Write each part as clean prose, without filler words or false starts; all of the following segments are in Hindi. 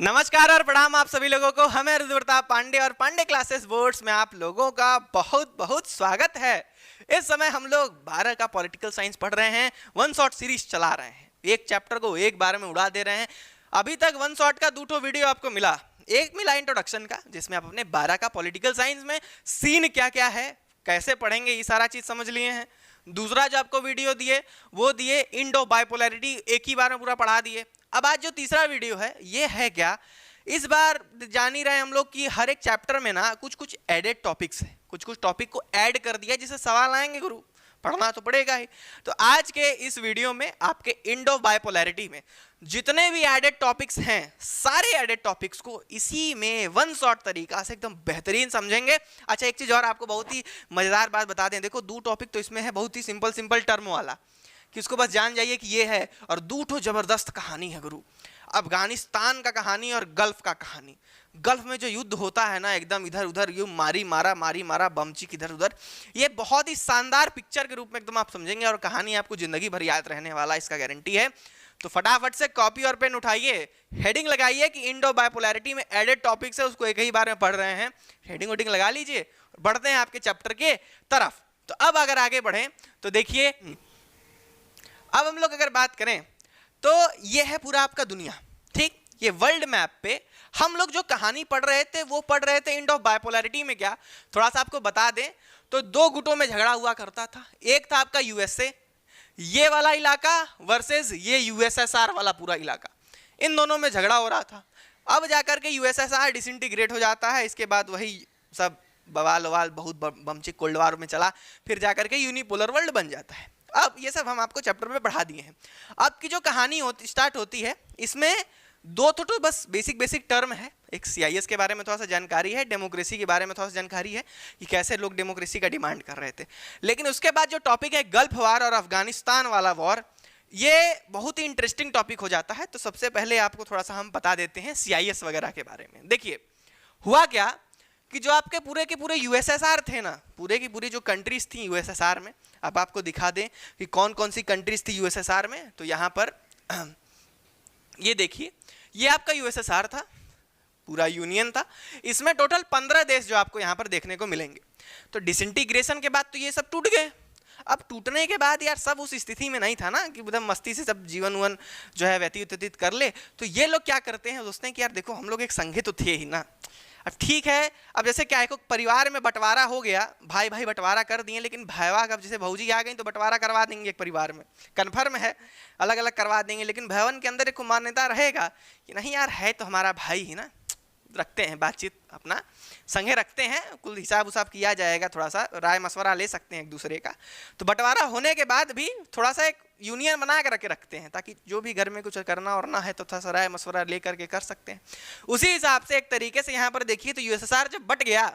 नमस्कार और प्रणाम आप सभी लोगों को। हमें ऋतुप्रताप पांडे और पांडे क्लासेस बोर्ड्स में आप लोगों का बहुत बहुत स्वागत है। इस समय हम लोग 12 का पॉलिटिकल साइंस पढ़ रहे हैं, वन शॉट सीरीज चला रहे हैं। एक चैप्टर को एक बार में उड़ा दे रहे हैं। अभी तक वन शॉट का 2 वीडियो आपको मिला। एक मिला इंट्रोडक्शन का, जिसमें आप अपने 12 का पॉलिटिकल साइंस में सीन क्या क्या है, कैसे पढ़ेंगे, ये सारा चीज समझ लिए हैं। दूसरा जो आपको वीडियो दिए वो दिए इंडो बाइपोलैरिटी, एक ही बार में पूरा पढ़ा दिए। अब आज जो तीसरा वीडियो है ये है क्या, इस बार जान ही रहे हम लोग कि हर एक चैप्टर में ना कुछ कुछ एडेड टॉपिक्स है, कुछ कुछ टॉपिक को ऐड कर दिया जिससे सवाल आएंगे, गुरु पढ़ना तो पड़ेगा ही। तो आज के इस वीडियो में आपके इंडो बाइपोलैरिटी में जितने भी एडेड टॉपिक्स हैं, सारे एडेड टॉपिक्स को इसी में वन शॉट तरीका से एकदम बेहतरीन समझेंगे। अच्छा, एक चीज और आपको बहुत ही मजेदार बात बता दें। देखो, 2 टॉपिक तो इसमें है बहुत ही सिंपल सिंपल टर्म वाला, कि उसको बस जान जाइए कि ये है, और 2 जबरदस्त कहानी है गुरु। अफगानिस्तान का कहानी और गल्फ का कहानी। गल्फ में जो युद्ध होता है ना, एकदम इधर उधर यू मारी मारा बमचिक इधर उधर, ये बहुत ही शानदार पिक्चर के रूप में एकदम आप समझेंगे, और कहानी आपको जिंदगी भर याद रहने वाला, इसका गारंटी है। तो फटाफट से कॉपी और पेन उठाइए, हेडिंग लगाइए कि इंडो बाइपोलैरिटी में एडेड टॉपिक्स है, उसको एक ही बार में पढ़ रहे हैं। हेडिंग वेडिंग लगा लीजिए, बढ़ते हैं आपके चैप्टर के तरफ। तो अब अगर आगे बढ़े तो देखिए, अब हम लोग अगर बात करें तो ये है पूरा आपका दुनिया, ठीक। ये वर्ल्ड मैप पे हम लोग जो कहानी पढ़ रहे थे वो पढ़ रहे थे इंडो बाइपोलैरिटी में। क्या थोड़ा सा आपको बता दें तो 2 गुटों में झगड़ा हुआ करता था। एक था आपका यूएसए, ये वाला इलाका, वर्सेस ये यूएसएसआर वाला पूरा इलाका। इन दोनों में झगड़ा हो रहा था। अब जाकर के यूएसएसआर डिसइंटीग्रेट हो जाता है। इसके बाद वही सब बवाल ववाल बहुत बमचिक कोल्ड वार में चला, फिर जाकर के यूनिपोलर वर्ल्ड बन जाता है। अब ये सब हम आपको चैप्टर में पढ़ा दिए हैं। अब की जो कहानी स्टार्ट होती है, इसमें 2 तो बस बेसिक टर्म है। एक सीआईएस के बारे में थोड़ा सा जानकारी है, डेमोक्रेसी के बारे में थोड़ा सा जानकारी है कि कैसे लोग डेमोक्रेसी का डिमांड कर रहे थे। लेकिन उसके बाद जो टॉपिक है गल्फ वार और अफगानिस्तान वाला वॉर, ये बहुत ही इंटरेस्टिंग टॉपिक हो जाता है। तो सबसे पहले आपको थोड़ा सा हम बता देते हैं सीआईएस वगैरह के बारे में। देखिए, हुआ क्या कि जो आपके पूरे के पूरे यूएसएसआर थे ना, पूरे की पूरी जो कंट्रीज थी यूएसएसआर में, अब आपको दिखा दें कि कौन कौन सी कंट्रीज थी यूएसएसआर में। तो यहाँ पर ये देखिए, ये आपका यूएसएसआर था, पूरा यूनियन था। इसमें टोटल 15 देश जो आपको यहाँ पर देखने को मिलेंगे। तो डिसइंटीग्रेशन के बाद तो ये सब टूट गए। अब टूटने के बाद यार सब उस स्थिति में नहीं था ना कि एकदम मस्ती से सब जीवन वन जो है व्यतीत कर ले। तो ये लोग क्या करते हैं, सोचते हैं कि यार देखो हम लोग एक संघे तो थे ही ना। अब ठीक है, अब जैसे क्या है, परिवार में बंटवारा हो गया, भाई भाई बंटवारा कर दिए, लेकिन भैया अब जैसे भौजी आ गई तो बंटवारा करवा देंगे एक परिवार में, कन्फर्म है, अलग अलग करवा देंगे। लेकिन भवन के अंदर एक मान्यता रहेगा कि नहीं यार है तो हमारा भाई ही ना, रखते हैं बातचीत, अपना संघे रखते हैं, कुल हिसाब उसाब किया जाएगा, थोड़ा सा राय मशवरा ले सकते हैं एक दूसरे का। तो बंटवारा होने के बाद भी थोड़ा सा एक यूनियन बना के रखते हैं, ताकि जो भी घर में कुछ करना और ना है तो थोड़ा सा राय मशवरा ले करके कर सकते हैं। उसी हिसाब से एक तरीके से यहाँ पर देखिए, तो यूएसएसआर जब बट गया,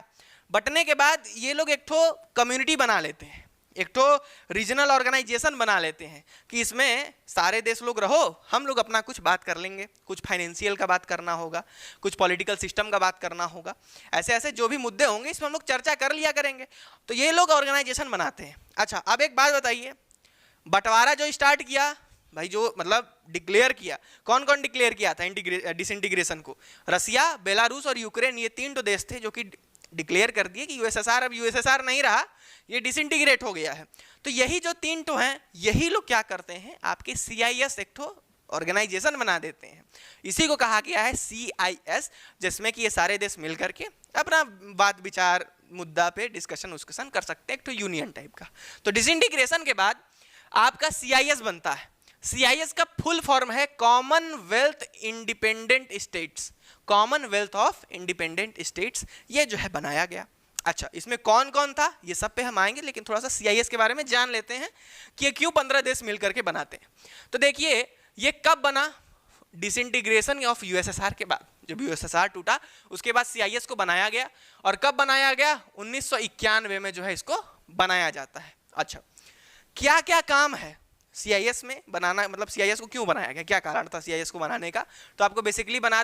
बटने के बाद ये लोग एक ठो कम्युनिटी बना लेते हैं, एक तो रीजनल ऑर्गेनाइजेशन बना लेते हैं कि इसमें सारे देश लोग रहो, हम लोग अपना कुछ बात कर लेंगे, कुछ फाइनेंशियल का बात करना होगा, कुछ पॉलिटिकल सिस्टम का बात करना होगा, ऐसे ऐसे जो भी मुद्दे होंगे इसमें हम लोग चर्चा कर लिया करेंगे। तो ये लोग ऑर्गेनाइजेशन बनाते हैं। अच्छा, अब एक बात बताइए, बंटवारा जो स्टार्ट किया भाई, जो मतलब डिक्लेयर किया, कौन कौन डिक्लेयर किया था डिसइंटीग्रेशन को? रसिया, बेलारूस और यूक्रेन, ये 3 देश थे जो कि डिक्लेयर कर दिए कि यूएसएसआर अब यूएसएसआर नहीं रहा, ये डिसइंटीग्रेट हो गया है। तो यही जो 3 हैं, यही लोग क्या करते हैं, आपके सीआईएस एक ऑर्गेनाइजेशन बना देते हैं। इसी को कहा गया है सीआईएस, जिसमें कि ये सारे देश मिल करके अपना बात विचार मुद्दा पे डिस्कशन कर सकते हैं, एक तो यूनियन टाइप का। तो डिसइंटीग्रेशन के बाद आपका सीआईएस बनता है। सीआईएस का फुल फॉर्म है Commonwealth independent states, Commonwealth of independent states, ये जो है बनाया गया। अच्छा, इसमें कौन कौन था ये सब पे हम आएंगे, लेकिन थोड़ा सा सीआईएस के बारे में जान लेते हैं कि ये क्यों 15 देश मिलकर के बनाते हैं। तो देखिए, ये कब बना? डिसइंटीग्रेशन ऑफ यूएसएसआर के बाद, जब यूएसएसआर टूटा उसके बाद सीआईएस को बनाया गया। और कब बनाया गया? 1991 में जो है इसको बनाया जाता है। अच्छा, क्या क्या काम है सीआईएस में बनाना, मतलब सीआईएस को क्यों बनाया गया, क्या कारण था सीआईएस को बनाने का? तो आपको बेसिकली बता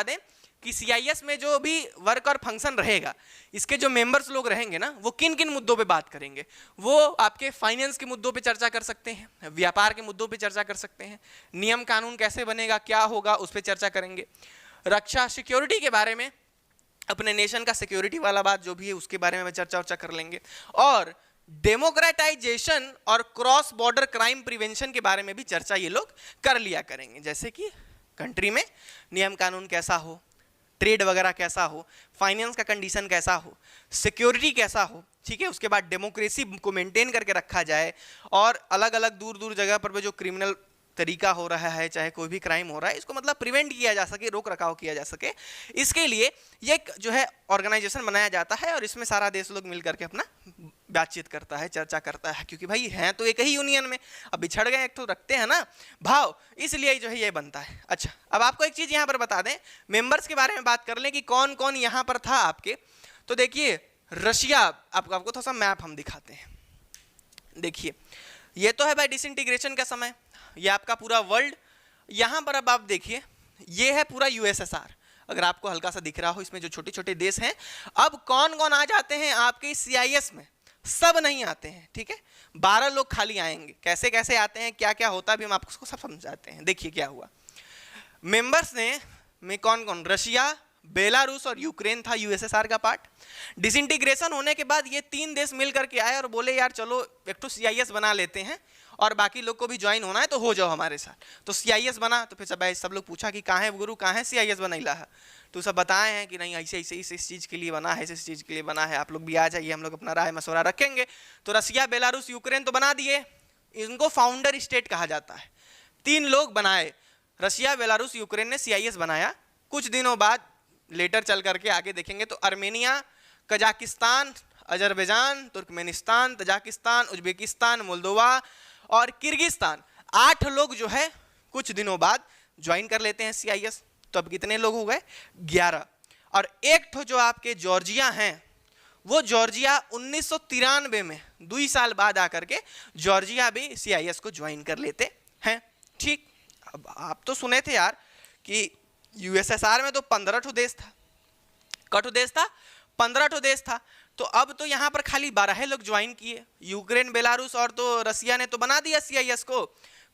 दें कि सीआईएस में जो भी वर्क और फंक्शन रहेगा, इसके जो मेंबर्स लोग रहेंगे ना, वो किन किन मुद्दों पे बात करेंगे? वो आपके फाइनेंस के मुद्दों पे चर्चा कर सकते हैं, व्यापार के मुद्दों पे चर्चा कर सकते हैं, नियम कानून कैसे बनेगा, क्या होगा, उस पर चर्चा करेंगे, रक्षा सिक्योरिटी के बारे में, अपने नेशन का सिक्योरिटी वाला बात जो भी है उसके बारे में चर्चा कर लेंगे, और डेमोक्रेटाइजेशन और क्रॉस बॉर्डर क्राइम प्रिवेंशन के बारे में भी चर्चा ये लोग कर लिया करेंगे, जैसे कि कंट्री में नियम कानून कैसा हो, ट्रेड वगैरह कैसा हो, फाइनेंस का कंडीशन कैसा हो, सिक्योरिटी कैसा हो, ठीक है। उसके बाद डेमोक्रेसी को मेंटेन करके रखा जाए, और अलग अलग दूर दूर जगह पर जो क्रिमिनल तरीका हो रहा है, चाहे कोई भी क्राइम हो रहा है, इसको मतलब प्रिवेंट किया जा सके, रोक रखाव किया जा सके, इसके लिए ये एक जो है ऑर्गेनाइजेशन बनाया जाता है, और इसमें सारा देश लोग मिल करके अपना बातचीत करता है, चर्चा करता है, क्योंकि भाई हैं तो एक ही यूनियन में, अब बिछड़ गए एक तो रखते हैं ना भाव, इसलिए जो है ये बनता है। अच्छा, अब आपको एक चीज़ यहाँ पर बता दें, मेंबर्स के बारे में बात कर लें कि कौन कौन यहाँ पर था आपके। तो देखिए रशिया, आपको थोड़ा सा मैप हम दिखाते हैं। देखिए ये तो है भाई डिसइंटीग्रेशन का समय, ये आपका पूरा वर्ल्ड। यहाँ पर अब आप देखिए ये है पूरा यूएसएसआर, अगर आपको हल्का सा दिख रहा हो, इसमें जो छोटे छोटे देश हैं। अब कौन कौन आ जाते हैं आपके सीआईएस में, सब नहीं आते हैं, ठीक है, 12 लोग खाली आएंगे। कैसे कैसे आते हैं, क्या क्या होता है, अभी हम आपको सब समझाते हैं। देखिए क्या हुआ, मेंबर्स में कौन कौन, रशिया, बेलारूस और यूक्रेन था यूएसएसआर का पार्ट। डिसइंटीग्रेशन होने के बाद ये 3 देश मिल करके आए और बोले यार चलो एक तो सीआईएस बना लेते हैं, और बाकी लोग को भी ज्वाइन होना है तो हो जाओ हमारे साथ। तो सीआईएस बना, तो फिर सब लोग पूछा कि कहाँ है गुरु, कहाँ है सीआईएस बनैला है, तो सब बताए हैं कि नहीं ऐसे ऐसे इस चीज़ के लिए बना है, इस चीज़ के लिए बना है, आप लोग भी आ जाइए, हम लोग अपना राय मशवरा रखेंगे। तो रसिया, बेलारूस, यूक्रेन तो बना दिए, इनको फाउंडर स्टेट कहा जाता है। 3 लोग बनाए, रसिया, बेलारूस, यूक्रेन ने सीआईएस बनाया। कुछ दिनों बाद लेटर चल करके आगे देखेंगे तो Armenia, Kazakhstan, Azerbaijan, Turkmenistan, Tajikistan, Uzbekistan, Moldova और किर्गिस्तान, 8 लोग जो है कुछ दिनों बाद ज्वाइन कर लेते हैं सीआईएस। तो अब कितने लोग हो गए, 11। और एक जो आपके जॉर्जिया हैं, वो जॉर्जिया 1993 में 2 साल बाद आकर के जॉर्जिया भी सीआईएस को ज्वाइन कर लेते हैं, ठीक। अब आप तो सुने थे यार कि यूएसएसआर में तो 15 देश था, कठो देश था, 15 देश था। तो अब तो यहाँ पर खाली 12 लोग ज्वाइन किए, यूक्रेन, बेलारूस और तो रसिया ने तो बना दिया सीआईएस को।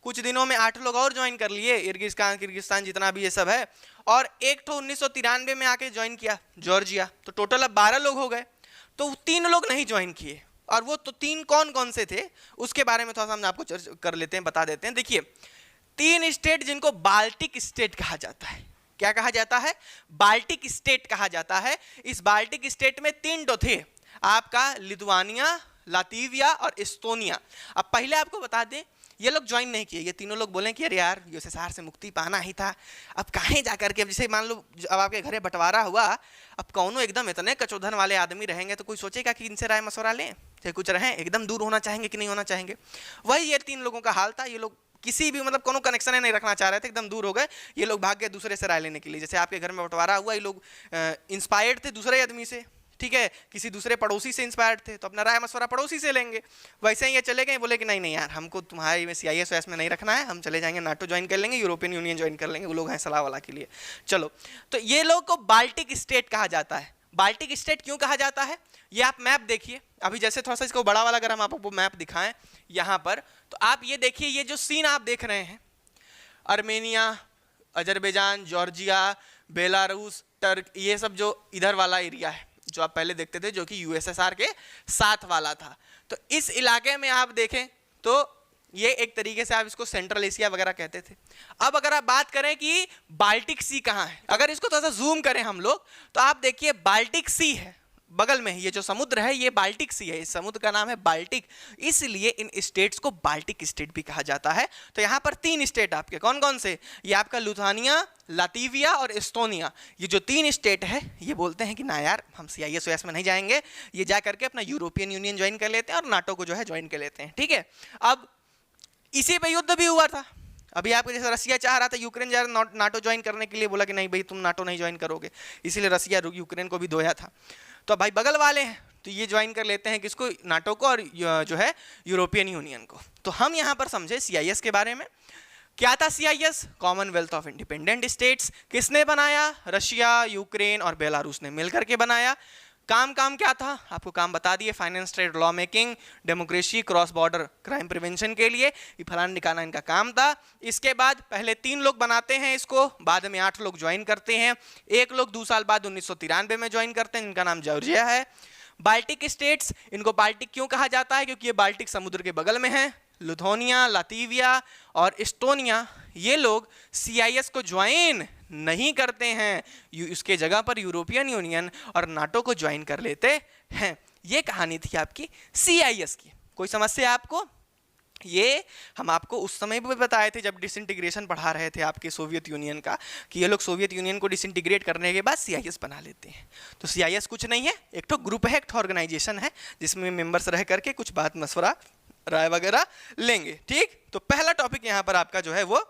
कुछ दिनों में 8 लोग और ज्वाइन कर लिए, किर्गिस्तान जितना भी ये सब है, और एक तो 1993 में आके ज्वाइन किया जॉर्जिया। तो टोटल अब 12 लोग हो गए। तो 3 लोग नहीं ज्वाइन किए, और वो तो 3 कौन कौन से थे उसके बारे में थोड़ा सा हम आपको चर्चा कर लेते हैं, बता देते हैं। देखिए 3 स्टेट जिनको बाल्टिक स्टेट कहा जाता है। क्या कहा जाता है, बाल्टिक स्टेट कहा जाता है। इस बाल्टिक स्टेट में 3 तो थे आपका, लिथुआनिया, लातविया और एस्टोनिया। अब पहले आपको बता दें ये लोग ज्वाइन नहीं किए, ये तीनों लोग बोले कि अरे यार यूएसएसआर से मुक्ति पाना ही था, अब कहीं जा करके, अब जैसे मान लो अब आपके घरे बंटवारा हुआ, अब कौनो एकदम इतने कचौधन वाले आदमी रहेंगे तो कोई सोचेगा कि इनसे राय मशवरा लें, चाहे कुछ रहें, एकदम दूर होना चाहेंगे कि नहीं होना चाहेंगे। वही ये 3 लोगों का हाल था। ये लोग किसी भी मतलब कोनो कनेक्शन नहीं रखना चाह रहे थे, एकदम दूर हो गए। ये लोग भाग गए दूसरे से राय लेने के लिए। जैसे आपके घर में बंटवारा हुआ, ये लोग इंस्पायर्ड थे दूसरे आदमी से, ठीक है, किसी दूसरे पड़ोसी से इंस्पायर्ड थे, तो अपना राय मशवरा पड़ोसी से लेंगे। वैसे ही ये चले गए, बोले कि नहीं नहीं यार हमको तुम्हारे में सीआईएस में नहीं रखना है, हम चले जाएंगे नाटो ज्वाइन कर लेंगे, यूरोपियन यूनियन ज्वाइन कर लेंगे, वो लोग हैं सलाह वाला के लिए। चलो, तो ये लोग को बाल्टिक स्टेट कहा जाता है। बाल्टिक स्टेट क्यों कहा जाता है, ये आप मैप देखिए। अभी जैसे थोड़ा सा इसको बड़ा वाला अगर हम आपको मैप दिखाएं यहाँ पर, तो आप ये देखिए, ये जो सीन आप देख रहे हैं, Armenia, Azerbaijan, Georgia, Belarus, Turk, ये सब जो इधर वाला एरिया है जो आप पहले देखते थे, जो कि यूएसएसआर के साथ वाला था। तो इस इलाके में आप देखें तो ये एक तरीके से आप इसको सेंट्रल एशिया वगैरह कहते थे। अब अगर आप बात करें कि बाल्टिक सी कहाँ है, अगर इसको थोड़ा सा जूम करें हम लोग, तो आप देखिए बाल्टिक सी है बगल में ही, ये जो समुद्र है ये बाल्टिक सी है, इस समुद्र का नाम है बाल्टिक, इसलिए इन स्टेट्स को बाल्टिक स्टेट भी कहा जाता है। तो यहाँ पर 3 स्टेट आपके कौन कौन से, ये आपका लिथुआनिया, लातविया और एस्टोनिया, ये जो 3 स्टेट है ये बोलते हैं कि ना यार हम सीआईएस में नहीं जाएंगे, ये जा करके अपना यूरोपियन यूनियन ज्वाइन कर लेते हैं और नाटो को जो है ज्वाइन कर लेते हैं, ठीक है। अब इसी पे युद्ध भी हुआ था। अभी आपको जैसे रसिया चाह रहा था यूक्रेन जा नाटो ज्वाइन करने के लिए, बोला कि नहीं भाई तुम नाटो नहीं ज्वाइन करोगे, इसीलिए रसिया यूक्रेन को भी धोया था। तो भाई बगल वाले हैं तो ये ज्वाइन कर लेते हैं किसको, नाटो को और जो है यूरोपियन यूनियन को। तो हम यहाँ पर समझे सीआईएस के बारे में। क्या था CIS, Commonwealth of independent states. किसने बनाया, रशिया, यूक्रेन और बेलारूस ने मिलकर के बनाया। काम काम क्या था आपको काम बता दिए, finance, trade, law making, democracy, cross border crime prevention के लिए ये फलाना निकालना इनका काम था। इसके बाद पहले 3 लोग बनाते हैं इसको, बाद में 8 लोग ज्वाइन करते हैं, 1 लोग 2 साल बाद 1993 में ज्वाइन करते हैं, इनका नाम जॉर्जिया है। बाल्टिक स्टेट्स, इनको बाल्टिक क्यों कहा जाता है, क्योंकि ये बाल्टिक समुद्र के बगल में है। लिथुआनिया, लातविया और एस्टोनिया, ये लोग CIS को ज्वाइन नहीं करते हैं, उसके जगह पर यूरोपियन यूनियन और नाटो को ज्वाइन कर लेते हैं। ये कहानी थी आपकी CIS की। कोई समस्या आपको? ये हम आपको उस समय भी बताए थे जब डिसइंटीग्रेशन पढ़ा रहे थे आपके सोवियत यूनियन का, कि ये लोग सोवियत यूनियन को डिसइंटीग्रेट करने के बाद CIS बना लेते हैं। तो CIS कुछ नहीं है, एक तो ग्रुप है, एक ऑर्गेनाइजेशन है जिसमें मेंबर्स रह करके कुछ बात मशवरा राय वगैरह लेंगे। ठीक, तो पहला टॉपिक यहाँ पर आपका जो है वो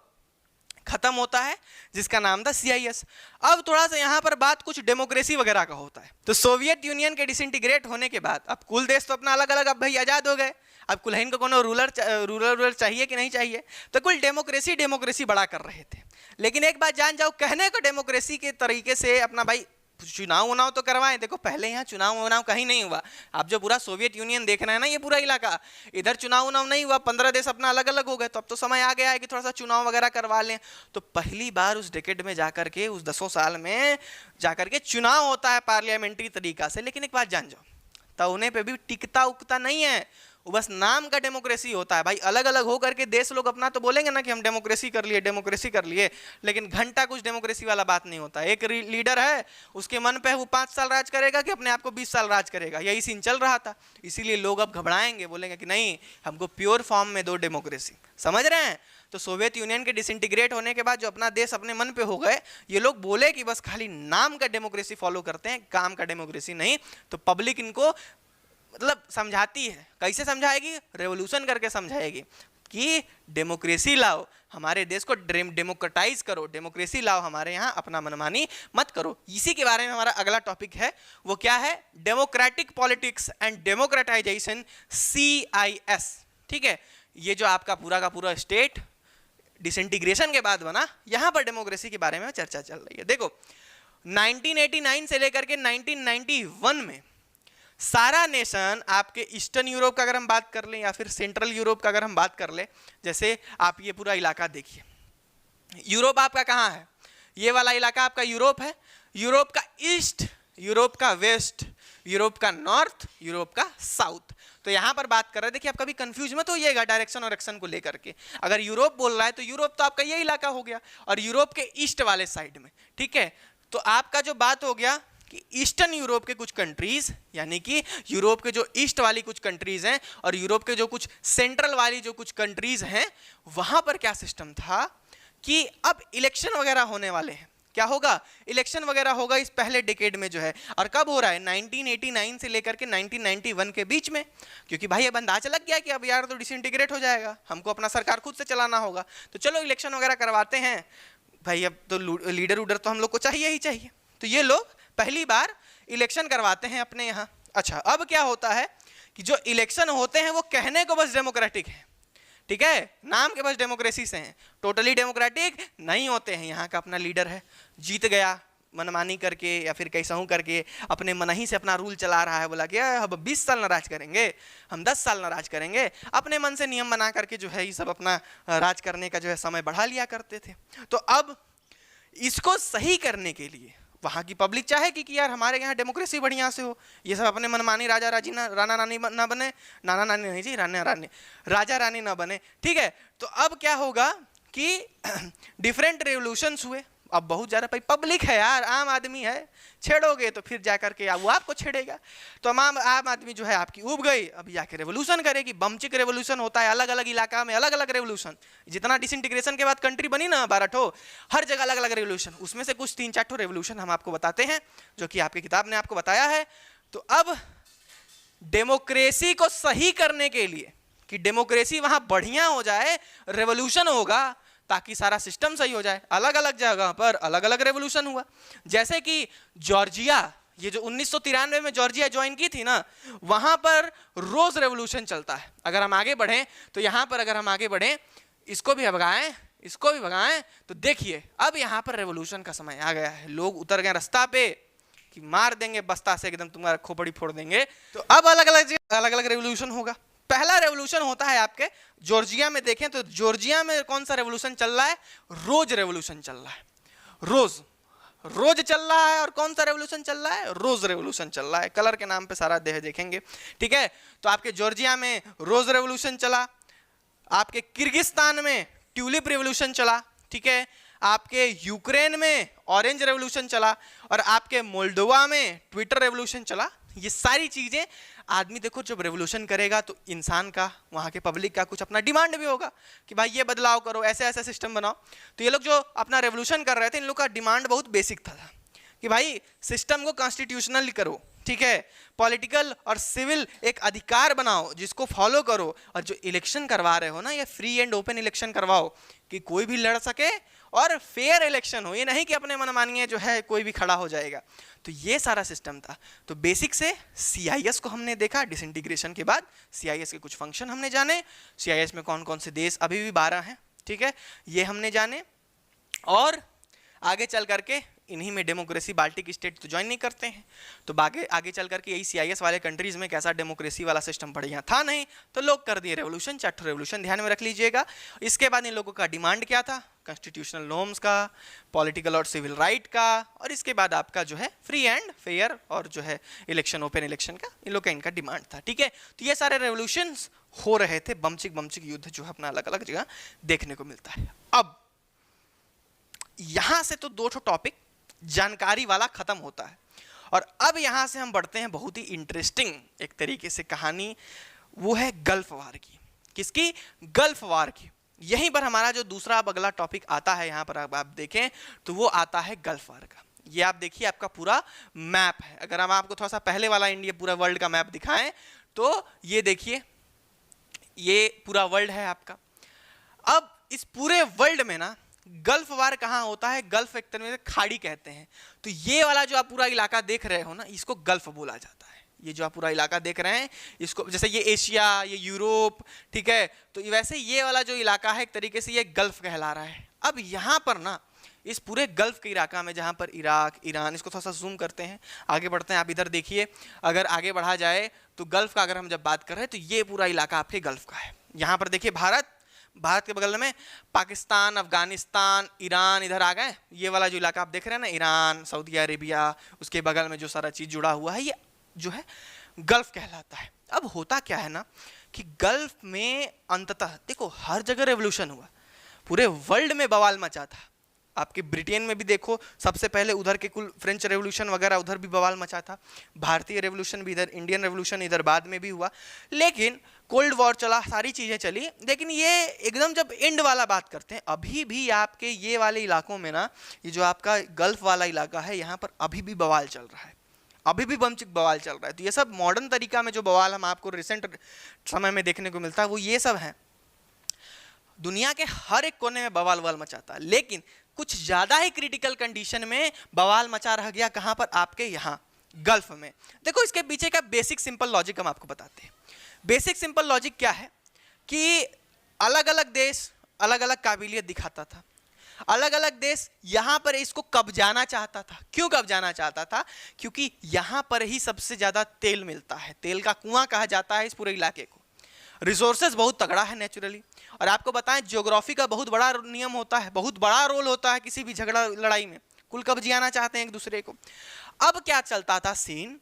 खत्म होता है, जिसका नाम था CIS। अब थोड़ा सा यहाँ पर बात कुछ डेमोक्रेसी वगैरह का होता है। तो सोवियत यूनियन के डिसइंटीग्रेट होने के बाद अब कुल देश तो अपना अलग अलग अब भाई आजाद हो गए, अब कुलहीन को कोनो रूलर चाहिए कि नहीं चाहिए, तो कुल डेमोक्रेसी बड़ा कर रहे थे। लेकिन एक बात जान जाओ, कहने को डेमोक्रेसी के तरीके से अपना भाई चुनाव तो करवाएं, देखो पहले यहाँ चुनाव कहीं नहीं हुआ। आप जो पूरा सोवियत यूनियन देख रहे हैं ना, ये पूरा इलाका, इधर चुनाव नहीं हुआ, 15 देश अपना अलग अलग हो गए। तो अब तो समय आ गया है कि थोड़ा सा चुनाव वगैरह करवा लें। तो पहली बार उस डेकेड में जाकर के, उस 10 साल में जाकर के चुनाव होता है पार्लियामेंट्री तरीका से। लेकिन एक बात जान जाओ, तौने पे भी टिकता उकता नहीं है, वो बस नाम का डेमोक्रेसी होता है भाई। अलग अलग हो करके देश लोग अपना तो बोलेंगे ना कि हम डेमोक्रेसी कर लिए, लेकिन घंटा कुछ डेमोक्रेसी वाला बात नहीं होता। एक लीडर है, उसके मन पे वो 5 साल राज करेगा कि अपने आप को 20 साल राज करेगा, यही सीन चल रहा था। इसीलिए लोग अब घबराएंगे, बोलेंगे कि नहीं, हमको प्योर फॉर्म में दो डेमोक्रेसी। समझ रहे हैं? तो सोवियत यूनियन के डिसइंटीग्रेट होने के बाद जो अपना देश अपने मन पे हो गए, ये लोग बोले कि बस खाली नाम का डेमोक्रेसी फॉलो करते हैं, काम का डेमोक्रेसी नहीं। तो पब्लिक इनको मतलब समझाती है। कैसे समझाएगी? रेवोल्यूशन करके समझाएगी कि डेमोक्रेसी लाओ, हमारे देश को डेमोक्रेटाइज करो, डेमोक्रेसी लाओ हमारे यहाँ, अपना मनमानी मत करो। इसी के बारे में हमारा अगला टॉपिक है, वो क्या है? Democratic politics and democratisation, CIS। ठीक है, ये जो आपका पूरा का पूरा स्टेट डिसइंटीग्रेशन के बाद बना, यहाँ पर डेमोक्रेसी के बारे में चर्चा चल रही है। देखो 1989 से लेकर के 1991 में सारा नेशन आपके ईस्टर्न यूरोप का अगर हम बात कर लें या फिर सेंट्रल यूरोप का अगर हम बात कर लें, जैसे आप ये पूरा इलाका देखिए, यूरोप आपका कहाँ है? ये वाला इलाका आपका यूरोप है। यूरोप का ईस्ट, यूरोप का वेस्ट, यूरोप का नॉर्थ, यूरोप का साउथ। तो यहाँ पर बात कर रहे हैं, देखिए आप कभी कंफ्यूज मत होइएगा डायरेक्शन और एक्शन को लेकर के। अगर यूरोप बोल रहा है तो यूरोप तो आपका ये इलाका हो गया, और यूरोप के ईस्ट वाले साइड में, ठीक है, तो आपका जो बात हो गया कि ईस्टर्न यूरोप के कुछ कंट्रीज, यानी कि यूरोप के जो ईस्ट वाली कुछ कंट्रीज हैं और यूरोप के जो कुछ सेंट्रल वाली जो कुछ कंट्रीज हैं, वहां पर क्या सिस्टम था कि अब इलेक्शन वगैरह होने वाले हैं। क्या होगा? इलेक्शन वगैरह होगा इस पहले डिकेड में जो है। और कब हो रहा है? 1989 से लेकर के 1991 के बीच में, क्योंकि भाई अब अंदाजा लग गया कि अब यार तो डिसइंटीग्रेट हो जाएगा, हमको अपना सरकार खुद से चलाना होगा, तो चलो इलेक्शन वगैरह करवाते हैं भाई। अब तो लीडर उडर तो हम लोग को चाहिए ही चाहिए। तो ये लोग पहली बार इलेक्शन करवाते हैं अपने यहाँ। अच्छा, अब क्या होता है कि जो इलेक्शन होते हैं वो कहने को बस डेमोक्रेटिक है, ठीक है, नाम के बस डेमोक्रेसी से हैं, टोटली डेमोक्रेटिक नहीं होते हैं। यहाँ का अपना लीडर है, जीत गया मनमानी करके या फिर कैसा हूँ करके, अपने मन ही से अपना रूल चला रहा है, बोला कि अब 20 साल न राज करेंगे, हम 10 साल न राज करेंगे, अपने मन से नियम बना करके जो है ये सब अपना राज करने का जो है समय बढ़ा लिया करते थे। तो अब इसको सही करने के लिए वहाँ की पब्लिक चाहे कि यार हमारे यहाँ डेमोक्रेसी बढ़िया से हो, ये सब अपने मनमानी राजा राजी ना, राना रानी ना बने, नाना नानी नहीं जी, राजा रानी ना बने, ठीक है। तो अब क्या होगा कि डिफरेंट रेवोल्यूशंस हुए। अब बहुत ज़्यादा भाई पब्लिक है यार, आम आदमी है, छेड़ोगे तो फिर जा करके वो आपको छेड़ेगा। तो आम आदमी जो है आपकी उब गई, अब जाके रेवोल्यूशन करेगी। बमचिक रेवोल्यूशन होता है, अलग अलग इलाका में अलग अलग रेवोल्यूशन। जितना डिसइंटीग्रेशन के बाद कंट्री बनी ना 12 ठो, हर जगह अलग अलग रेवोल्यूशन, उसमें से कुछ 3-4 ठो रेवोल्यूशन हम आपको बताते हैं जो कि आपकी किताब ने आपको बताया है। तो अब डेमोक्रेसी को सही करने के लिए कि डेमोक्रेसी वहां बढ़िया हो जाए, रेवोल्यूशन होगा ताकि सारा सिस्टम सही हो जाए। अलग अलग जगह पर अलग अलग रेवोल्यूशन हुआ। जैसे कि जॉर्जिया, ये जो 1993 में जॉर्जिया ज्वाइन की थी ना, वहां पर रोज रेवोल्यूशन चलता है। अगर हम आगे बढ़ें तो यहाँ पर अगर हम आगे बढ़ें, इसको भी भगाएं, इसको भी भगाएं, तो देखिए अब यहाँ पर रेवोल्यूशन का समय आ गया है। लोग उतर गए रास्ता पे कि मार देंगे बस्ता से, एकदम तुम्हारा खोपड़ी फोड़ देंगे। तो अब अलग अलग रेवोल्यूशन होगा। पहला रेवोल्यूशन होता है आपके जॉर्जिया में। देखें तो जॉर्जिया में कौन सा रेवोल्यूशन चल रहा है? रोज रेवोल्यूशन चल रहा है। रोज चल रहा है। और कौन सा रेवोल्यूशन चल रहा है? रोज रेवोल्यूशन चल रहा है। कलर के नाम पे सारा देह देखेंगे, ठीक है। तो आपके जॉर्जिया में रोज रेवोल्यूशन चला, आपके किर्गिस्तान में ट्यूलिप रेवोल्यूशन चला, ठीक है, आपके यूक्रेन में ऑरेंज रेवोल्यूशन चला, और आपके मोल्डोवा में ट्विटर रेवोल्यूशन चला। ये सारी चीजें आदमी देखो जब रेवोल्यूशन करेगा तो इंसान का, वहाँ के पब्लिक का कुछ अपना डिमांड भी होगा कि भाई ये बदलाव करो, ऐसे ऐसे सिस्टम बनाओ। तो ये लोग जो अपना रेवोल्यूशन कर रहे थे, इन लोग का डिमांड बहुत बेसिक था कि भाई सिस्टम को कॉन्स्टिट्यूशनल करो, ठीक है, पॉलिटिकल और सिविल एक अधिकार बनाओ जिसको फॉलो करो, और जो इलेक्शन करवा रहे हो ना, ये फ्री एंड ओपन इलेक्शन करवाओ कि कोई भी लड़ सके और फेयर इलेक्शन हो। ये नहीं कि अपने मनमानिए जो है कोई भी खड़ा हो जाएगा। तो ये सारा सिस्टम था। तो बेसिक से CIS को हमने देखा। डिसइंटीग्रेशन के बाद CIS के कुछ फंक्शन हमने जाने। CIS में कौन कौन से देश, अभी भी 12 हैं, ठीक है, ये हमने जाने। और आगे चल करके इन्हीं में डेमोक्रेसी, बाल्टिक स्टेट तो ज्वाइन नहीं करते हैं, तो आगे चल करके यही CIS वाले कंट्रीज में कैसा डेमोक्रेसी वाला सिस्टम बढ़िया था नहीं, तो लोग कर दिए रेवोल्यूशन। 4 रेवोल्यूशन ध्यान में रख लीजिएगा। इसके बाद इन लोगों का डिमांड क्या था? कॉन्स्टिट्यूशनल नॉर्म्स का, पॉलिटिकल और सिविल राइट का, और इसके बाद आपका जो है फ्री एंड फेयर और जो है इलेक्शन, ओपन इलेक्शन का, इन लोग का इनका डिमांड था, ठीक है। तो ये सारे रेवोल्यूशंस हो रहे थे। बमचिक युद्ध जो है अपना अलग अलग जगह देखने को मिलता है। अब यहां से तो 2 टॉपिक जानकारी वाला खत्म होता है, और अब यहां से हम बढ़ते हैं बहुत ही इंटरेस्टिंग एक तरीके से कहानी, वो है गल्फ वार की। किसकी? गल्फ वार की। यहीं पर हमारा जो दूसरा अब अगला टॉपिक आता है, यहां पर आप देखें तो वो आता है गल्फ वार का। ये आप देखिए, आपका पूरा मैप है। अगर हम आपको थोड़ा सा पहले वाला इंडिया पूरा वर्ल्ड का मैप दिखाएं तो ये देखिए, ये पूरा वर्ल्ड है आपका। अब इस पूरे वर्ल्ड में ना गल्फ वार कहाँ होता है? गल्फ एक तरह से खाड़ी कहते हैं। तो ये वाला जो आप पूरा इलाका देख रहे हो ना, इसको गल्फ बोला जाता है। ये जो आप पूरा इलाका देख रहे हैं इसको, जैसे ये एशिया, ये यूरोप, ठीक है, तो वैसे ये वाला जो इलाका है एक तरीके से ये गल्फ कहला रहा है। अब यहाँ पर ना इस पूरे गल्फ के इलाका में, जहाँ पर इराक, ईरान, इसको थोड़ा सा जूम करते हैं, आगे बढ़ते हैं। आप इधर देखिए, अगर आगे बढ़ा जाए तो गल्फ का अगर हम जब बात कर रहे हैं तो ये पूरा इलाका आपके गल्फ का है। यहाँ पर देखिए भारत के बगल में पाकिस्तान, अफगानिस्तान, ईरान इधर आ गए। ये वाला जो इलाका आप देख रहे हैं ना, ईरान, सऊदी अरेबिया, उसके बगल में जो सारा चीज जुड़ा हुआ है, ये जो है गल्फ कहलाता है। अब होता क्या है ना कि गल्फ में अंततः देखो हर जगह रेवोल्यूशन हुआ, पूरे वर्ल्ड में बवाल मचा था। आपके ब्रिटेन में भी देखो, सबसे पहले उधर के कुल फ्रेंच रेवोल्यूशन वगैरह उधर भी बवाल मचा था। भारतीय रेवोल्यूशन भी इधर, इंडियन रेवोल्यूशन इधर बाद में भी हुआ। लेकिन कोल्ड वॉर चला, सारी चीज़ें चली। लेकिन ये एकदम जब एंड वाला बात करते हैं, अभी भी आपके ये वाले इलाकों में ना, ये जो आपका गल्फ वाला इलाका है, यहाँ पर अभी भी बवाल चल रहा है, अभी भी बमचिक बवाल चल रहा है। तो ये सब मॉडर्न तरीका में जो बवाल हम आपको रिसेंट समय में देखने को मिलता है, वो ये सब है। दुनिया के हर एक कोने में बवाल मचाता है, लेकिन कुछ ज्यादा ही क्रिटिकल कंडीशन में बवाल मचा रह गया। कहां पर? आपके यहाँ गल्फ में। देखो इसके पीछे का बेसिक सिंपल लॉजिक हम आपको बताते हैं। बेसिक सिंपल लॉजिक क्या है कि अलग अलग देश अलग अलग काबिलियत दिखाता था। अलग अलग देश यहाँ पर इसको कब्जाना चाहता था। क्यों कब्जाना चाहता था? क्योंकि यहाँ पर ही सबसे ज्यादा तेल मिलता है। तेल का कुआं कहा जाता है इस पूरे इलाके को। रिसोर्सेज बहुत तगड़ा है नेचुरली। और आपको बताएं, ज्योग्राफी का बहुत बड़ा नियम होता है, बहुत बड़ा रोल होता है किसी भी झगड़ा लड़ाई में। कुल कब्जियाना चाहते हैं एक दूसरे को। अब क्या चलता था सीन,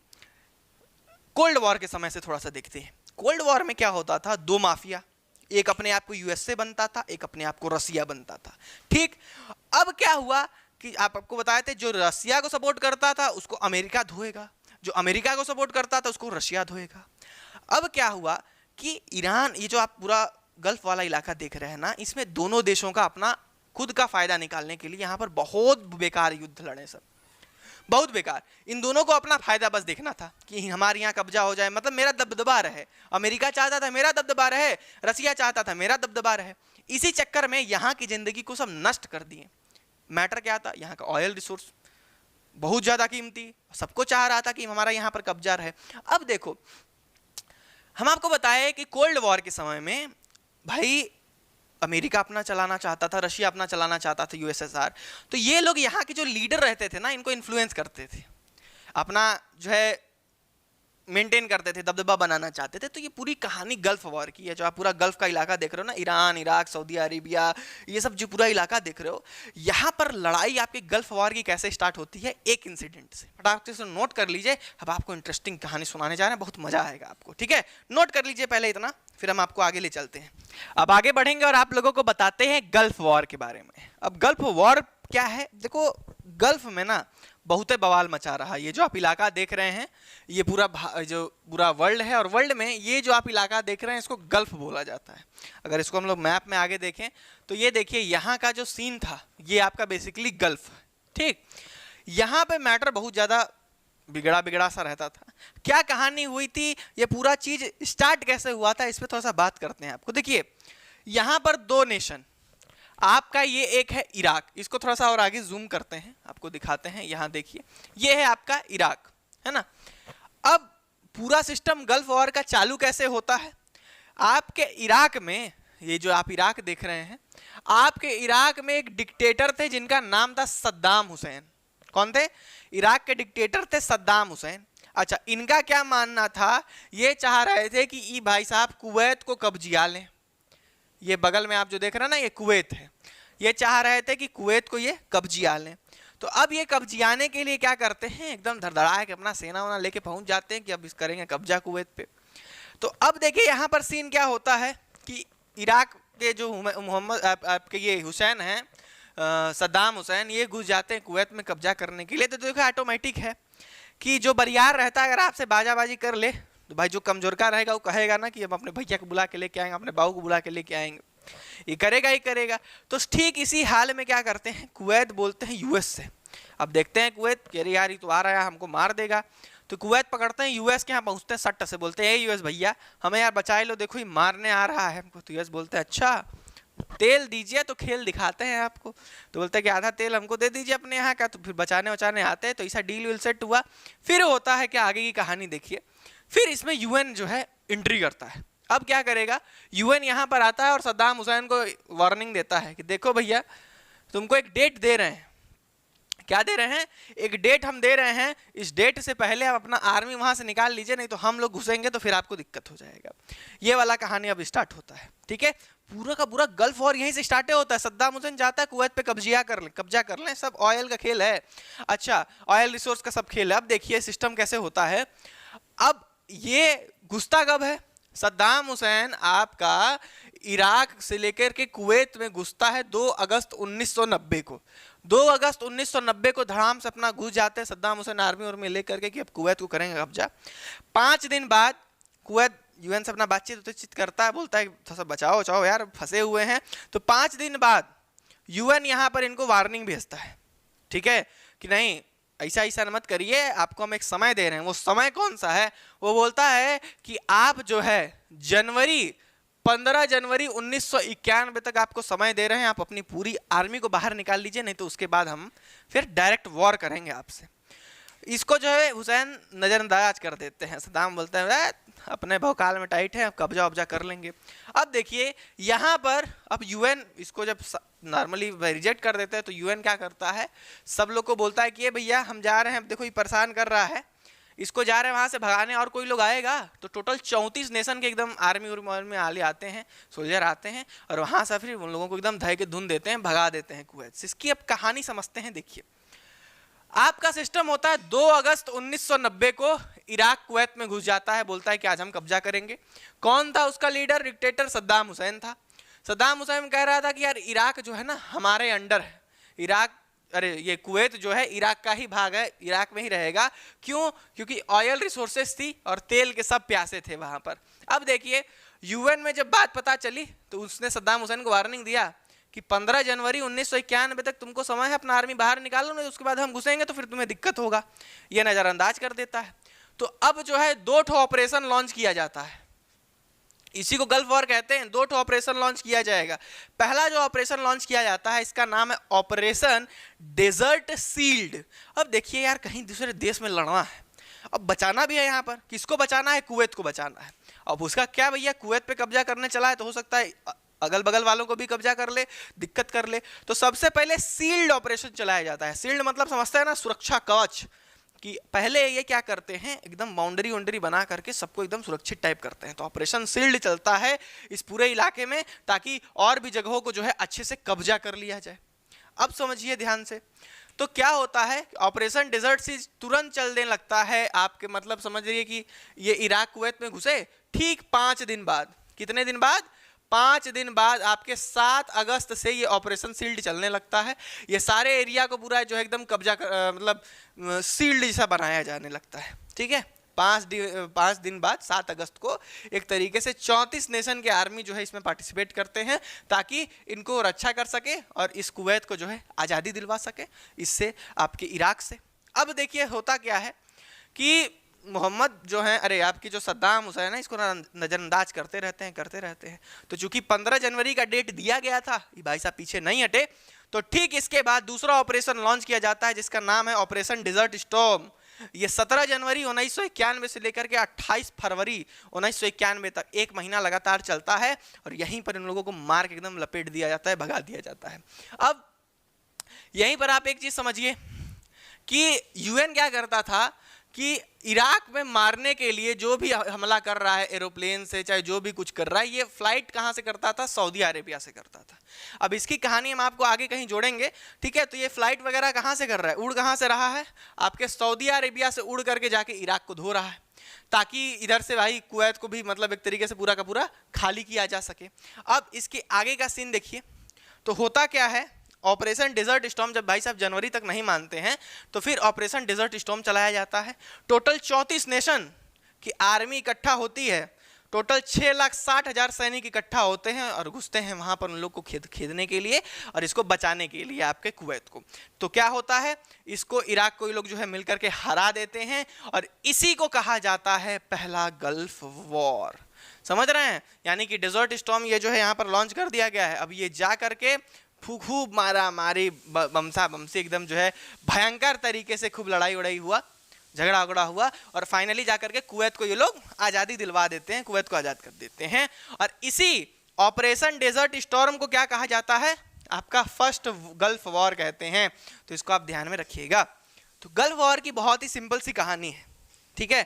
कोल्ड वॉर के समय से थोड़ा सा देखते हैं। कोल्ड वॉर में क्या होता था? 2 माफिया, एक अपने आप को यूएसए बनता था, एक अपने आप को रसिया बनता था, ठीक। अब क्या हुआ कि आपको बताए थे, जो रसिया को सपोर्ट करता था उसको अमेरिका धोएगा, जो अमेरिका को सपोर्ट करता था उसको रशिया धोएगा। अब क्या हुआ कि ईरान, ये जो आप पूरा गल्फ वाला इलाका देख रहे हैं ना, इसमें दोनों देशों का अपना खुद का फायदा निकालने के लिए यहाँ पर बहुत बेकार युद्ध लड़े, सब बहुत बेकार। इन दोनों को अपना फायदा बस देखना था कि हमारे यहाँ कब्जा हो जाए, मतलब मेरा दबदबा रहे। अमेरिका चाहता था मेरा दबदबा रहे, रसिया चाहता था मेरा दबदबा रहे। इसी चक्कर में यहाँ की जिंदगी को सब नष्ट कर दिए। मैटर क्या था? यहाँ का ऑयल रिसोर्स बहुत ज्यादा कीमती, सबको चाह रहा था कि हमारा यहाँ पर कब्जा रहे। अब देखो, हम आपको बताए कि कोल्ड वॉर के समय में भाई अमेरिका अपना चलाना चाहता था, रशिया अपना चलाना चाहता था, यूएसएसआर। तो ये लोग यहाँ के जो लीडर रहते थे ना, इनको इन्फ्लुएंस करते थे। अपना जो है मेंटेन करते थे, दबदबा बनाना चाहते थे। तो ये पूरी कहानी गल्फ वॉर की है। जो आप पूरा गल्फ का इलाका देख रहे हो ना, ईरान, इराक, सऊदी अरेबिया, ये सब जो पूरा इलाका देख रहे हो, यहाँ पर लड़ाई आपके गल्फ वॉर की कैसे स्टार्ट होती है, एक इंसिडेंट से। फटाफट से नोट कर लीजिए। अब आपको इंटरेस्टिंग कहानी सुनाने जा रहे हैं, बहुत मजा आएगा आपको, ठीक है। नोट कर लीजिए पहले इतना, फिर हम आपको आगे ले चलते हैं। अब आगे बढ़ेंगे और आप लोगों को बताते हैं गल्फ वॉर के बारे में। अब गल्फ वॉर क्या है? देखो, गल्फ में ना बहुत बवाल मचा रहा है। ये जो आप इलाका देख रहे हैं, ये जो पूरा वर्ल्ड है, और वर्ल्ड में ये जो आप इलाका देख रहे हैं, इसको गल्फ बोला जाता है। अगर इसको हम लोग मैप में आगे देखें तो ये देखिए, यहाँ का जो सीन था, ये आपका बेसिकली गल्फ है, ठीक। यहाँ पे मैटर बहुत ज़्यादा बिगड़ा सा रहता था। क्या कहानी हुई थी, ये पूरा चीज़ स्टार्ट कैसे हुआ था, इस पर थोड़ा सा बात करते हैं आपको। देखिए, यहाँ पर दो नेशन, आपका ये एक है इराक, इसको थोड़ा सा और आगे जूम करते हैं, आपको दिखाते हैं। यहाँ देखिए, ये है आपका इराक, है ना। अब पूरा सिस्टम गल्फ वॉर का चालू कैसे होता है? आपके इराक में, ये जो आप इराक देख रहे हैं, आपके इराक में एक डिक्टेटर थे जिनका नाम था सद्दाम हुसैन। कौन थे? इराक के डिक्टेटर थे सद्दाम हुसैन। अच्छा, इनका क्या मानना था? ये चाह रहे थे कि ई भाई साहब कुवैत को कब्जिया लें। ये बगल में आप जो देख रहे हैं ना, ये कुवैत है। ये चाह रहे थे कि कुवैत को ये कब्जिया लें। तो अब ये कब्जियाने के लिए क्या करते हैं, एकदम धड़धड़ा के अपना सेना वना लेके पहुंच जाते हैं कि अब इस करेंगे कब्जा कुवैत पे। तो अब देखिए यहाँ पर सीन क्या होता है कि इराक के जो मोहम्मद आपके ये हुसैन हैं, सद्दाम हुसैन, ये घुस जाते हैं कुवैत में कब्जा करने के लिए। तो देखो, ऑटोमेटिक है कि जो बरियार रहता है, अगर आपसे बाजाबाजी कर ले तो भाई जो कमजोर का रहेगा वो कहेगा ना कि हम अपने भैया को बुला के लेके आएंगे, अपने बाबू को बुला के लेके आएंगे, ये करेगा ही करेगा। तो ठीक इसी हाल में क्या करते हैं, कुवैत बोलते हैं यूएस से। अब देखते हैं कुवैत कह रही यार ये तो आ रहा है, हमको मार देगा। तो कुवैत पकड़ते हैं, यूएस के यहाँ पहुँचते हैं, सट्ट से बोलते हैं यूएस भैया हमें यार बचाए लो, देखो ये मारने आ रहा है हमको। तो यूएस बोलते हैं अच्छा तेल दीजिए तो खेल दिखाते हैं आपको। तो बोलते हैं कि आधा तेल हमको दे दीजिए अपने यहाँ का। तो फिर बचाने वचाने आते हैं। तो ऐसा डील विल सेट हुआ। फिर होता है कि आगे की कहानी देखिए। फिर इसमें यूएन जो है एंट्री करता है। अब क्या करेगा, यूएन यहाँ पर आता है और सद्दाम हुसैन को वार्निंग देता है कि देखो भैया तुमको एक डेट दे रहे हैं। क्या दे रहे हैं? एक डेट हम दे रहे हैं, इस डेट से पहले आप अपना आर्मी वहां से निकाल लीजिए, नहीं तो हम लोग घुसेंगे तो फिर आपको दिक्कत हो जाएगा। ये वाला कहानी अब स्टार्ट होता है, ठीक है। पूरा का पूरा गल्फ वॉर यहीं से स्टार्ट होता है। सद्दाम हुसैन चाहता है कुवैत पे कब्जा कर लें, सब ऑयल का खेल है। अच्छा, ऑयल रिसोर्स का सब खेल है। अब देखिए सिस्टम कैसे होता है। अब ये घुसता कब है? सद्दाम हुसैन आपका इराक से लेकर के कुवैत में घुसता है 2 अगस्त 1990 को। 2 अगस्त 1990 को धड़ाम से अपना घुस जाते हैं सद्दाम हुसैन आर्मी और में लेकर के कि अब कुवैत को करेंगे कब्जा। 5 दिन बाद कुवैत यूएन से अपना बातचीत करता है, बोलता है थोड़ा सा बचाओ यार, फंसे हुए हैं। तो 5 दिन बाद यूएन यहाँ पर इनको वार्निंग भेजता है, ठीक है, कि नहीं ऐसा मत करिए, आपको हम एक समय दे रहे हैं। वो समय कौन सा है? वो बोलता है कि आप जो है 15 जनवरी 1991 तक आपको समय दे रहे हैं, आप अपनी पूरी आर्मी को बाहर निकाल लीजिए, नहीं तो उसके बाद हम फिर डायरेक्ट वॉर करेंगे आपसे। इसको जो है हुसैन नज़रअंदाज कर देते हैं। सद्दाम बोलते हैं अपने भौकाल में टाइट है, कब्जा वब्जा कर लेंगे। अब देखिए यहाँ पर अब यूएन इसको जब नॉर्मली रिजेक्ट कर देते हैं तो यूएन क्या करता है, सब लोग को बोलता है कि ये भैया हम जा रहे हैं, देखो ये परेशान कर रहा है, इसको जा रहे हैं वहाँ से भगाने, और कोई लोग आएगा। तो टोटल 34 नेशन के एकदम आर्मी में आते हैं, सोल्जर आते हैं, और वहाँ से फिर उन लोगों को एकदम धय के धुन देते हैं, भगा देते हैं कुवैत से। इसकी अब कहानी समझते हैं। देखिए आपका सिस्टम होता है 2 अगस्त 1990 को इराक कुवैत में घुस जाता है, बोलता है कि आज हम कब्जा करेंगे। कौन था उसका लीडर? डिक्टेटर सद्दाम हुसैन था। सद्दाम हुसैन कह रहा था कि यार इराक जो है ना हमारे अंडर है, इराक ये कुवैत जो है इराक का ही भाग है, इराक में ही रहेगा। क्यों? क्योंकि ऑयल रिसोर्सेस थी और तेल के सब प्यासे थे वहां पर। अब देखिए यूएन में जब बात पता चली तो उसने सद्दाम हुसैन को वार्निंग दिया कि 15 जनवरी 1991 तक तुमको समय है, अपना आर्मी बाहर निकालो, नहीं उसके बाद हम घुसेंगे तो फिर तुम्हें दिक्कत होगा। ये नज़रअंदाज कर देता है। तो अब जो है 2 ऑपरेशन लॉन्च किया जाता है, इसी को गल्फ वॉर कहते हैं। 2 ऑपरेशन लॉन्च किया जाएगा। पहला जो ऑपरेशन लॉन्च किया जाता है इसका नाम है ऑपरेशन डेजर्ट शील्ड। अब देखिए यार कहीं दूसरे देश में लड़ना है, अब बचाना भी है, यहाँ पर किसको बचाना है? कुवैत को बचाना है। अब उसका क्या भैया, कुवैत पे कब्जा करने चला है तो हो सकता है अगल बगल वालों को भी कब्जा कर ले, दिक्कत कर ले। तो सबसे पहले शील्ड ऑपरेशन चलाया जाता है। शील्ड मतलब समझते हैं ना, सुरक्षा कवच। कि पहले ये क्या करते हैं, एकदम बाउंड्री वाउंड्री बना करके सबको एकदम सुरक्षित टाइप करते हैं। तो ऑपरेशन शील्ड चलता है इस पूरे इलाके में, ताकि और भी जगहों को जो है अच्छे से कब्जा कर लिया जाए। अब समझिए ध्यान से, तो क्या होता है, ऑपरेशन डेजर्ट सीज तुरंत चलने लगता है आपके, मतलब समझ रही है कि ये इराक कुवैत में घुसे ठीक 5 दिन बाद। कितने दिन बाद? 5 दिन बाद आपके 7 अगस्त से ये ऑपरेशन शील्ड चलने लगता है। ये सारे एरिया को पूरा जो है एकदम कब्जा मतलब शील्ड जैसा बनाया जाने लगता है। ठीक है, 5 दिन बाद 7 अगस्त को एक तरीके से 34 नेशन के आर्मी जो है इसमें पार्टिसिपेट करते हैं, ताकि इनको रक्षा कर सके और इस कुवैत को जो है आज़ादी दिलवा सके इससे, आपके इराक से। अब देखिए होता क्या है कि मोहम्मद जो है, अरे आपकी जो सद्दाम हुसैन है, इसको नज़रअंदाज करते रहते हैं। तो चूंकि 15 जनवरी का डेट दिया गया था, ये भाई साहब पीछे नहीं हटे, तो ठीक इसके बाद दूसरा ऑपरेशन लॉन्च किया जाता है जिसका नाम है ऑपरेशन डेजर्ट स्टॉर्म। ये 17 जनवरी 1991 से लेकर के 28 फरवरी 1991 तक 1 महीना लगातार चलता है, और यहीं पर इन लोगों को मार के एकदम लपेट दिया जाता है, भगा दिया जाता है। अब यहीं पर आप एक चीज समझिए कि यूएन क्या करता था कि इराक में मारने के लिए जो भी हमला कर रहा है एरोप्लेन से, चाहे जो भी कुछ कर रहा है, ये फ्लाइट कहाँ से करता था? सऊदी अरेबिया से करता था। अब इसकी कहानी हम आपको आगे कहीं जोड़ेंगे, ठीक है। तो ये फ्लाइट वगैरह कहाँ से कर रहा है, उड़ कहाँ से रहा है? आपके सऊदी अरेबिया से उड़ करके जाके इराक को धो रहा है, ताकि इधर से भाई कुवैत को भी मतलब एक तरीके से पूरा का पूरा खाली किया जा सके। अब इसके आगे का सीन देखिए, तो होता क्या है, ऑपरेशन डेजर्ट स्टॉर्म जब भाई साहब जनवरी तक नहीं मानते हैं, तो फिर ऑपरेशन डेजर्ट स्टॉर्म चलाया जाता है। टोटल 34 नेशन की आर्मी इकट्ठा होती है, टोटल 6,60,000 सैनिक इकट्ठा होते हैं और घुसते हैं वहां पर उन लोग को खेदने के लिए और इसको बचाने के लिए आपके कुवैत को। तो क्या होता है, इसको इराक को ये लोग जो है मिलकर के हरा देते हैं, और इसी को कहा जाता है पहला गल्फ वॉर। समझ रहे हैं? यानी कि डेजर्ट स्टॉर्म ये जो है यहाँ पर लॉन्च कर दिया गया है। अब ये जा करके खूब मारा मारी, बमसा बमसी, एकदम जो है भयंकर तरीके से खूब लड़ाई उड़ाई हुआ, झगड़ा उगड़ा हुआ, और फाइनली जाकर के कुवैत को ये लोग आज़ादी दिलवा देते हैं, कुवैत को आज़ाद कर देते हैं। और इसी ऑपरेशन डेजर्ट स्टॉर्म को क्या कहा जाता है? आपका फर्स्ट गल्फ वॉर कहते हैं। तो इसको आप ध्यान में रखिएगा। तो गल्फ वॉर की बहुत ही सिंपल सी कहानी है, ठीक है।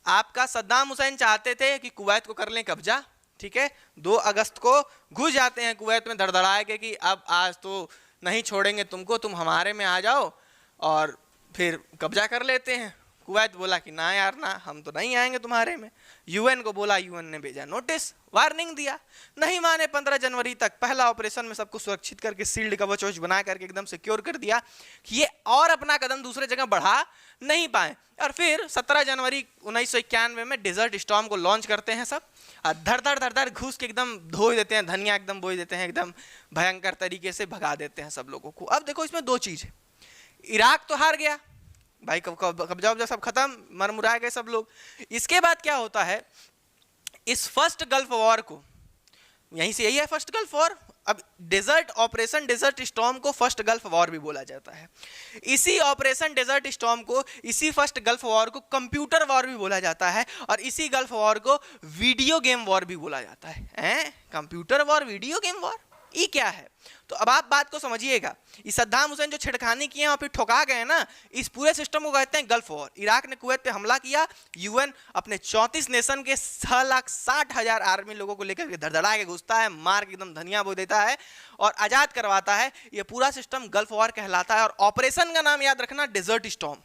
आपका सद्दाम हुसैन चाहते थे कि कुवैत को कर लें कब्जा, ठीक है। 2 अगस्त को घुस जाते हैं कुवैत में धड़धड़ाए के कि अब आज तो नहीं छोड़ेंगे तुमको, तुम हमारे में आ जाओ, और फिर कब्जा कर लेते हैं। कुवैत बोला कि ना यार ना, हम तो नहीं आएंगे तुम्हारे में। यूएन को बोला, यूएन ने भेजा नोटिस, वार्निंग दिया, नहीं माने। 15 जनवरी तक पहला ऑपरेशन में सबको सुरक्षित करके सील्ड कवच वच बना करके एकदम सिक्योर कर दिया कि ये और अपना कदम दूसरे जगह बढ़ा नहीं पाए। और फिर 17 जनवरी 1991 में डेजर्ट स्टॉर्म को लॉन्च करते हैं सब, और धड़ धड़ घुस के एकदम धो देते हैं, धनिया एकदम बोई देते हैं, एकदम भयंकर तरीके से भगा देते हैं सब लोगों को। अब देखो इसमें 2 चीज है, इराक तो हार गया भाई, कब्जा वब्जा सब खत्म, मरमुरा गए सब लोग। इसके बाद क्या होता है, इस फर्स्ट गल्फ वॉर को, यहीं से यही है फर्स्ट गल्फ वॉर। अब डेजर्ट ऑपरेशन डेजर्ट स्टॉर्म को फर्स्ट गल्फ वॉर भी बोला जाता है। इसी ऑपरेशन डेजर्ट स्टॉर्म को, इसी फर्स्ट गल्फ वॉर को कंप्यूटर वॉर भी बोला जाता है, और इसी गल्फ वॉर को वीडियो गेम वॉर भी बोला जाता है। Computer war, video game war, ये क्या है? तो अब आप बात को समझिएगा। ये सद्दाम हुसैन जो छेड़खानी किए और फिर ठोका गए ना, इस पूरे सिस्टम को कहते हैं गल्फ वॉर। इराक ने कुवैत पे हमला किया, यूएन अपने 34 नेशन के 6,60,000 आर्मी लोगों को लेकर के धड़धड़ा के घुसता है, मार के एकदम धनिया बो देता है और आज़ाद करवाता है। ये पूरा सिस्टम गल्फ वॉर कहलाता है, और ऑपरेशन का नाम याद रखना, डेजर्ट स्टॉर्म।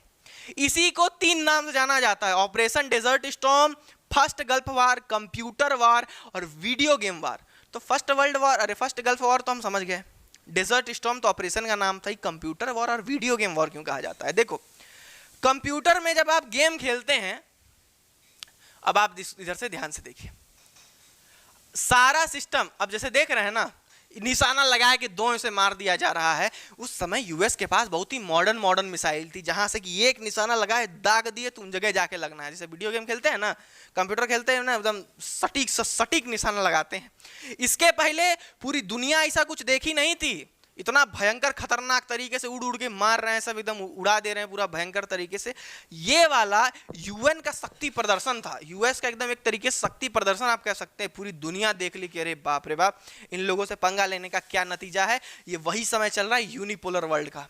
इसी को 3 नाम से जाना जाता है, operation desert storm, first gulf war, computer war और वीडियो गेम वॉर। तो फर्स्ट वर्ल्ड वॉर, अरे फर्स्ट गल्फ वॉर तो हम समझ गए, डेजर्ट स्टॉर्म तो ऑपरेशन का नाम था। कंप्यूटर वॉर और वीडियो गेम वॉर क्यों कहा जाता है? देखो, कंप्यूटर में जब आप गेम खेलते हैं, अब आप इधर से ध्यान से देखिए, सारा सिस्टम, अब जैसे देख रहे हैं ना, निशाना लगाया कि 2 से मार दिया जा रहा है। उस समय यूएस के पास बहुत ही मॉडर्न मिसाइल थी, जहां से कि एक निशाना लगाए, दाग दिए, तुम जगह जाके लगना है। जैसे वीडियो गेम खेलते हैं ना, कंप्यूटर खेलते हैं ना, एकदम सटीक निशाना लगाते हैं। इसके पहले पूरी दुनिया ऐसा कुछ देखी नहीं थी, इतना भयंकर खतरनाक तरीके से उड़ के मार रहे हैं, सब एकदम उड़ा दे रहे हैं पूरा भयंकर तरीके से। ये वाला यूएन का शक्ति प्रदर्शन था, यूएस का एकदम एक तरीके से शक्ति प्रदर्शन आप कह सकते हैं। पूरी दुनिया देख ली कि अरे बाप रे बाप, इन लोगों से पंगा लेने का क्या नतीजा है। ये वही समय चल रहा है यूनिपोलर वर्ल्ड का,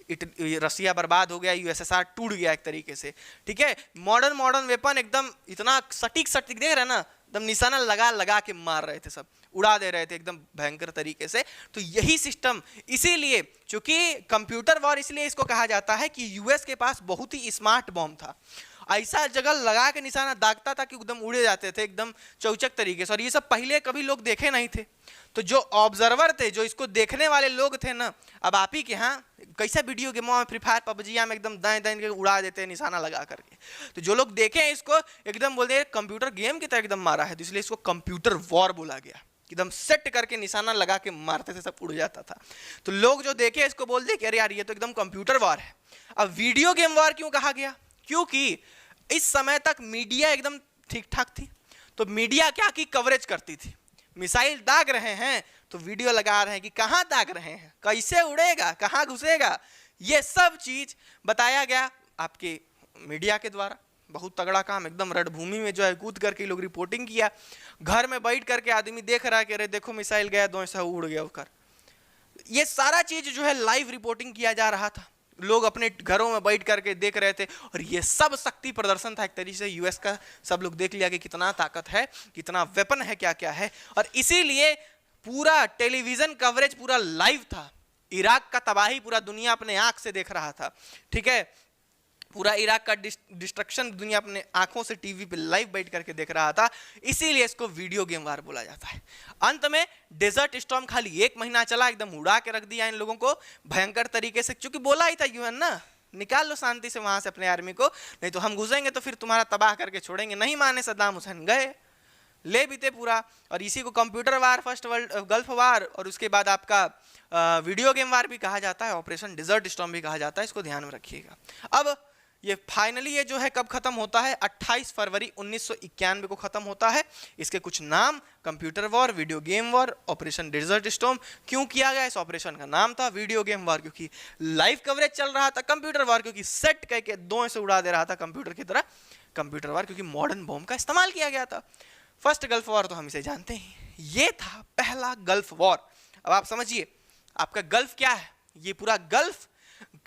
रसिया बर्बाद हो गया, यूएसएसआर टूट गया एक तरीके से, ठीक है। मॉडर्न वेपन एकदम इतना सटीक देख रहे हैं ना, एकदम निशाना लगा लगा के मार रहे थे, सब उड़ा दे रहे थे एकदम भयंकर तरीके से। तो यही सिस्टम, इसीलिए चूंकि कंप्यूटर वॉर इसलिए इसको कहा जाता है कि यूएस के पास बहुत ही स्मार्ट बॉम्ब था, ऐसा जगह लगा के निशाना दागता था कि एकदम उड़े जाते थे एकदम चौचक तरीके से, और ये सब पहले कभी लोग देखे नहीं थे। तो जो ऑब्जर्वर थे, जो इसको देखने वाले लोग थे ना, अब आप ही के यहाँ कैसा वीडियो गेमों में फ्री फायर पबजी में एकदम दाएं दाएं के उड़ा देते हैं निशाना लगा करके, तो जो लोग देखे हैं इसको एकदम बोलते हैं कंप्यूटर गेम की तरह एकदम मारा है, तो इसलिए इसको कंप्यूटर वॉर बोला गया। एकदम सेट करके निशाना लगा के मारते थे, सब उड़ जाता था। तो लोग जो देखे इसको बोलते कि अरे यार ये तो एकदम कंप्यूटर वॉर है। अब वीडियो गेम वॉर क्यों कहा गया? क्योंकि इस समय तक मीडिया एकदम ठीक ठाक थी, तो मीडिया क्या की कवरेज करती थी, मिसाइल दाग रहे हैं तो वीडियो लगा रहे हैं कि कहाँ दाग रहे हैं, कैसे उड़ेगा, कहाँ घुसेगा, ये सब चीज बताया गया आपके मीडिया के द्वारा। बहुत तगड़ा काम, एकदम रणभूमि में जो है कूद करके लोग रिपोर्टिंग किया, घर में बैठ करके आदमी देख रहा है कि अरे देखो मिसाइल गया, दो ऐसा उड़ गया उधर। ये सारा चीज जो है लाइव रिपोर्टिंग किया जा रहा था, लोग अपने घरों में बैठ करके देख रहे थे, और ये सब शक्ति प्रदर्शन था एक तरीके से यूएस का। सब लोग देख लिया कि कितना ताकत है, कितना वेपन है, क्या क्या है, और इसीलिए पूरा टेलीविजन कवरेज पूरा लाइव था। इराक का तबाही पूरा दुनिया अपने आंख से देख रहा था, ठीक है। पूरा इराक का डिस्ट्रक्शन दुनिया अपने आंखों से टीवी पे लाइव बैठ करके देख रहा था, इसीलिए इसको वीडियो गेम वार बोला जाता है। अंत में डेजर्ट स्टॉर्म खाली 1 महीना चला, एकदम उड़ा के रख दिया इन लोगों को भयंकर तरीके से, क्योंकि बोला ही था यूएन ना, निकाल लो शांति से वहां से अपने आर्मी को, नहीं तो हम घुसेंगे तो फिर तुम्हारा तबाह करके छोड़ेंगे। नहीं माने सद्दाम हुसैन, गए ले बीते पूरा। और इसी को कंप्यूटर वार, फर्स्ट वर्ल्ड गल्फ वार, और उसके बाद आपका वीडियो गेम वार भी कहा जाता है, ऑपरेशन डेजर्ट स्टॉर्म भी कहा जाता है, इसको ध्यान में रखिएगा। अब ये फाइनली ये जो है कब खत्म होता है? 28 फरवरी 1991 को खत्म होता है। इसके कुछ नाम, computer war, video game war, operation desert storm. क्यों किया गया? इस ऑपरेशन का नाम था वीडियो गेम वॉर क्योंकि लाइव कवरेज चल रहा था, कंप्यूटर वॉर क्योंकि सेट करके दो से उड़ा दे रहा था कंप्यूटर की तरह, कंप्यूटर वॉर क्योंकि मॉडर्न बॉम्ब का इस्तेमाल किया गया था। फर्स्ट गल्फ वॉर तो हम इसे जानते हैं, ये था पहला गल्फ वॉर। अब आप समझिए आपका गल्फ क्या है, ये पूरा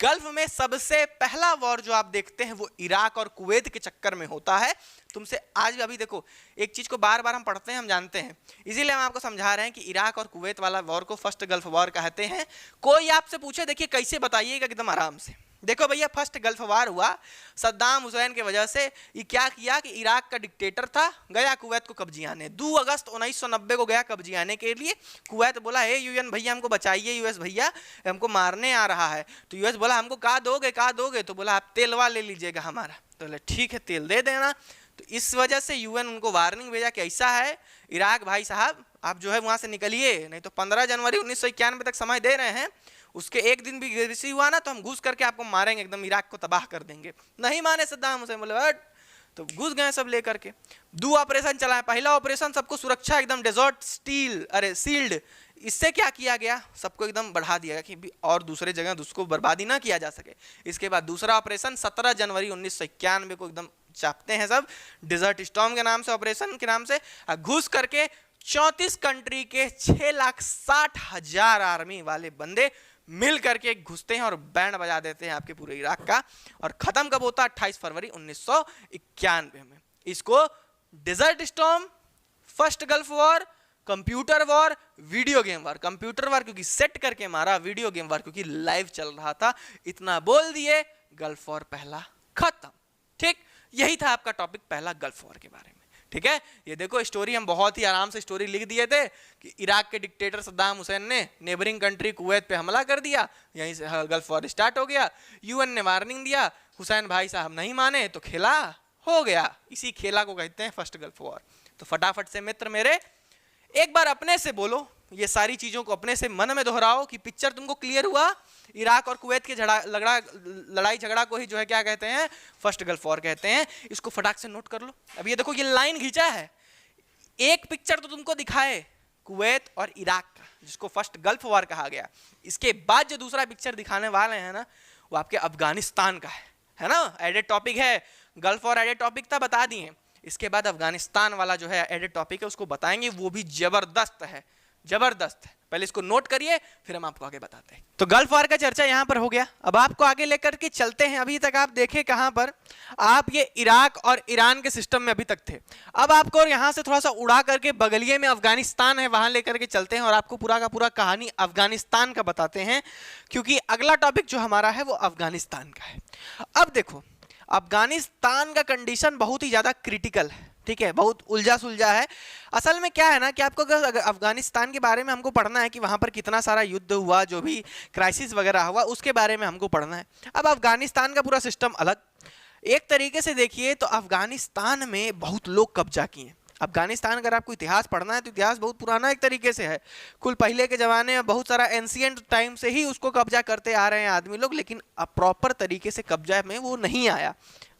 गल्फ में सबसे पहला वॉर जो आप देखते हैं वो इराक और कुवैत के चक्कर में होता है। तुमसे आज भी अभी देखो, एक चीज को बार बार हम पढ़ते हैं, हम जानते हैं, इसीलिए हम आपको समझा रहे हैं कि इराक और कुवैत वाला वॉर को फर्स्ट गल्फ वॉर कहते हैं। कोई आपसे पूछे, देखिए कैसे बताइएगा एकदम आराम से। देखो भैया, फर्स्ट गल्फ वार हुआ सद्दाम हुसैन की वजह से। ये क्या किया कि इराक का डिक्टेटर था, गया कुवैत को कब्जियाने। 2 अगस्त 1990 को गया कब्जियाने के लिए। कुवैत बोला हे यूएन भैया हमको बचाइए, यूएस भैया हमको मारने आ रहा है। तो यूएस बोला हमको कहा दोगे? तो बोला आप तेलवा ले लीजिएगा हमारा। तो बोले ठीक है तेल दे देना। तो इस वजह से यूएन उनको वार्निंग भेजा कि ऐसा है इराक भाई साहब, आप जो है वहां से निकलिए, नहीं तो 15 जनवरी 1991 तक समय दे रहे हैं, उसके एक दिन भी गिरसी हुआ ना तो हम घुस करके आपको मारेंगे, एकदम इराक को तबाह कर देंगे। नहीं माने सद्दाम हुसैन, बोले हट, तो घुस गए सब लेकर के। 2 ऑपरेशन चलाए। पहला ऑपरेशन सबको सुरक्षा एकदम डेजर्ट सील्ड, इससे क्या किया गया, सबको एकदम बढ़ा दिया गया कि और दूसरे जगह उसको बर्बादी ना किया जा सके। इसके बाद दूसरा ऑपरेशन 17 जनवरी 1991 को एकदम चापते हैं सब, डेजर्ट स्टॉर्म के नाम से, ऑपरेशन के नाम से। घुस करके 34 कंट्री के 6,60,000 आर्मी वाले बंदे मिल करके घुसते हैं और बैंड बजा देते हैं आपके पूरे इराक का। और खत्म कब होता है? 28 फरवरी 1991 में। इसको desert storm, first gulf war, computer war, video game war. Computer war क्योंकि सेट करके मारा, वीडियो गेम वॉर क्योंकि लाइव चल रहा था। इतना बोल दिए, गल्फ वॉर पहला खत्म। ठीक, यही था आपका टॉपिक पहला गल्फ वॉर के बारे में। ठीक है, ये देखो स्टोरी हम बहुत ही आराम से स्टोरी लिख दिए थे कि इराक के डिक्टेटर सद्दाम हुसैन ने नेबरिंग कंट्री कुवैत पे हमला कर दिया, यहीं से गल्फ वॉर स्टार्ट हो गया। यूएन ने वार्निंग दिया, हुसैन भाई साहब नहीं माने तो खेला हो गया। इसी खेला को कहते हैं फर्स्ट गल्फ वॉर। तो फटाफट से मित्र मेरे एक बार अपने से बोलो, ये सारी चीजों को अपने से मन में दोहराओ कि पिक्चर तुमको क्लियर हुआ। इराक और कुवैत के लड़ाई झगड़ा को ही जो है क्या कहते हैं? फर्स्ट गल्फ वॉर कहते हैं। इसको फटाक से नोट कर लो। अब ये देखो, ये लाइन खींचा है, एक पिक्चर तो तुमको दिखाए कुवैत और इराक का, जिसको फर्स्ट गल्फ वॉर कहा गया। इसके बाद जो दूसरा पिक्चर दिखाने वाले हैं ना, वो आपके अफगानिस्तान का है ना। एडेड टॉपिक है, गल्फ वॉर एडेड टॉपिक था, बता दिए। इसके बाद अफगानिस्तान वाला जो है एडेड टॉपिक है, उसको बताएंगे, वो भी जबरदस्त है, जबरदस्त है। पहले इसको नोट करिए, फिर हम आपको आगे बताते हैं। तो गल्फ वॉर का चर्चा यहाँ पर हो गया। अब आपको आगे लेकर के चलते हैं। अभी तक आप देखें कहाँ पर, आप ये इराक और ईरान के सिस्टम में अभी तक थे। अब आपको यहाँ से थोड़ा सा उड़ा करके बगलिए में अफगानिस्तान है, वहां लेकर के चलते हैं और आपको पूरा का पूरा कहानी अफगानिस्तान का बताते हैं, क्योंकि अगला टॉपिक जो हमारा है वो अफगानिस्तान का है। अब देखो, अफगानिस्तान का कंडीशन बहुत ही ज्यादा क्रिटिकल है, ठीक है, बहुत उलझा सुलझा है। असल में क्या है ना कि आपको अगर अफगानिस्तान के बारे में हमको पढ़ना है कि वहां पर कितना सारा युद्ध हुआ, जो भी क्राइसिस वगैरह हुआ, उसके बारे में हमको पढ़ना है। अब अफगानिस्तान का पूरा सिस्टम अलग, एक तरीके से देखिए तो अफगानिस्तान में बहुत लोग कब्जा किए। अफगानिस्तान अगर आपको इतिहास पढ़ना है तो इतिहास बहुत पुराना एक तरीके से है, कुल पहले के ज़माने में बहुत सारा एंशिएंट टाइम से ही उसको कब्जा करते आ रहे हैं आदमी लोग, लेकिन अब प्रॉपर तरीके से कब्जा में वो नहीं आया।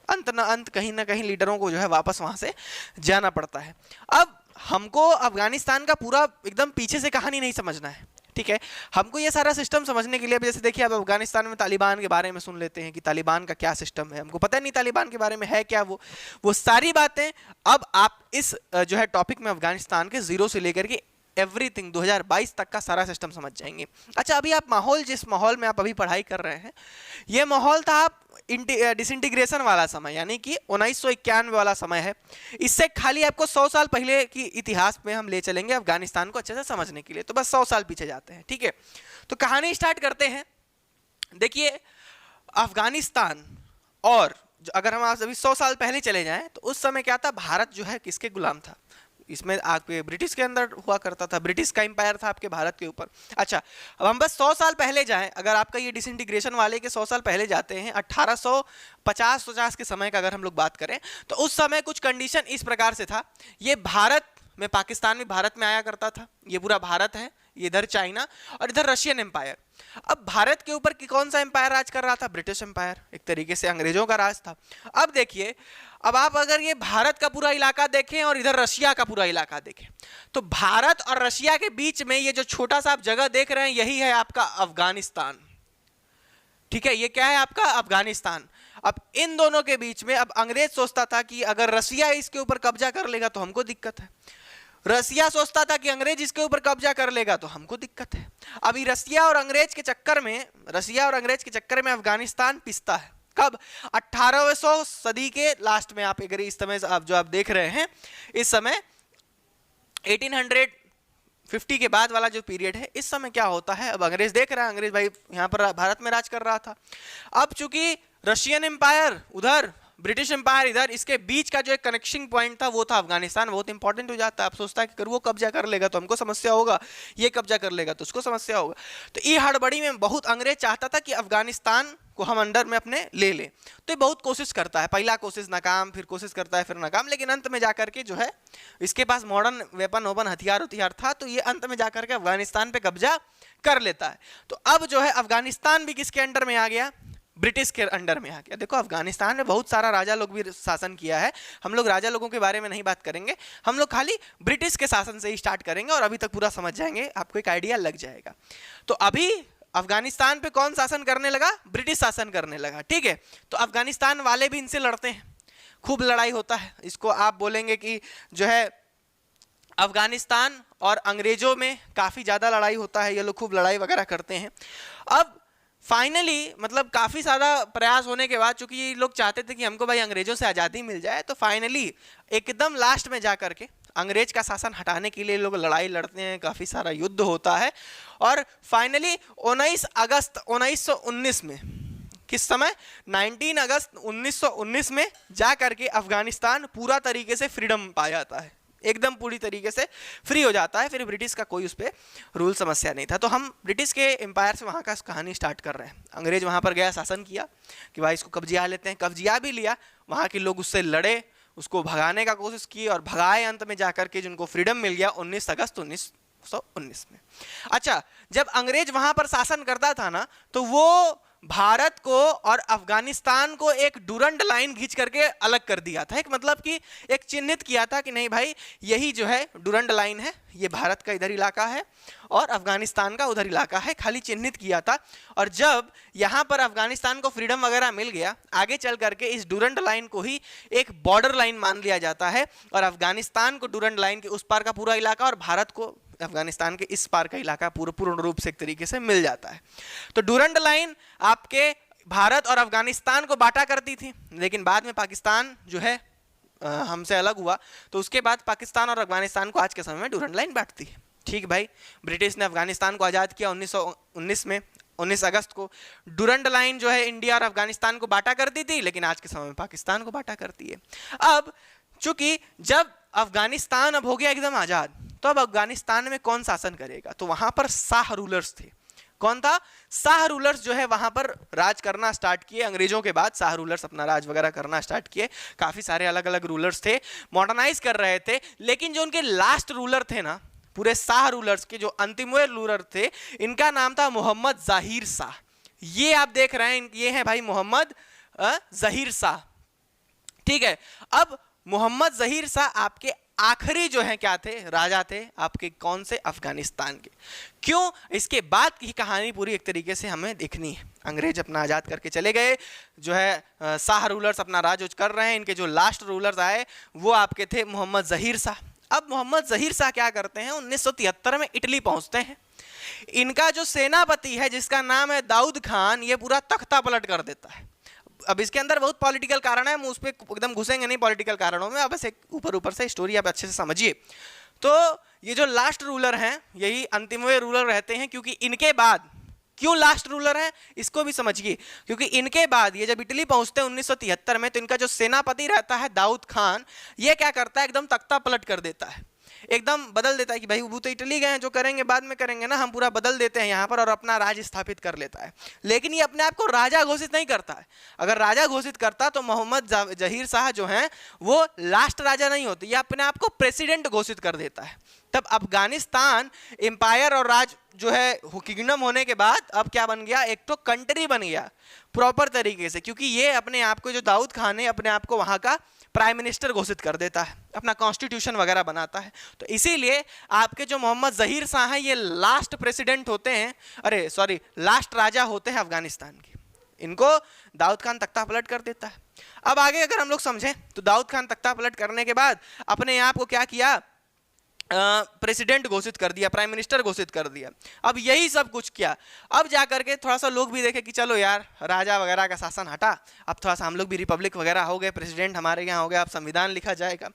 अंत न अंत कहीं ना कहीं लीडरों को जो है वापस वहाँ से जाना पड़ता है। अब हमको अफगानिस्तान का पूरा एकदम पीछे से कहानी नहीं समझना है, ठीक है। हमको ये सारा सिस्टम समझने के लिए, अब जैसे देखिए, अब अफगानिस्तान में तालिबान के बारे में सुन लेते हैं कि तालिबान का क्या सिस्टम है, हमको पता नहीं तालिबान के बारे में है क्या वो सारी बातें अब आप इस जो है टॉपिक में अफगानिस्तान के जीरो से लेकर के एवरीथिंग 2022 तक का सारा सिस्टम समझ जाएंगे। अच्छा, अभी आप माहौल, जिस माहौल में आप अभी पढ़ाई कर रहे हैं, ये माहौल था आप डिसइंटीग्रेशन वाला समय, यानी कि 1991 वाला समय है। इससे खाली आपको 100 साल पहले की इतिहास में हम ले चलेंगे अफगानिस्तान को अच्छे से समझने के लिए, तो बस 100 साल पीछे जाते हैं, ठीक है। तो कहानी स्टार्ट करते हैं। देखिए, अफगानिस्तान, और अगर हम अभी 100 साल पहले चले जाएं तो उस समय क्या था, भारत जो है किसके गुलाम था, इसमें आपके ब्रिटिश के अंदर हुआ करता था, ब्रिटिश का एम्पायर था आपके भारत के ऊपर। अच्छा, अब हम बस 100 साल पहले जाएं, अगर आपका ये डिसइंटीग्रेशन वाले के 100 साल पहले जाते हैं, 1850 के समय का अगर हम लोग बात करें, तो उस समय कुछ कंडीशन इस प्रकार से था। ये भारत में, पाकिस्तान भी भारत में आया करता था, ये पूरा भारत है, इधर चाइना और इधर रशियन एम्पायर। अब भारत के ऊपर कौन सा एम्पायर राज कर रहा था, ब्रिटिश एम्पायर, एक तरीके से अंग्रेजों का राज था। अब देखिए, अब आप अगर ये भारत का पूरा इलाका देखें और इधर रशिया का पूरा इलाका देखें, तो भारत और रशिया के बीच में ये जो छोटा सा आप जगह देख रहे हैं, यही है आपका अफगानिस्तान, ठीक है। ये क्या है आपका अफगानिस्तान। अब इन दोनों के बीच में, अब अंग्रेज सोचता था कि अगर रशिया इसके ऊपर कब्जा कर लेगा तो हमको दिक्कत है, रसिया सोचता था कि अंग्रेज इसके ऊपर कब्जा कर लेगा तो हमको दिक्कत है। अभी रसिया और अंग्रेज के चक्कर में अफगानिस्तान पिसता है। कब? 1800 सदी के लास्ट में। आप अगर इस समय आप जो आप देख रहे हैं, इस समय 1850 के बाद वाला जो पीरियड है, इस समय क्या होता है, अब अंग्रेज देख रहा है, अंग्रेज भाई यहाँ पर भारत में राज कर रहा था। अब चूंकि रशियन एम्पायर उधर, ब्रिटिश एम्पायर इधर, इसके बीच का जो एक कनेक्शन पॉइंट था वो था अफगानिस्तान, बहुत इंपॉर्टेंट हो जाता है। आप सोचता है कि अगर वो कब्जा कर लेगा तो हमको समस्या होगा, ये कब्जा कर लेगा तो उसको समस्या होगा। तो ये हड़बड़ी में बहुत अंग्रेज चाहता था कि अफगानिस्तान को हम अंडर में अपने ले लें, तो ये बहुत कोशिश करता है। पहला कोशिश नाकाम, फिर कोशिश करता है, फिर नाकाम, लेकिन अंत में जाकर के जो है, इसके पास मॉडर्न वेपन ओपन हथियार था, तो ये अंत में जाकर के अफगानिस्तान पे कब्जा कर लेता है। तो अब जो है अफगानिस्तान भी किसके अंडर में आ गया, ब्रिटिश के अंडर में आ गया। देखो, अफगानिस्तान में बहुत सारा राजा लोग भी शासन किया है, हम लोग राजा लोगों के बारे में नहीं बात करेंगे, हम लोग खाली ब्रिटिश के शासन से ही स्टार्ट करेंगे और अभी तक पूरा समझ जाएंगे, आपको एक आइडिया लग जाएगा। तो अभी अफगानिस्तान पे कौन शासन करने लगा, ब्रिटिश शासन करने लगा, ठीक है। तो अफगानिस्तान वाले भी इनसे लड़ते हैं, खूब लड़ाई होता है। इसको आप बोलेंगे कि जो है अफगानिस्तान और अंग्रेजों में काफ़ी ज़्यादा लड़ाई होता है, ये लोग खूब लड़ाई वगैरह करते हैं। अब फाइनली मतलब काफ़ी ज़्यादा प्रयास होने के बाद, चूंकि ये लोग चाहते थे कि हमको भाई अंग्रेजों से आज़ादी मिल जाए, तो फाइनली एकदम लास्ट में जा कर के अंग्रेज का शासन हटाने के लिए लोग लड़ाई लड़ते हैं, काफ़ी सारा युद्ध होता है, और फाइनली 19 अगस्त 1919 में, किस समय, 19 अगस्त 1919 में जा करके अफगानिस्तान पूरा तरीके से फ्रीडम पा जाता है, एकदम पूरी तरीके से फ्री हो जाता है। फिर ब्रिटिश का कोई उस पर रूल समस्या नहीं था। तो हम ब्रिटिश के एम्पायर से वहाँ का कहानी स्टार्ट कर रहे हैं। अंग्रेज वहाँ पर गया, शासन किया कि भाई इसको कब्जिया लेते हैं, कब्जिया भी लिया, वहाँ के लोग उससे लड़े, उसको भगाने का कोशिश की और भगाए, अंत में जाकर के जिनको फ्रीडम मिल गया 19 अगस्त 1919 में। अच्छा, जब अंग्रेज वहाँ पर शासन करता था ना, तो वो भारत को और अफगानिस्तान को एक डूरंड लाइन खींच करके अलग कर दिया था। एक मतलब कि एक चिन्हित किया था कि नहीं भाई, यही जो है डूरंड लाइन है, ये भारत का इधर इलाका है और अफगानिस्तान का उधर इलाका है, खाली चिन्हित किया था। और जब यहाँ पर अफगानिस्तान को फ्रीडम वगैरह मिल गया, आगे चल करके इस डूरंड लाइन को ही एक बॉर्डर लाइन मान लिया जाता है, और अफगानिस्तान को डूरंड लाइन के उस पार का पूरा इलाका और भारत को अफगानिस्तान के इस पार का इलाका पूर्ण रूप से एक तरीके से मिल जाता है। तो डूरंड लाइन आपके भारत और अफगानिस्तान को बांटा करती थी, लेकिन बाद में पाकिस्तान जो है हमसे अलग हुआ, तो उसके बाद पाकिस्तान और अफगानिस्तान को आज के समय में डूरंड लाइन बांटती है। ठीक भाई, ब्रिटिश ने अफगानिस्तान को आज़ाद किया 1919 में, 19 अगस्त को। डूरंड लाइन जो है इंडिया और अफगानिस्तान को बांटा करती थी, लेकिन आज के समय में पाकिस्तान को बांटा करती है। अब चूंकि जब अफगानिस्तान अब हो गया एकदम आज़ाद, तो अब अफगानिस्तान में कौन शासन करेगा? तो वहां पर शाह रूलर्स थे। कौन था? शाह रूलर्स जो है वहां पर राज करना स्टार्ट किए। अंग्रेजों के बाद शाह रूलर्स अपना राज वगैरह करना स्टार्ट किए। काफी सारे अलग अलग रूलर्स थे, मॉडर्नाइज कर रहे थे, लेकिन जो उनके लास्ट रूलर थे ना, पूरे शाह रूलर्स के जो अंतिमवें रूलर थे, इनका नाम था मोहम्मद जहीर शाह। ये आप देख रहे हैं, ये है भाई मोहम्मद जहीर शाह। ठीक है, अब मोहम्मद जहीर शाह आपके आखिरी जो है क्या थे? राजा थे आपके कौन से? अफगानिस्तान के। क्यों? इसके बाद की कहानी पूरी एक तरीके से हमें देखनी है। अंग्रेज अपना आज़ाद करके चले गए, जो है शाह रूलर्स अपना राज कर रहे हैं। इनके जो लास्ट रूलर्स आए वो आपके थे मोहम्मद जहीर शाह। अब मोहम्मद जहीर शाह क्या करते हैं? 1973 में इटली पहुंचते हैं। इनका जो सेनापति है जिसका नाम है दाऊद खान, ये पूरा तख्ता पलट कर देता है। अब इसके अंदर बहुत पॉलिटिकल कारण है, हम उस पर एकदम घुसेंगे नहीं पॉलिटिकल कारणों में, अब बस एक ऊपर से स्टोरी आप अच्छे से समझिए। तो ये जो लास्ट रूलर हैं, यही अंतिमवें रूलर रहते हैं, क्योंकि इनके बाद, क्यों लास्ट रूलर है इसको भी समझिए, क्योंकि इनके बाद ये जब इटली पहुंचते हैं 1973 में, तो इनका जो सेनापति रहता है दाऊद खान, ये क्या करता है? एकदम तख्ता पलट कर देता है, एकदम बदल देता है कि भाई वो तो इटली गए हैं, जो करेंगे बाद में करेंगे ना, हम पूरा बदल देते हैं यहाँ पर, और अपना राज स्थापित कर लेता है। लेकिन ये अपने आप को राजा घोषित नहीं करता है। अगर राजा घोषित करता तो मोहम्मद जहीर शाह जो हैं वो लास्ट राजा नहीं होते, ये अपने आप को प्रेसिडेंट घोषित कर देता है। तब अफगानिस्तान एम्पायर और राज जो है किंगडम होने के बाद अब क्या बन गया? एक तो कंट्री बन गया प्रॉपर तरीके से, क्योंकि ये अपने आप को, जो दाऊद खान है, अपने आप को वहाँ का प्राइम मिनिस्टर घोषित कर देता है, अपना कॉन्स्टिट्यूशन वगैरह बनाता है। तो इसीलिए आपके जो मोहम्मद जहीर शाह हैं, ये लास्ट प्रेसिडेंट होते हैं, अरे सॉरी, लास्ट राजा होते हैं अफगानिस्तान के। इनको दाऊद खान तख्ता पलट कर देता है। अब आगे अगर हम लोग समझें तो दाऊद खान तख्ता पलट करने के बाद अपने आप को क्या किया? प्रेसिडेंट घोषित कर दिया, प्राइम मिनिस्टर घोषित कर दिया। अब यही सब कुछ किया। अब जाकर के थोड़ा सा लोग भी देखे कि चलो यार, राजा वगैरह का शासन हटा, अब थोड़ा सा हम लोग भी रिपब्लिक वगैरह हो गए, प्रेसिडेंट हमारे यहाँ हो गया, अब संविधान लिखा जाएगा।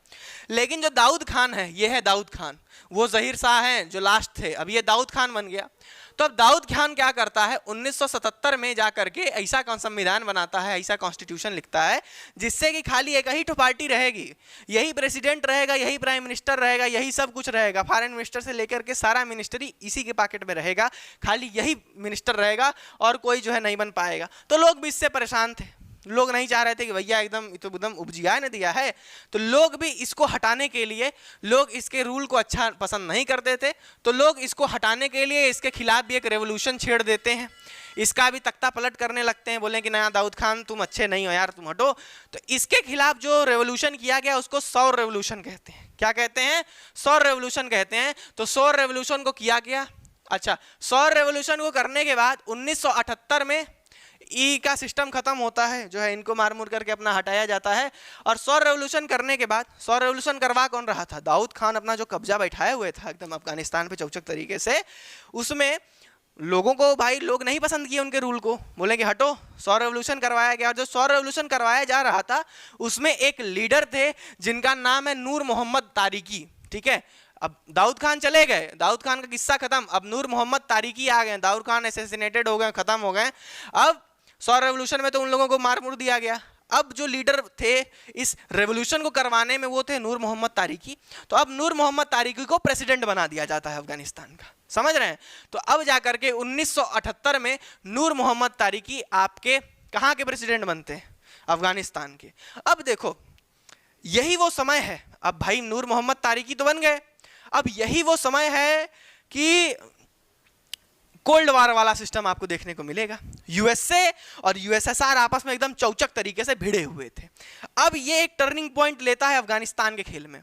लेकिन जो दाऊद खान है, ये है दाऊद खान, वो जहीर शाह हैं जो लास्ट थे, अब ये दाऊद खान बन गया। तो अब दाऊद खान क्या करता है? 1977 में जाकर के ऐसा संविधान बनाता है, ऐसा कॉन्स्टिट्यूशन लिखता है, जिससे कि खाली एक ही तो पार्टी रहेगी, यही प्रेसिडेंट रहेगा, यही प्राइम मिनिस्टर रहेगा, यही सब कुछ रहेगा, फॉरेन मिनिस्टर से लेकर के सारा मिनिस्ट्री इसी के पॉकेट में रहेगा, खाली यही मिनिस्टर रहेगा और कोई जो है नहीं बन पाएगा। तो लोग भी इससे परेशान थे, लोग नहीं चाह रहे थे कि भैया एकदम उपजिया ने दिया है, तो लोग भी इसको हटाने के लिए, लोग इसके रूल को अच्छा पसंद नहीं करते थे, तो लोग इसको हटाने के लिए इसके खिलाफ भी एक रेवोल्यूशन छेड़ देते हैं, इसका भी तख्ता पलट करने लगते हैं, बोले कि नया दाऊद खान तुम अच्छे नहीं हो यार, तुम हटो। तो इसके खिलाफ जो रेवोल्यूशन किया गया उसको सौर रेवोल्यूशन कहते हैं। क्या कहते हैं? सौर रेवोल्यूशन कहते हैं। तो सौर रेवोल्यूशन को किया गया। अच्छा, सौर रेवोल्यूशन को करने के बाद 1978 में ई का सिस्टम खत्म होता है, जो है इनको मार मुर करके अपना हटाया जाता है। और सौर रेवोल्यूशन करने के बाद, सौर रेवोल्यूशन करवा कौन रहा था? दाऊद खान अपना जो कब्जा बैठाए हुए था एकदम अफगानिस्तान पे चौचक तरीके से, उसमें लोगों को, भाई लोग नहीं पसंद किए उनके रूल को, बोले कि हटो, सौर रेवोल्यूशन करवाया गया। और जो सौर रेवोल्यूशन करवाया जा रहा था उसमें एक लीडर थे जिनका नाम है नूर मोहम्मद तारिकी। ठीक है, अब दाऊद खान चले गए, दाऊद खान का किस्सा खत्म, अब नूर मोहम्मद तारिकी आ गए, दाऊद खान असैसिनेटेड हो गए, खत्म हो गए। अब सौर रेवोल्यूशन में तो उन लोगों को मार मुर दिया गया। अब जो लीडर थे इस रेवोल्यूशन को करवाने में, वो थे नूर मोहम्मद तारिकी। तो अब नूर मोहम्मद तारिकी को प्रेसिडेंट बना दिया जाता है अफगानिस्तान का, समझ रहे हैं? तो अब जाकर के 1978 में नूर मोहम्मद तारिकी आपके कहाँ के प्रेसिडेंट बनते हैं? अफगानिस्तान के। अब देखो, यही वो समय है, अब भाई नूर मोहम्मद तारिकी तो बन गए, अब यही वो समय है कि कोल्ड वार वाला सिस्टम आपको देखने को मिलेगा। यूएसए और यूएसएसआर आपस में एकदम चौचक तरीके से भिड़े हुए थे। अब ये एक टर्निंग पॉइंट लेता है अफगानिस्तान के खेल में,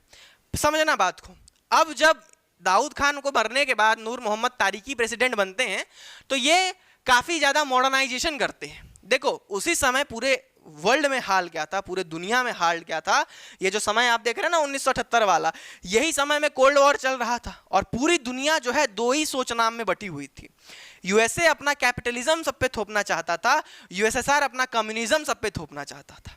समझना बात को। अब जब दाऊद खान को मरने के बाद नूर मोहम्मद तारिकी प्रेसिडेंट बनते हैं, तो ये काफ़ी ज़्यादा मॉडर्नाइजेशन करते हैं। देखो, उसी समय पूरे वर्ल्ड में हाल क्या था, पूरे दुनिया में हाल क्या था, ये जो समय आप देख रहे हैं ना 1978 वाला, यही समय में कोल्ड वॉर चल रहा था और पूरी दुनिया जो है दो ही सोच नाम में बटी हुई थी। यूएसए अपना कैपिटलिज्म सब पे थोपना चाहता था, यूएसएसआर अपना कम्युनिज्म सब पे थोपना चाहता था।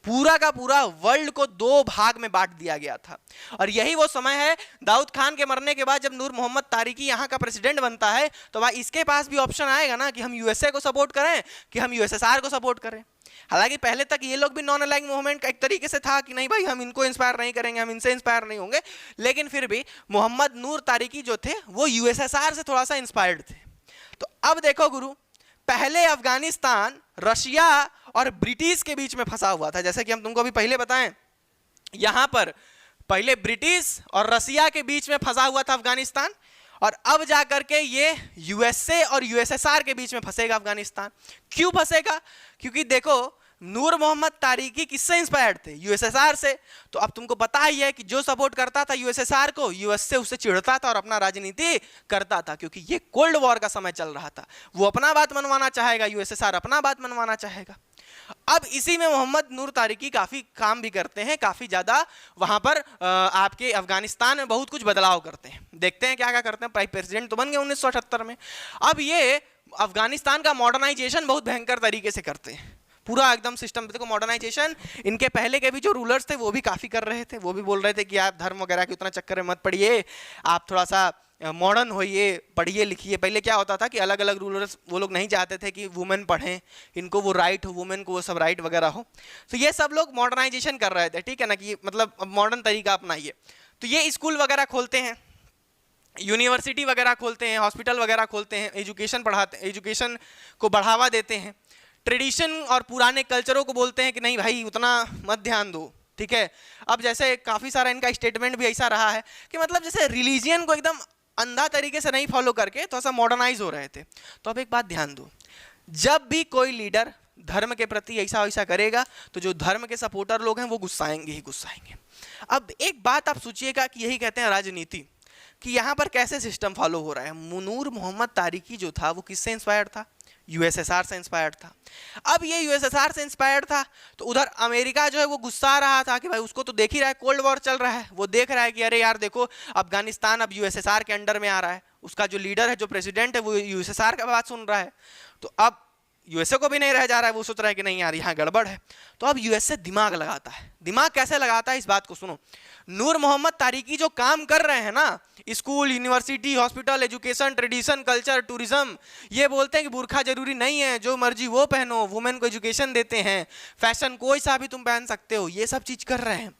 पूरा का पूरा वर्ल्ड को दो भाग में बांट दिया गया था। और यही वो समय है, दाऊद खान के मरने के बाद जब नूर मोहम्मद तारिकी यहाँ का प्रेसिडेंट बनता है तो भाई इसके पास भी ऑप्शन आएगा ना कि हम यूएसए को सपोर्ट करें कि हम यूएसएसआर को सपोर्ट करें। हालांकि पहले तक ये लोग भी नॉन अलाइंग मूवमेंट का एक तरीके से था कि नहीं भाई हम इनको इंस्पायर नहीं करेंगे, हम इनसे इंस्पायर नहीं होंगे, लेकिन फिर भी मोहम्मद नूर तारिकी जो थे वो यूएसएसआर से थोड़ा सा इंस्पायर्ड थे। तो अब देखो गुरु, पहले अफगानिस्तान रशिया और ब्रिटिश के बीच में फंसा हुआ था, जैसे कि हम तुमको अभी पहले बताएं, यहां पर पहले ब्रिटिश और रशिया के बीच में फंसा हुआ था अफगानिस्तान, और अब जाकर के ये यूएसए और यूएसएसआर के बीच में फंसेगा अफगानिस्तान। क्यों फंसेगा? क्योंकि देखो नूर मोहम्मद तारिकी किससे इंस्पायर्ड थे? यूएसएसआर से। तो अब तुमको पता ही है कि जो सपोर्ट करता था यूएसएसआर को, यूएसए उससे चिढ़ता था और अपना राजनीति करता था, क्योंकि ये कोल्ड वॉर का समय चल रहा था। वो अपना बात मनवाना चाहेगा, यूएसएसआर अपना बात मनवाना चाहेगा। अब इसी में मोहम्मद नूर तारिकी काफ़ी काम भी करते हैं, काफ़ी ज़्यादा वहाँ पर आपके अफगानिस्तान में बहुत कुछ बदलाव करते हैं। देखते हैं क्या क्या करते हैं। प्रेसिडेंट तो बन गए 1978 में। अब ये अफगानिस्तान का मॉडर्नाइजेशन बहुत भयंकर तरीके से करते हैं, पूरा एकदम सिस्टम। देखो मॉडर्नाइजेशन इनके पहले के भी जो रूलर्स थे वो भी काफ़ी कर रहे थे, वो भी बोल रहे थे कि आप धर्म वगैरह के उतना चक्कर में मत पड़िए, आप थोड़ा सा मॉडर्न होइए, पढ़िए लिखिए। पहले क्या होता था कि अलग अलग रूलर्स वो लोग नहीं चाहते थे कि वुमेन पढ़ें, इनको वो राइट हो, वुमेन को वो सब राइट वगैरह हो। तो ये सब लोग मॉडर्नाइजेशन कर रहे थे, ठीक है ना, कि मतलब मॉडर्न तरीका अपनाइए। तो ये स्कूल वगैरह खोलते हैं, यूनिवर्सिटी वगैरह खोलते हैं, हॉस्पिटल वगैरह खोलते हैं, एजुकेशन पढ़ाते, एजुकेशन को बढ़ावा देते हैं। ट्रेडिशन और पुराने कल्चरों को बोलते हैं कि नहीं भाई उतना मत ध्यान दो, ठीक है। अब जैसे काफ़ी सारा इनका स्टेटमेंट भी ऐसा रहा है कि मतलब जैसे रिलीजियन को एकदम अंधा तरीके से नहीं फॉलो करके थोड़ा सा मॉडर्नाइज हो रहे थे। तो अब एक बात ध्यान दो, जब भी कोई लीडर धर्म के प्रति ऐसा वैसा करेगा तो जो धर्म के सपोर्टर लोग हैं वो गुस्साएंगे ही गुस्साएंगे। अब एक बात आप सोचिएगा कि यही कहते हैं राजनीति, कि यहाँ पर कैसे सिस्टम फॉलो हो रहा है। नूर मोहम्मद तारिकी जो था वो किससे इंस्पायर्ड था? यूएसएसआर से इंस्पायर्ड था। अब ये यूएसएसआर से इंस्पायर्ड था तो उधर अमेरिका जो है वो गुस्सा रहा था कि भाई उसको तो देख ही रहा है, कोल्ड वॉर चल रहा है, वो देख रहा है कि अरे यार देखो अफगानिस्तान अब यूएसएसआर के अंडर में आ रहा है, उसका जो लीडर है, जो प्रेसिडेंट है, वो यूएसएसआर का बात सुन रहा है। तो अब यूएसए को भी नहीं रह जा रहा है, वो सोच रहा है कि नहीं यार यहाँ गड़बड़ है। तो अब यूएसए दिमाग लगाता है। दिमाग कैसे लगाता है इस बात को सुनो। नूर मोहम्मद तारिकी जो काम कर रहे हैं ना, school, university, hospital, education, tradition, culture, tourism, ये बोलते हैं कि बुर्खा जरूरी नहीं है, जो मर्जी वो पहनो, वुमेन को एजुकेशन देते हैं, फैशन कोई सा भी तुम पहन सकते हो, ये सब चीज़ कर रहे हैं।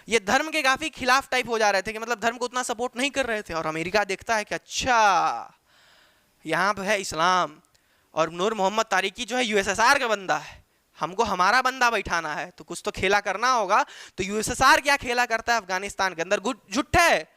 ये धर्म के काफ़ी खिलाफ टाइप हो जा रहे थे कि मतलब धर्म को उतना सपोर्ट नहीं कर रहे थे। और अमेरिका देखता है कि अच्छा यहाँ पर है इस्लाम और नूर मोहम्मद तारिकी जो है यूएसएसआर का बंदा है, हमको हमारा बंदा बैठाना है, तो कुछ तो खेला करना होगा। तो यूएसएसआर क्या खेला करता है अफगानिस्तान के अंदर? झूठ है,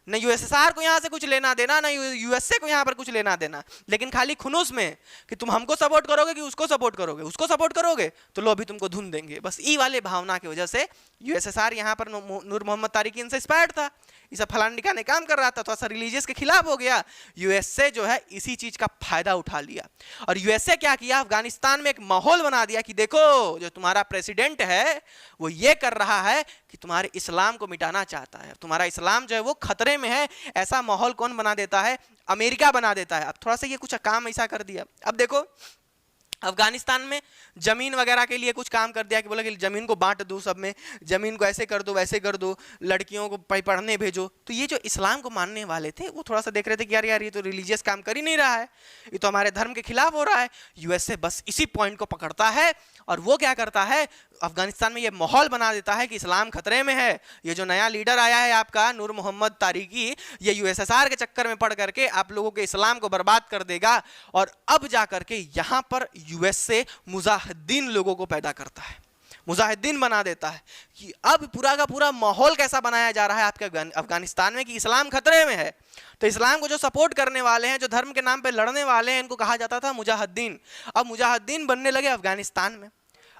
न यूएसएसआर को यहाँ से कुछ लेना देना, न यूएसए को यहाँ पर कुछ लेना देना, लेकिन खाली खुनूस में कि तुम हमको सपोर्ट करोगे कि उसको सपोर्ट करोगे, उसको सपोर्ट करोगे तो लो अभी तुमको धुन देंगे। बस ई वाले भावना की वजह से यूएसएसआर यहाँ पर नूर मोहम्मद तारिकी इनसे इंस्पायर्ड था, ये सब फलान ने काम कर रहा था, थोड़ा सा रिलीजियस के खिलाफ हो गया। यूएसए जो है इसी चीज का फायदा उठा लिया और यूएसए क्या किया, अफगानिस्तान में एक माहौल बना दिया कि देखो जो तुम्हारा प्रेसिडेंट है वो ये कर रहा है कि तुम्हारे इस्लाम को मिटाना चाहता है, तुम्हारा इस्लाम जो है वो खतरे में है। ऐसा माहौल कौन बना देता है? अमेरिका बना देता है। अब थोड़ा सा ये कुछ काम ऐसा कर दिया। अब देखो अफगानिस्तान में जमीन वगैरह के लिए कुछ काम कर दिया कि बोला कि जमीन को बांट दो, सब में जमीन को ऐसे कर दो, वैसे कर दो, लड़कियों को पढ़ने भेजो। तो ये जो इस्लाम को मानने वाले थे वो थोड़ा सा देख रहे थे कि यार यार ये तो रिलीजियस काम कर ही नहीं रहा है, ये तो हमारे धर्म के खिलाफ हो रहा है। यूएसए बस इसी पॉइंट को पकड़ता है और वो क्या करता है, अफगानिस्तान में ये माहौल बना देता है कि इस्लाम खतरे में है। ये जो नया लीडर आया है आपका नूर मोहम्मद तारिकी, ये यूएसएसआर के चक्कर में पड़ करके आप लोगों के इस्लाम को बर्बाद कर देगा। और अब जा करके यहाँ पर यूएसए मुजाहिदीन लोगों को पैदा करता है, मुजाहिदीन बना देता है कि अब पूरा का पूरा माहौल कैसा बनाया जा रहा है आपके अफगानिस्तान में कि इस्लाम खतरे में है। तो इस्लाम को जो सपोर्ट करने वाले हैं, जो धर्म के नाम पे लड़ने वाले हैं, इनको कहा जाता था मुजाहिदीन। अब मुजाहिदीन बनने लगे अफगानिस्तान में।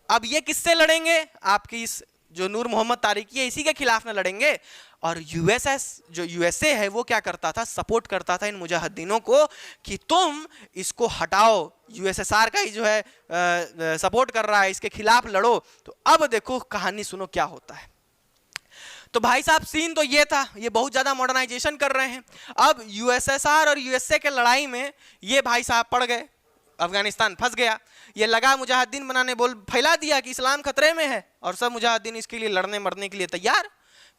अब ये किससे लड़ेंगे? आपकी इस जो नूर मोहम्मद तारिकी है इसी के खिलाफ ना लड़ेंगे। और यूएसए है वो क्या करता था, सपोर्ट करता था इन मुजाहिदीनों को कि तुम इसको हटाओ, यूएसएसआर का ही जो है सपोर्ट कर रहा है, इसके खिलाफ लड़ो। तो अब देखो कहानी सुनो क्या होता है। तो भाई साहब सीन तो ये था, ये बहुत ज्यादा मॉडर्नाइजेशन कर रहे हैं। अब यूएसएसआर और यूएसए के लड़ाई में ये भाई साहब पड़ गए, अफगानिस्तान फंस गया। ये लगा मुजाहिदीन बनाने, बोल फैला दिया कि इस्लाम खतरे में है, और सब मुजाहिदीन इसके लिए लड़ने मरने के लिए तैयार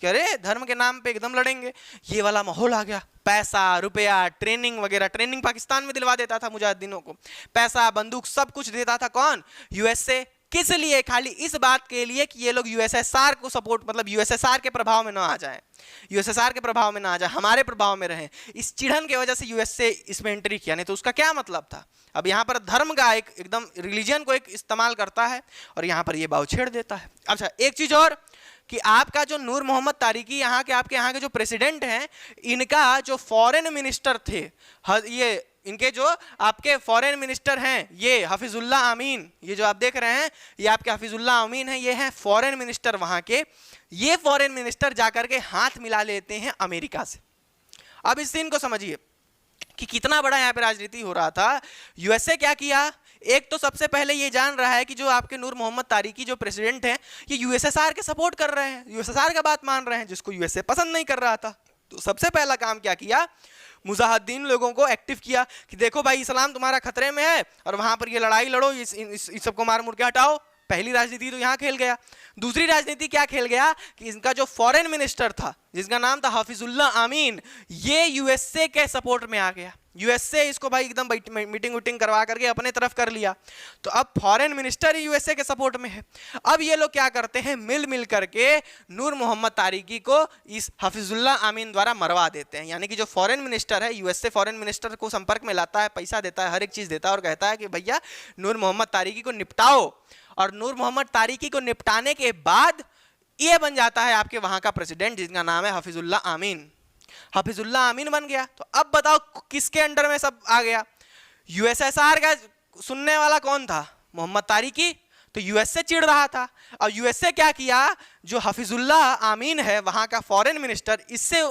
कि अरे धर्म के नाम पे एकदम लड़ेंगे। ये वाला माहौल आ गया, पैसा रुपया ट्रेनिंग वगैरह, ट्रेनिंग पाकिस्तान में दिलवा देता था मुजाहिदीनों को, पैसा बंदूक सब कुछ देता था कौन, यूएसए। किस लिए, खाली इस बात के लिए कि ये लोग यूएसएसआर को सपोर्ट, मतलब यूएसएसआर के प्रभाव में ना आ जाए, यूएसएसआर के प्रभाव में ना आ जाए, हमारे प्रभाव में रहें। इस चिढ़न की वजह से यूएसए इसमें एंट्री किया, नहीं तो उसका क्या मतलब था। अब यहाँ पर धर्म का एक एकदम रिलीजन को एक इस्तेमाल करता है और यहाँ पर ये बाव छेड़ देता है। अच्छा एक चीज और कि आपका जो नूर मोहम्मद तारिकी यहाँ के, आपके यहाँ के जो प्रेसिडेंट हैं, इनका जो फॉरेन मिनिस्टर थे, ये इनके जो आपके फॉरेन मिनिस्टर हैं, ये हफीजुल्लाह अमीन, ये जो आप देख रहे हैं ये आपके हफीजुल्लाह अमीन हैं, ये हैं फॉरेन मिनिस्टर वहाँ के। ये फॉरेन मिनिस्टर जाकर के हाथ मिला लेते हैं अमेरिका से। अब इस सीन को समझिए कि कितना बड़ा यहाँ पे राजनीति हो रहा था। यूएसए क्या किया, एक तो सबसे पहले ये जान रहा है कि जो आपके नूर मोहम्मद तारिकी जो प्रेसिडेंट हैं, ये यूएसएसआर के सपोर्ट कर रहे हैं, यूएसएसआर का बात मान रहे हैं, जिसको यूएसए पसंद नहीं कर रहा था। तो सबसे पहला काम क्या किया, मुजाहिदीन लोगों को एक्टिव किया कि देखो भाई इस्लाम तुम्हारा खतरे में है और वहां पर ये लड़ाई लड़ो, इस सबको मार मुर के हटाओ। पहली राजनीति तो यहाँ खेल गया। दूसरी राजनीति क्या खेल गया कि इनका जो फॉरेन मिनिस्टर था, जिसका नाम था हफीजुल्लाह अमीन, ये यूएसए के सपोर्ट में आ गया। यूएसए इसको भाई एकदम मीटिंग वीटिंग करवा करके अपने तरफ कर लिया। तो अब फॉरेन मिनिस्टर ही यूएसए के सपोर्ट में है। अब ये लोग क्या करते हैं, मिल करके नूर मोहम्मद तारिकी को इस हफीजुल्लाह अमीन द्वारा मरवा देते हैं। यानी कि जो फॉरेन मिनिस्टर है, यूएसए फॉरेन मिनिस्टर को संपर्क में लाता है, पैसा देता है, हर एक चीज देता है और कहता है कि भैया नूर मोहम्मद तारिकी को निपटाओ। और नूर मोहम्मद तारिकी को निपटाने के बाद ये बन जाता है आपके वहां का प्रेसिडेंट, जिसका नाम है हफीजुल्लाह अमीन। हफीजुल्लाह अमीन बन गया। तो अब बताओ किसके अंडर में सब आ गया, यूएसएसआर का सुनने वाला कौन था, मोहम्मद तारिकी। तो यूएसए चिढ़ रहा था और यूएसए क्या किया, जो हफीजुल्लाह अमीन है वहां का फॉरेन मिनिस्टर, इससे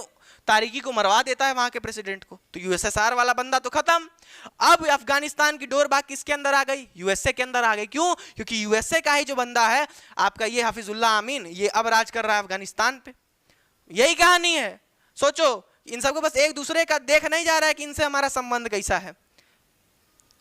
तारिकी को मरवा देता है वहां के प्रेसिडेंट को। तो यूएसएसआर वाला बंदा तो खत्म। अब अफगानिस्तान की डोर बाग किसके अंदर आ गई, यूएसए के अंदर आ गई। क्यों, क्योंकि यूएसए का ही जो बंदा है आपका ये हफीजुल्लाह अमीन, ये अब राज कर रहा है अफगानिस्तान पे। यही कहानी है। सोचो इन सबको बस एक दूसरे का देख नहीं जा रहा है कि इनसे हमारा संबंध कैसा है,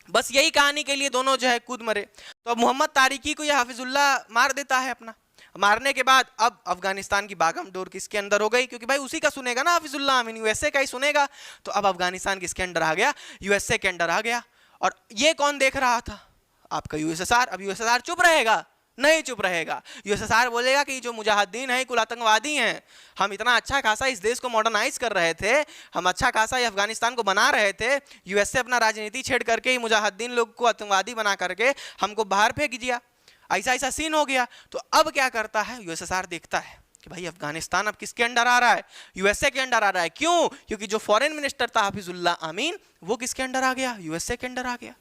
बस यही कहानी के लिए दोनों जो है कूद मरे। तो अब मोहम्मद तारिकी को यह हफीजुल्लाह मार देता है अपना। मारने के बाद अब अफगानिस्तान की बागम डोर किसके अंदर हो गई, क्योंकि भाई उसी का सुनेगा ना हफीजुल्लाह अमीन, यूएसए का ही सुनेगा। तो अब अफगानिस्तान किसके अंडर आ गया, यूएसए के अंडर आ गया। और ये कौन देख रहा था, आपका यूएसएसआर। अब यूएसएसआर चुप रहेगा, नहीं चुप रहेगा। यूएसएसआर बोलेगा कि जो मुजाहिदीन हैं कुल आतंकवादी हैं, हम इतना अच्छा खासा इस देश को मॉडर्नाइज कर रहे थे, हम अच्छा खासा ये अफगानिस्तान को बना रहे थे, यूएसए अपना राजनीति छेड़ करके ही मुजाहिदीन लोग को आतंकवादी बना करके हमको बाहर फेंक दिया, ऐसा ऐसा सीन हो गया। तो अब क्या करता है, यूएसएसआर देखता है कि भाई अफगानिस्तान अब किसके अंडर आ रहा है, यूएसए के अंडर आ रहा है। क्यों, क्योंकि जो फॉरेन मिनिस्टर था हफीजुल्लाह अमीन, वो किसके अंडर आ गया, यूएसए के अंडर आ गया।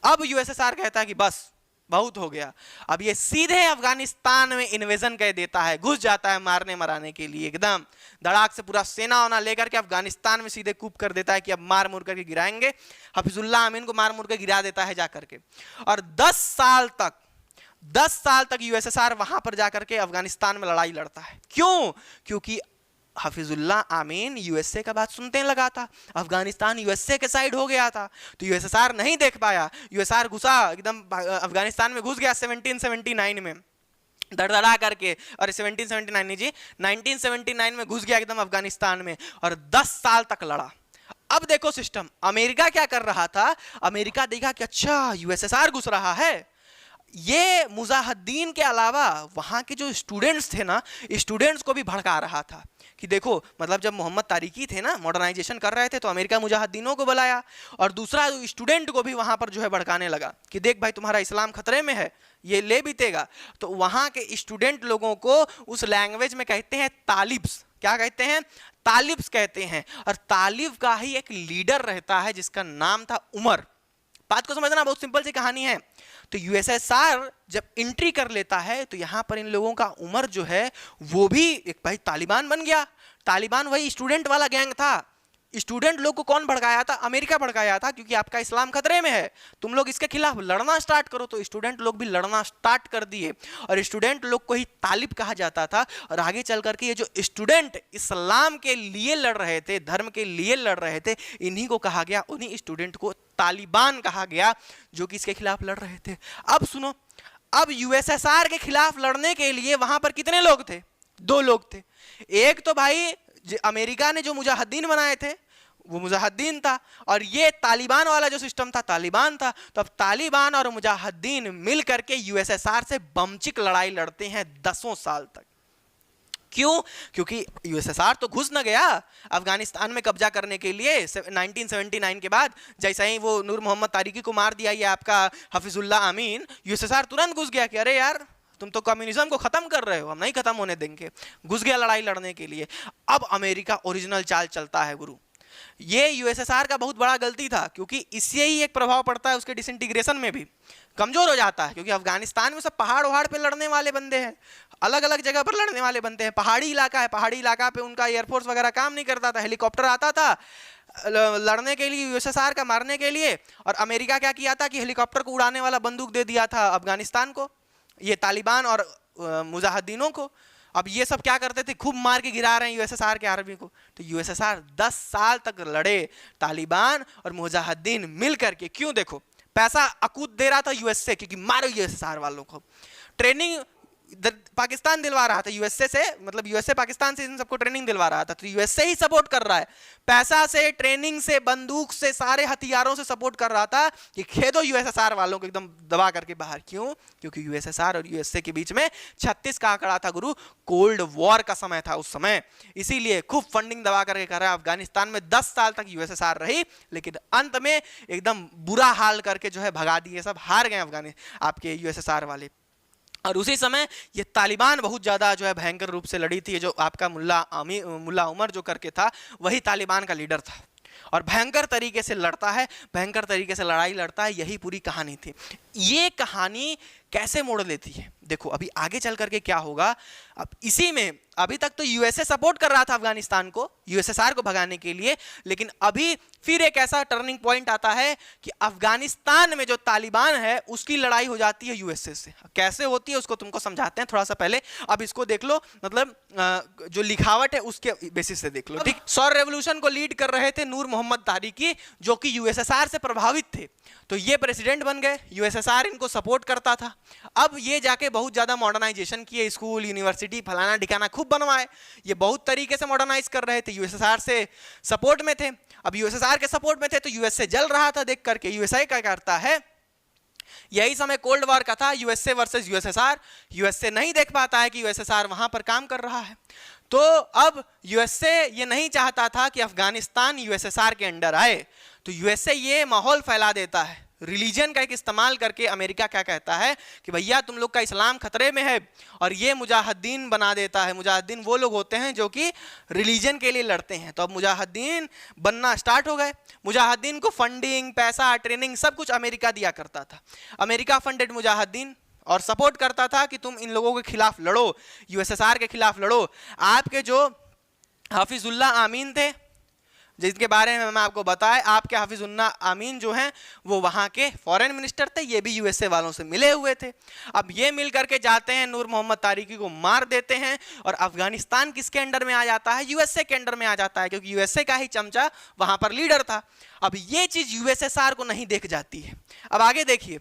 अब यूएसएसआर कहता है कि बस बहुत हो गया, अब ये सीधे अफगानिस्तान में इन्वेजन कर देता है, घुस जाता है मारने मराने के लिए, एकदम धड़ाक से पूरा सेना वना लेकर के अफगानिस्तान में सीधे कूप कर देता है कि अब मार मुर करके गिराएंगे। हफीजुल्लाह अमीन को मार मुर के गिरा देता है जाकर के। और 10 साल तक यूएसएसआर वहां पर जाकर के अफगानिस्तान में लड़ाई लड़ता है। क्यों, क्योंकि हफीजुल्लाह अमीन यूएसए का बात सुनते लगा था, अफगानिस्तान यूएसए के साइड हो गया था। तो यूएसएसआर नहीं देख पाया, यूएसएसआर घुसा एकदम अफगानिस्तान में घुस गया 1779 में धड़धड़ा करके, और 1779 नहीं जी 1979 में घुस गया एकदम अफगानिस्तान में और 10 साल तक लड़ा। अब देखो सिस्टम, अमेरिका क्या कर रहा था, अमेरिका देखा कि अच्छा यूएसएसआर घुस रहा है, ये मुजाहिदीन के अलावा वहाँ के जो स्टूडेंट्स थे ना, स्टूडेंट्स को भी भड़का रहा था कि देखो, मतलब जब मोहम्मद तारिकी थे ना मॉडर्नाइजेशन कर रहे थे तो अमेरिका मुजाहिदीनों को बुलाया, और दूसरा स्टूडेंट को भी वहाँ पर जो है भड़काने लगा कि देख भाई तुम्हारा इस्लाम खतरे में है, ये ले बीतेगा। तो वहाँ के स्टूडेंट लोगों को उस लैंग्वेज में कहते हैं तालिब्स। क्या कहते हैं, तालिब्स कहते हैं। और तालिब का ही एक लीडर रहता है जिसका नाम था उमर। बात को समझना, बहुत सिंपल सी कहानी है। तो यूएसएसआर जब एंट्री कर लेता है तो यहाँ पर इन लोगों का उम्र जो है वो भी एक भाई तालिबान बन गया। तालिबान वही स्टूडेंट वाला गैंग था। स्टूडेंट लोग को कौन भड़काया था? अमेरिका भड़काया था, क्योंकि आपका इस्लाम खतरे में है, तुम लोग इसके खिलाफ लड़ना स्टार्ट करो। तो स्टूडेंट लोग भी लड़ना स्टार्ट कर दिए और स्टूडेंट लोग को ही तालिब कहा जाता था। और आगे चल करके ये जो स्टूडेंट इस्लाम के लिए लड़ रहे थे, धर्म के लिए लड़ रहे थे, इन्हीं को कहा गया, उन्हीं स्टूडेंट को तालिबान कहा गया, जो कि इसके खिलाफ लड़ रहे थे। अब सुनो, अब यूएसएसआर के खिलाफ लड़ने के लिए वहां पर कितने लोग थे? 2 लोग थे। एक तो भाई अमेरिका ने जो मुजाहिदीन बनाए थे वो मुजाहिदीन था, और ये तालिबान वाला जो सिस्टम था तालिबान था। तो अब तालिबान और मुजाहिदीन मिल करके यूएसएसआर से बमचिक लड़ाई लड़ते हैं 10 साल तक। क्यों? क्योंकि यूएसएसआर तो घुस न गया अफगानिस्तान में कब्जा करने के लिए 1979 के बाद। जैसे ही वो नूर मोहम्मद तारिकी को मार दिया, ये आपका हफीजुल्लाह अमीन, यूएसएसआर तुरंत घुस गया कि अरे यार तुम तो कम्युनिज्म को खत्म कर रहे हो, हम नहीं खत्म होने देंगे। घुस गया लड़ाई लड़ने के लिए। अब अमेरिका ओरिजिनल चाल चलता है गुरु। ये यूएसएसआर का बहुत बड़ा गलती था, क्योंकि इससे ही एक प्रभाव पड़ता है उसके डिसइंटीग्रेशन में भी, कमजोर हो जाता है। क्योंकि अफगानिस्तान में सब पहाड़ वहाड़ पे लड़ने वाले बंदे हैं, अलग अलग जगह पर लड़ने वाले बनते हैं। पहाड़ी इलाका है, पहाड़ी इलाका पे उनका एयरफोर्स वगैरह काम नहीं करता था, हेलीकॉप्टर आता था लड़ने के लिए, यूएसएसआर का मारने के लिए। और अमेरिका क्या किया था कि हेलीकॉप्टर को उड़ाने वाला बंदूक दे दिया था अफगानिस्तान को, ये तालिबान और मुजाहिदीनों को। अब ये सब क्या करते थे? खूब मार के गिरा रहे हैं यूएसएसआर के आर्मी को। तो यूएसएसआर 10 साल तक लड़े तालिबान और मुजाहिदीन मिल करके। क्यों? देखो, पैसा अकूत दे रहा था यूएसए, क्योंकि मारो यूएसएसआर वालों को। ट्रेनिंग पाकिस्तान दिलवा रहा था यूएसए से, मतलब यूएसए पाकिस्तान से इन सबको ट्रेनिंग दिलवा रहा था। तो यूएसए ही सपोर्ट कर रहा है, पैसा से, ट्रेनिंग से, बंदूक से, सारे हथियारों से सपोर्ट कर रहा था कि खेदो यूएसएसआर वालों को एकदम दबा करके बाहर। क्यों? क्योंकि यूएसएसआर और यूएसए के बीच में 36 का आंकड़ा था गुरु, कोल्ड वॉर का समय था उस समय। इसीलिए खूब फंडिंग दबा करके कर रहा है। अफगानिस्तान में 10 साल तक यूएसएसआर रही, लेकिन अंत में एकदम बुरा हाल करके जो है भगा दिए, सब हार गए अफगानिस्तान आपके यूएसएसआर वाले। और उसी समय ये तालिबान बहुत ज़्यादा जो है भयंकर रूप से लड़ी थी। जो आपका मुल्ला उमर जो करके था, वही तालिबान का लीडर था, और भयंकर तरीके से लड़ता है, भयंकर तरीके से लड़ाई लड़ता है। यही पूरी कहानी थी। ये कहानी कैसे मोड़ लेती है? देखो अभी आगे चल करके क्या होगा। अब इसी में अभी तक तो यूएसए सपोर्ट कर रहा था अफगानिस्तान को, यूएसएसआर को भगाने के लिए, लेकिन अभी फिर एक ऐसा टर्निंग पॉइंट आता है कि अफगानिस्तान में जो तालिबान है उसकी लड़ाई हो जाती है यूएसए से। कैसे होती है उसको तुमको समझाते हैं थोड़ा सा पहले। अब इसको देख लो, मतलब जो लिखावट है उसके बेसिस से देख लो, ठीक। सौर रेवोल्यूशन को लीड कर रहे थे नूर मोहम्मद तारिकी, जो कि यूएसएसआर से प्रभावित थे। तो ये प्रेसिडेंट बन गए, यूएसएसआर इनको सपोर्ट करता था। अब ये जाके बहुत ज्यादा मॉडर्नाइजेशन किए, स्कूल, यूनिवर्सिटी, फलाना ठिकाना खूब बनवाए। ये बहुत तरीके से मॉडर्नाइज कर रहे थे, यूएसएसआर से सपोर्ट में थे। अब यूएसएसआर के सपोर्ट में थे तो यूएसए जल रहा था देख करके। यूएसए क्या करता है, यही समय कोल्ड वॉर का था, यूएसए वर्सेस यूएसएसआर। यूएसए नहीं देख पाता है कि यूएसएसआर वहां पर काम कर रहा है, तो अब यूएसए ये नहीं चाहता था कि अफगानिस्तान यूएसएसआर के अंडर आए। तो यूएसए ये माहौल फैला देता है, रिलीजन का एक इस्तेमाल करके। अमेरिका क्या कहता है कि भैया तुम लोग का इस्लाम खतरे में है, और ये मुजाहिदीन बना देता है। मुजाहिदीन वो लोग होते हैं जो कि रिलीजन के लिए लड़ते हैं। तो अब मुजाहिदीन बनना स्टार्ट हो गए। मुजाहिदीन को फंडिंग, पैसा, ट्रेनिंग सब कुछ अमेरिका दिया करता था। अमेरिका फंडेड मुजाहिदीन और सपोर्ट करता था कि तुम इन लोगों के खिलाफ लड़ो, यूएसएसआर के खिलाफ लड़ो। आपके जो हफीजुल्लाह अमीन थे, जिसके बारे में मैं आपको बताया, आपके हफीजुल्लाह अमीन जो हैं वो वहाँ के फॉरेन मिनिस्टर थे, ये भी यूएसए वालों से मिले हुए थे। अब ये मिल करके जाते हैं, नूर मोहम्मद तारिकी को मार देते हैं, और अफगानिस्तान किसके अंडर में आ जाता है? यूएसए के अंडर में आ जाता है, क्योंकि यूएसए का ही चमचा वहाँ पर लीडर था। अब ये चीज़ यूएसएसआर को नहीं देख जाती है। अब आगे देखिए,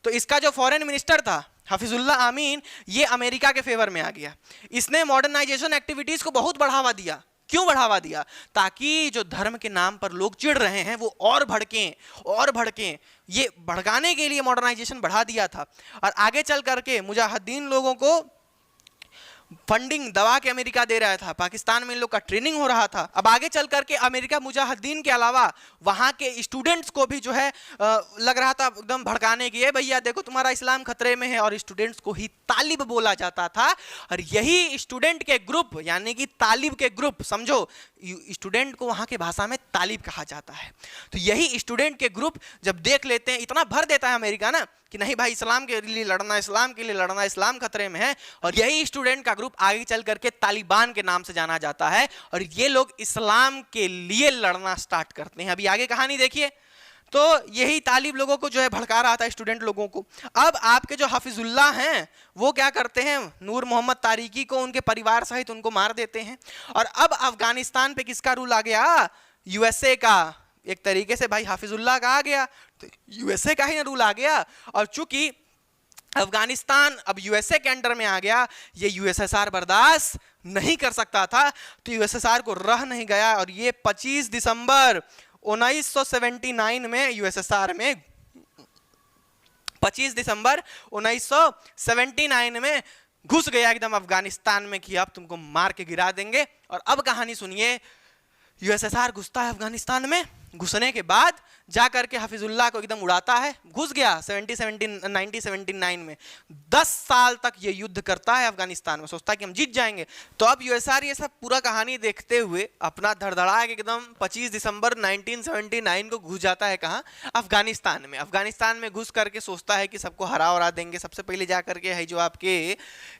तो इसका जो फॉरेन मिनिस्टर था हफीजुल्लाह अमीन, ये अमेरिका के फेवर में आ गया। इसने मॉडर्नाइजेशन एक्टिविटीज़ को बहुत बढ़ावा दिया। क्यों बढ़ावा दिया? ताकि जो धर्म के नाम पर लोग चिढ़ रहे हैं वो और भड़कें और भड़कें। ये भड़काने के लिए मॉडर्नाइजेशन बढ़ा दिया था। और आगे चल करके मुजाहिदीन लोगों को फंडिंग दवा के अमेरिका दे रहा था, पाकिस्तान में इन लोग का ट्रेनिंग हो रहा था। अब आगे चल करके अमेरिका मुजाहिदीन के अलावा वहाँ के स्टूडेंट्स को भी जो है लग रहा था एकदम भड़काने की, भैया देखो तुम्हारा इस्लाम खतरे में है, और स्टूडेंट्स को ही तालिब बोला जाता था। और यही स्टूडेंट के ग्रुप, यानी कि तालिब के ग्रुप, समझो स्टूडेंट को वहाँ की भाषा में तालिब कहा जाता है। तो यही स्टूडेंट के ग्रुप जब देख लेते हैं, इतना भर देता है अमेरिका ना कि नहीं भाई इस्लाम के लिए लड़ना, इस्लाम के लिए लड़ना, इस्लाम खतरे में है। और यही स्टूडेंट का ग्रुप आगे चल करके तालिबान के नाम से जाना जाता है और ये लोग इस्लाम के लिए लड़ना स्टार्ट करते हैं। अभी आगे कहानी देखिए। तो यही तालिब लोगों को जो है भड़का रहा था, स्टूडेंट लोगों को। अब आपके जो हाफिजुल्लाह हैं वो क्या करते हैं, नूर मोहम्मद तारिकी को उनके परिवार सहित उनको मार देते हैं। और अब अफगानिस्तान पे किसका रूल आ गया, यूएसए का। एक तरीके से भाई हाफिजुल्लाह का आ गया तो यूएसए का ही रूल आ गया। और चूंकि अफगानिस्तान अब यूएसए के अंडर में आ गया, ये यूएसएसआर बर्दाश्त नहीं कर सकता था, तो यूएसएसआर को रह नहीं गया और ये 25 दिसंबर 1979 में यूएसएसआर में 25 दिसंबर 1979 में घुस गया एकदम अफगानिस्तान में कि अब तुमको मार के गिरा देंगे। और अब कहानी सुनिए, यूएसएसआर घुसता है अफगानिस्तान में, घुसने के बाद जाकर के हाफिजुल्लाह को एकदम उड़ाता है, घुस गया 1979 में। 10 साल तक ये युद्ध करता है अफगानिस्तान में, सोचता है कि हम जीत जाएंगे। तो अब यूएसआर ये सब पूरा कहानी देखते हुए अपना धड़धड़ा के एकदम 25 दिसंबर 1979 को घुस जाता है कहाँ, अफगानिस्तान में। अफगानिस्तान में घुस करके सोचता है कि सबको हरा उड़ा देंगे। सबसे पहले जा करके है जो आपके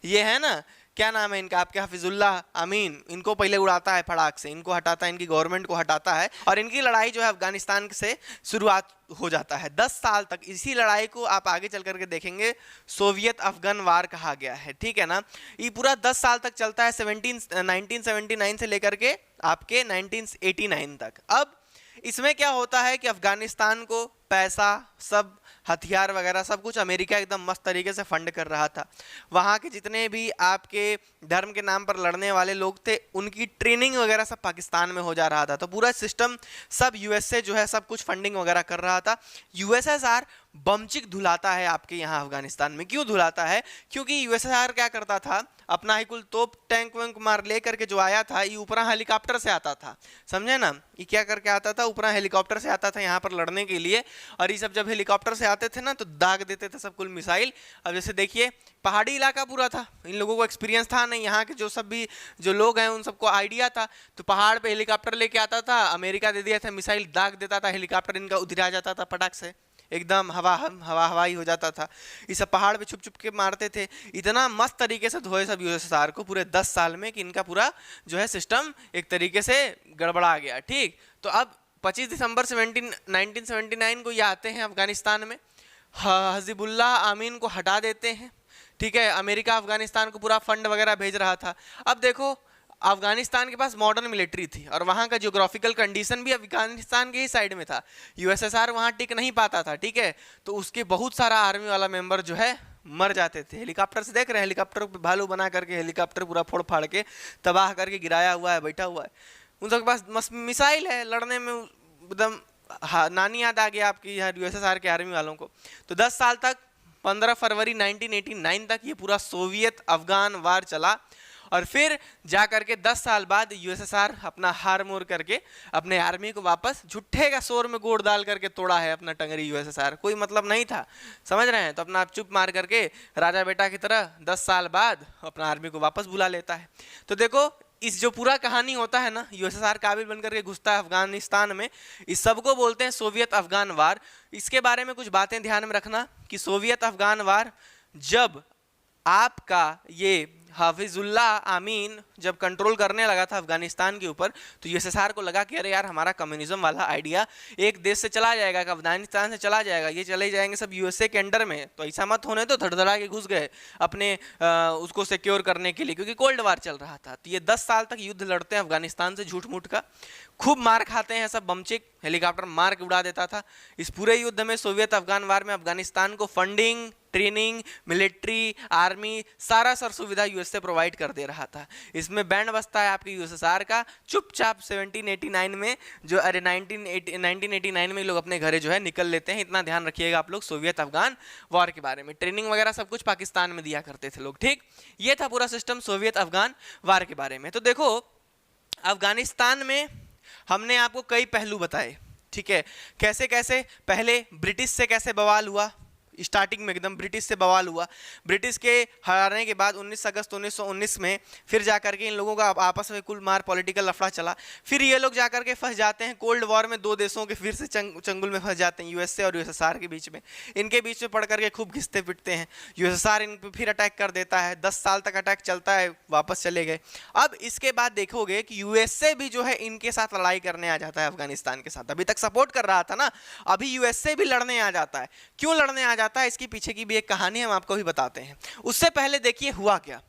ये है ना, क्या नाम है इनका, आपके हाफिजुल्लाह अमीन, इनको पहले उड़ाता है फड़ाक से, इनको हटाता है, इनकी गवर्नमेंट को हटाता है और इनकी लड़ाई जो है अफगानिस्तान से शुरुआत हो जाता है। 10 साल तक इसी लड़ाई को आप आगे चल करके देखेंगे सोवियत अफगान वार कहा गया है, ठीक है ना। ये पूरा 10 साल तक चलता है, 1979 से लेकर के आपके 1989 तक। अब इसमें क्या होता है कि अफगानिस्तान को पैसा, सब हथियार वगैरह सब कुछ अमेरिका एकदम मस्त तरीके से फंड कर रहा था। वहाँ के जितने भी आपके धर्म के नाम पर लड़ने वाले लोग थे उनकी ट्रेनिंग वगैरह सब पाकिस्तान में हो जा रहा था। तो पूरा सिस्टम सब यूएसए जो है सब कुछ फंडिंग वगैरह कर रहा था। यूएसएसआर बमचिक धुलाता है आपके यहाँ अफगानिस्तान में। क्यों धुलाता है, क्योंकि यूएसएसआर क्या करता था, अपना ही कुल तोप टैंक वैंक मार ले करके जो आया था ये ऊपरा हेलीकॉप्टर से आता था, समझे ना। ये क्या करके आता था, ऊपरा हेलीकॉप्टर से आता था यहाँ पर लड़ने के लिए। और ये सब जब हेलीकॉप्टर से आते थे ना तो दाग देते थे सब कुल मिसाइल। अब जैसे देखिए पहाड़ी इलाका पूरा था, इन लोगों को एक्सपीरियंस था नहीं, यहाँ के जो सब भी जो लोग हैं उन सबको आइडिया था। तो पहाड़ पे हेलीकॉप्टर लेके आता था, अमेरिका दे दिया था मिसाइल, दाग देता था, हेलीकॉप्टर इनका उधिरा जाता था पटाख से, एकदम हवाई हो जाता था। ये सब पहाड़ पे छुप छुप के मारते थे। इतना मस्त तरीके से धोए सब यूएसएसआर को पूरे 10 साल में कि इनका पूरा जो है सिस्टम एक तरीके से गड़बड़ा गया, ठीक। तो अब 25 दिसंबर 1979 को ये आते हैं अफगानिस्तान में, हजीबुल्लाह आमीन को हटा देते हैं, ठीक है। अमेरिका अफगानिस्तान को पूरा फंड वगैरह भेज रहा था। अब देखो अफगानिस्तान के पास मॉडर्न मिलिट्री थी और वहाँ का जियोग्राफिकल कंडीशन भी अफगानिस्तान के ही साइड में था। यूएसएसआर वहाँ टिक नहीं पाता था, ठीक है। तो उसके बहुत सारा आर्मी वाला मेंबर जो है मर जाते थे। हेलीकॉप्टर से देख रहे हैं, हेलीकॉप्टर पे भालू बना करके हेलीकॉप्टर पूरा फोड़ फाड़ के तबाह करके गिराया हुआ है, बैठा हुआ है। उन सबके पास मिसाइल है, लड़ने में एकदम नानी याद आ गया आपकी यूएसएसआर के आर्मी वालों को। तो 10 साल तक 15 फरवरी 1989 तक ये पूरा सोवियत अफगान वार चला। और फिर जा करके 10 साल बाद यूएसएसआर अपना हार मोर करके अपने आर्मी को वापस झुट्ठे का शोर में गोड़ डाल करके तोड़ा है अपना टंगरी। यूएसएसआर कोई मतलब नहीं था, समझ रहे हैं। तो अपना चुप मार करके राजा बेटा की तरह 10 साल बाद अपना आर्मी को वापस बुला लेता है। तो देखो इस जो पूरा कहानी होता है ना, यूएसएसआर काबिल बनकर के घुसता है अफगानिस्तान में, इस सबको बोलते हैं सोवियत अफगान वार। इसके बारे में कुछ बातें ध्यान में रखना कि सोवियत अफगान वार जब आपका ये हाफिजुल्लाह आमीन जब कंट्रोल करने लगा था अफगानिस्तान के ऊपर, तो यूएसएसआर को लगा कि अरे यार हमारा कम्युनिज्म वाला आइडिया एक देश से चला जाएगा, अफगानिस्तान से चला जाएगा, ये चले जाएंगे सब यूएसए के अंडर में। तो ऐसा मत होने तो धड़धड़ा के घुस गए अपने उसको सिक्योर करने के लिए, क्योंकि कोल्ड वार चल रहा था। तो ये 10 साल तक युद्ध लड़ते हैं अफगानिस्तान से झूठ मूठ का, खूब मार खाते हैं सब, बमचिक हेलीकॉप्टर मार के उड़ा देता था। इस पूरे युद्ध में सोवियत अफगान वार में अफगानिस्तान को फंडिंग, ट्रेनिंग, मिलिट्री, आर्मी सारा सर सुविधा यूएसए प्रोवाइड कर दे रहा था। इसमें बैंड बजता है आपके यूएसएसआर का। चुपचाप 1789 में जो 1989 में लोग अपने घरे जो है निकल लेते हैं। इतना ध्यान रखिएगा आप लोग सोवियत अफगान वॉर के बारे में। ट्रेनिंग वगैरह सब कुछ पाकिस्तान में दिया करते थे लोग, ठीक। ये था पूरा सिस्टम सोवियत अफगान वार के बारे में। तो देखो अफगानिस्तान में हमने आपको कई पहलू बताए, ठीक है। कैसे कैसे पहले ब्रिटिश से कैसे बवाल हुआ, स्टार्टिंग में एकदम ब्रिटिश से बवाल हुआ। ब्रिटिश के हराने के बाद 19 अगस्त 1919 में फिर जाकर के इन लोगों का आपस में कुल मार पॉलिटिकल लफड़ा चला। फिर ये लोग जाकर के फंस जाते हैं कोल्ड वॉर में, दो देशों के फिर से चंगुल में फंस जाते हैं, यूएसए और यूएसएसआर के बीच में। इनके बीच में पड़ करके खूब घिसते पिटते हैं। यूएसएसआर इन पर फिर अटैक कर देता है, 10 साल तक अटैक चलता है, वापस चले गए। अब इसके बाद देखोगे कि यूएसए भी जो है इनके साथ लड़ाई करने आ जाता है अफगानिस्तान के साथ। अभी तक सपोर्ट कर रहा था ना, अभी यूएसए भी लड़ने आ जाता है। क्यों लड़ने आ जाता है, इसकी पीछे की भी एक कहानी हम आपको भी बताते हैं। उससे पहले देखिए हुआ क्या।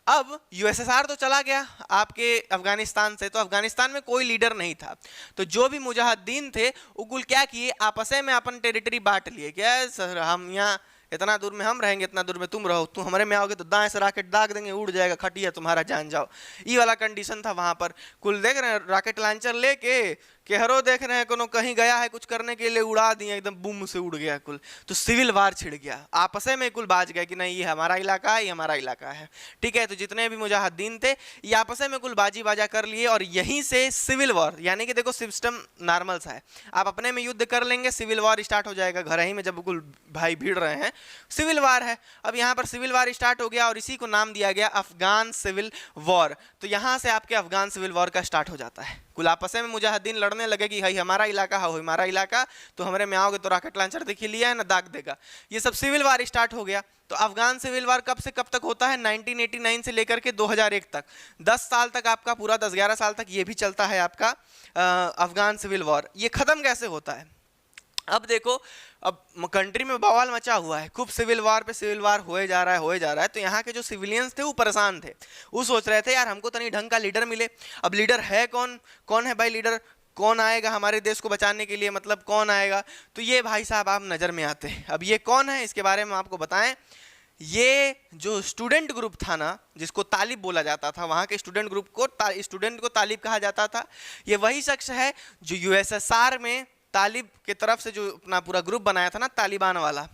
अब यूएसएसआर तो चला गया आपके अफगानिस्तान से, तो अफगानिस्तान में कोई लीडर नहीं था। तो जो भी मुजाहिदीन थे वो कुल क्या किए, आपस में अपन टेरिटरी बांट लिए। क्या सर, हम यहाँ इतना दूर में हम रहेंगे, इतना दूर में तुम रहो, तुम हमारे में आओगे तो दाएं से रॉकेट दाग देंगे, उड़ जाएगा, खटिया तुम्हारा जान जाओ। ये वाला कंडीशन था वहां पर। कुल देख रहे हैं रॉकेट लॉन्चर लेके केहरो देख रहे हैं, कोनो कहीं गया है कुछ करने के लिए, उड़ा दिए, एकदम बूम से उड़ गया कुल। तो सिविल वार छिड़ गया, आपस में कुल बाज गए कि नहीं ये हमारा इलाका है, ये हमारा इलाका है, ठीक है। तो जितने भी मुजाहिदीन थे ये आपस में कुल बाजी बाजा कर लिए, और यहीं से सिविल वॉर, यानी कि देखो सिस्टम नॉर्मल सा है, आप अपने में युद्ध कर लेंगे, सिविल वॉर स्टार्ट हो जाएगा घर ही में। जब कुल भाई भीड़ रहे हैं, सिविल वार है। अब यहाँ पर सिविल वार स्टार्ट हो गया और इसी को नाम दिया गया अफगान सिविल वॉर। तो यहाँ से आपके अफगान सिविल वॉर का स्टार्ट हो जाता है। कुल आपस में मुजाहिदीन लड़ने लगे कि भाई हमारा इलाका है, हमारा इलाका, तो हमारे में आओगे तो रॉकेट लॉन्चर देखिए लिया है ना, दाग देगा। ये सब सिविल वार स्टार्ट हो गया। तो अफगान सिविल वार कब से कब तक होता है, 1989 से लेकर के 2001 तक, 10 साल तक आपका पूरा, 10-11 साल तक ये भी चलता है आपका अफगान सिविल वॉर। ये खत्म कैसे होता है, अब देखो, अब कंट्री में बवाल मचा हुआ है, खूब सिविल वार पे सिविल वार होए जा रहा है। तो यहाँ के जो सिविलियंस थे वो परेशान थे, वो सोच रहे थे यार हमको तो नहीं ढंग का लीडर मिले। अब लीडर है कौन, कौन है भाई लीडर, कौन आएगा हमारे देश को बचाने के लिए, मतलब कौन आएगा। तो ये भाई साहब आप नज़र में आते हैं। अब ये कौन है इसके बारे में आपको बताएं। ये जो स्टूडेंट ग्रुप था ना, जिसको तालिब बोला जाता था, वहाँ के स्टूडेंट ग्रुप को स्टूडेंट को तालिब कहा जाता था। ये वही शख्स है जो यूएसएसआर में तालिब के तरफ से जो अपना पूरा ग्रुप बनाया था ना, तालिबान वाला,